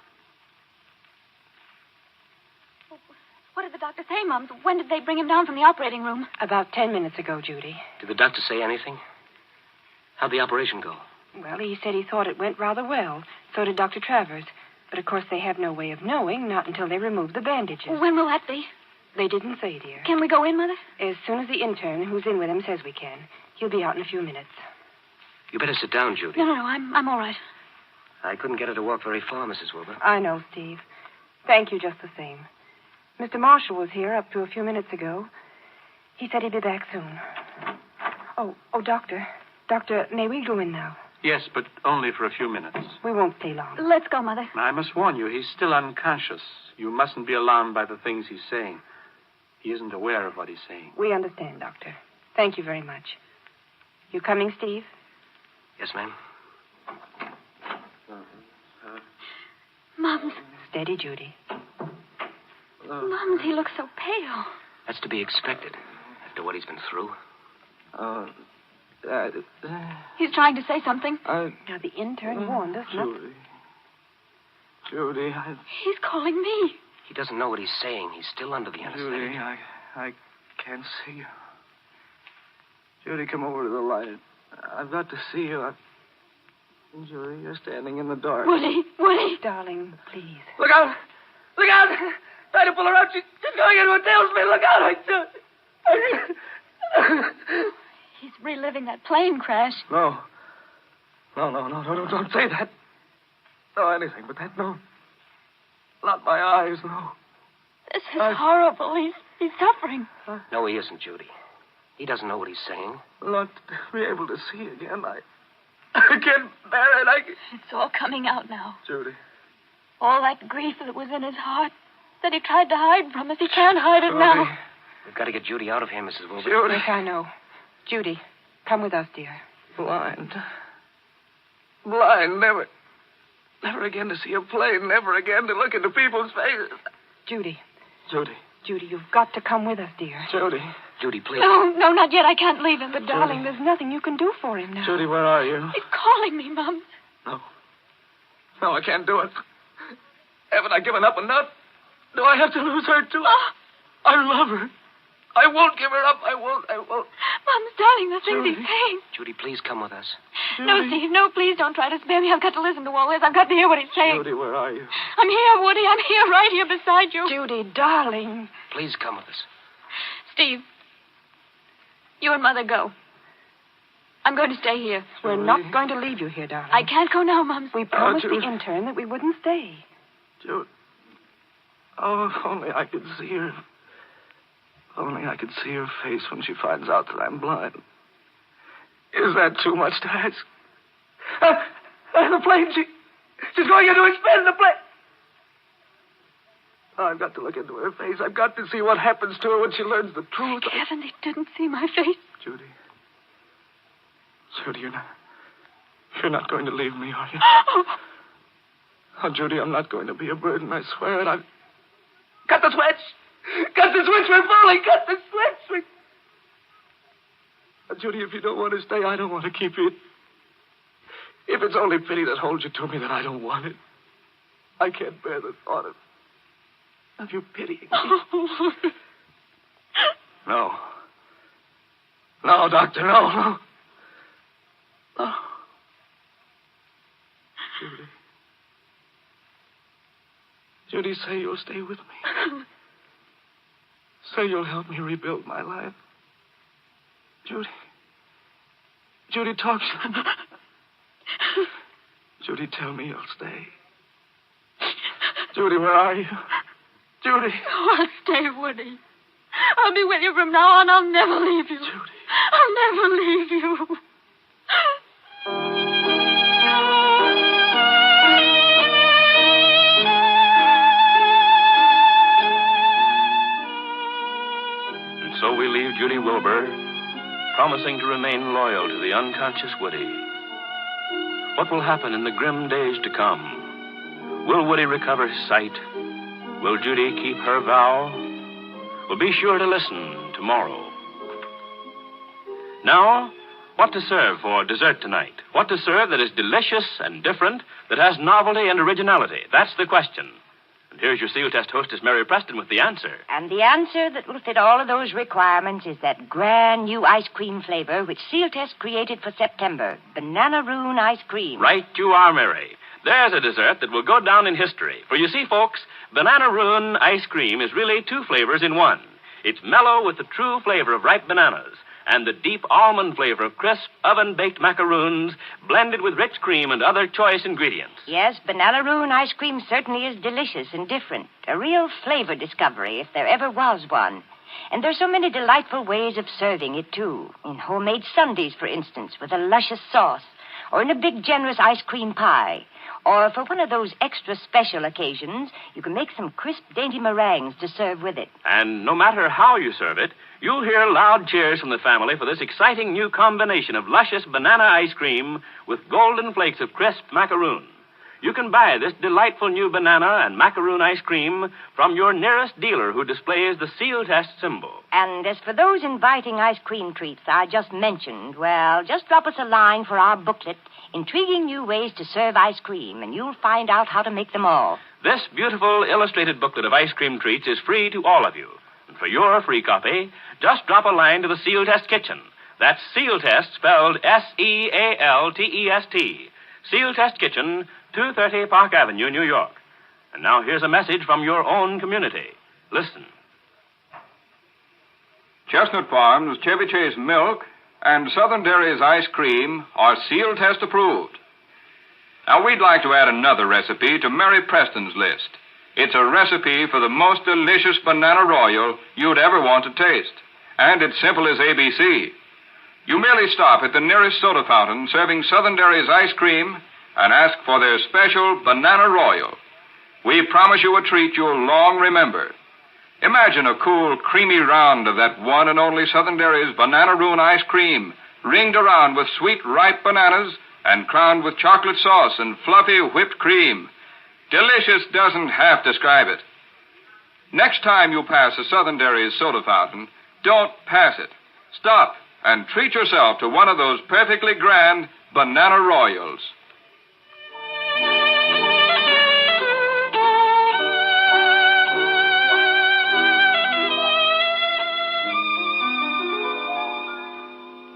What did the doctor say, Mums? When did they bring him down from the operating room? About 10 minutes ago, Judy. Did the doctor say anything? How'd the operation go? Well, he said he thought it went rather well. So did Dr. Travers. But, of course, they have no way of knowing, not until they remove the bandages. When will that be? They didn't say, dear. Can we go in, Mother? As soon as the intern who's in with him says we can. He'll be out in a few minutes. You better sit down, Judy. No, I'm all right. I couldn't get her to walk very far, Mrs. Wilbur. I know, Steve. Thank you just the same. Mr. Marshall was here up to a few minutes ago. He said he'd be back soon. Oh, Doctor. Doctor, may we go in now? Yes, but only for a few minutes. We won't stay long. Let's go, Mother. I must warn you, he's still unconscious. You mustn't be alarmed by the things he's saying. He isn't aware of what he's saying. We understand, Doctor. Thank you very much. You coming, Steve? Yes, ma'am. Mums. Steady, Judy. Mums, he looks so pale. That's to be expected after what he's been through. He's trying to say something. Now, the intern warned us not... Judy, He's calling me. He doesn't know what he's saying. He's still under the anesthetic. Judy, I can't see you. Judy, come over to the light. I've got to see you. Judy, you're standing in the dark. Woody. Darling, please. Look out! Look out! Try to pull her out. She's going into a tailspin. Look out! He's reliving that plane crash. No, don't say that. No, anything but that, no. Not my eyes, no. This is horrible. He's suffering. No, he isn't, Judy. He doesn't know what he's saying. Not to be able to see again. I can't bear it. It's all coming out now. Judy. All that grief that was in his heart, that he tried to hide from us. He can't hide it now. We've got to get Judy out of here, Mrs. Wilbur. Judy. Yes, I know. Judy, come with us, dear. Blind, never again to see a plane, never again to look into people's faces. Judy, you've got to come with us, dear. Judy, please. No, not yet. I can't leave him. But, darling, there's nothing you can do for him now. Judy, where are you? He's calling me, Mum. No, I can't do it. Haven't I given up enough? Do I have to lose her, too? I love her. I won't give her up. I won't. Mums, darling, the things he's saying. Judy, please come with us. No, Steve, no, please don't try to spare me. I've got to listen to all this. I've got to hear what he's saying. Judy, where are you? I'm here, Woody. I'm here, right here beside you. Judy, darling. Please come with us. Steve, you and Mother go. I'm going to stay here. We're not going to leave you here, darling. I can't go now, Mums. We promised the intern that we wouldn't stay. Judy. Oh, if only I could see her. If only I could see her face when she finds out that I'm blind. Is that too much to ask? The plane, she's going into expand the plane. Oh, I've got to look into her face. I've got to see what happens to her when she learns the truth. Kevin, they didn't see my face. Judy, you're not going to leave me, are you? Oh, Judy, I'm not going to be a burden, I swear it. I've... Cut the switch! Cut the switch, we're falling! Cut the switch! Judy, if you don't want to stay, I don't want to keep you. If it's only pity that holds you to me, then I don't want it. I can't bear the thought of you pitying me. No. No, Doctor, no. No. Judy, say you'll stay with me. Say you'll help me rebuild my life. Judy, talk to me. Judy, tell me you'll stay. Judy, where are you? Judy. Oh, I'll stay, Woody. I'll be with you from now on. I'll never leave you. Judy. I'll never leave you. And so we leave Judy Wilbur, promising to remain loyal to the unconscious Woody. What will happen in the grim days to come? Will Woody recover his sight? Will Judy keep her vow? Well, be sure to listen tomorrow. Now, what to serve for dessert tonight? What to serve that is delicious and different, that has novelty and originality? That's the question. And here's your Seal Test hostess, Mary Preston, with the answer. And the answer that will fit all of those requirements is that grand new ice cream flavor which Seal Test created for September, Banana Rune ice cream. Right you are, Mary. There's a dessert that will go down in history. For you see, folks, Banana Rune ice cream is really two flavors in one. It's mellow with the true flavor of ripe bananas and the deep almond flavor of crisp, oven-baked macaroons blended with rich cream and other choice ingredients. Yes, Banana Rune ice cream certainly is delicious and different. A real flavor discovery, if there ever was one. And there's so many delightful ways of serving it, too. In homemade sundaes, for instance, with a luscious sauce. Or in a big, generous ice cream pie. Or for one of those extra special occasions, you can make some crisp, dainty meringues to serve with it. And no matter how you serve it, you'll hear loud cheers from the family for this exciting new combination of luscious banana ice cream with golden flakes of crisp macaroon. You can buy this delightful new banana and macaroon ice cream from your nearest dealer who displays the Seal Test symbol. And as for those inviting ice cream treats I just mentioned, well, just drop us a line for our booklet, Intriguing New Ways to Serve Ice Cream, and you'll find out how to make them all. This beautiful illustrated booklet of ice cream treats is free to all of you. And for your free copy, just drop a line to the Seal Test Kitchen. That's Seal Test, spelled S-E-A-L-T-E-S-T. Seal Test Kitchen, 230 Park Avenue, New York. And now here's a message from your own community. Listen. Chestnut Farms, Chevy Chase Milk, and Southern Dairy's ice cream are Seal Test approved. Now, we'd like to add another recipe to Mary Preston's list. It's a recipe for the most delicious banana royal you'd ever want to taste. And it's simple as ABC. You merely stop at the nearest soda fountain serving Southern Dairy's ice cream and ask for their special banana royal. We promise you a treat you'll long remember. Imagine a cool, creamy round of that one and only Southern Dairy's Banana Rune ice cream, ringed around with sweet, ripe bananas and crowned with chocolate sauce and fluffy whipped cream. Delicious doesn't half describe it. Next time you pass a Southern Dairy's soda fountain, don't pass it. Stop and treat yourself to one of those perfectly grand banana royals.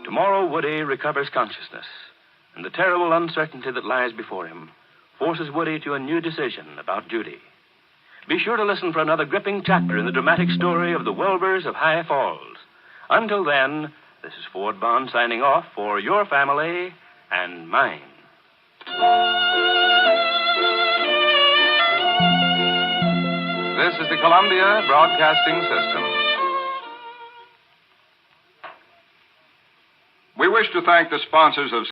Tomorrow, Woody recovers consciousness, and the terrible uncertainty that lies before him forces Woody to a new decision about Judy. Be sure to listen for another gripping chapter in the dramatic story of the Wilburs of High Falls. Until then, this is Ford Bond signing off for your family and mine. This is the Columbia Broadcasting System. wish to thank the sponsors of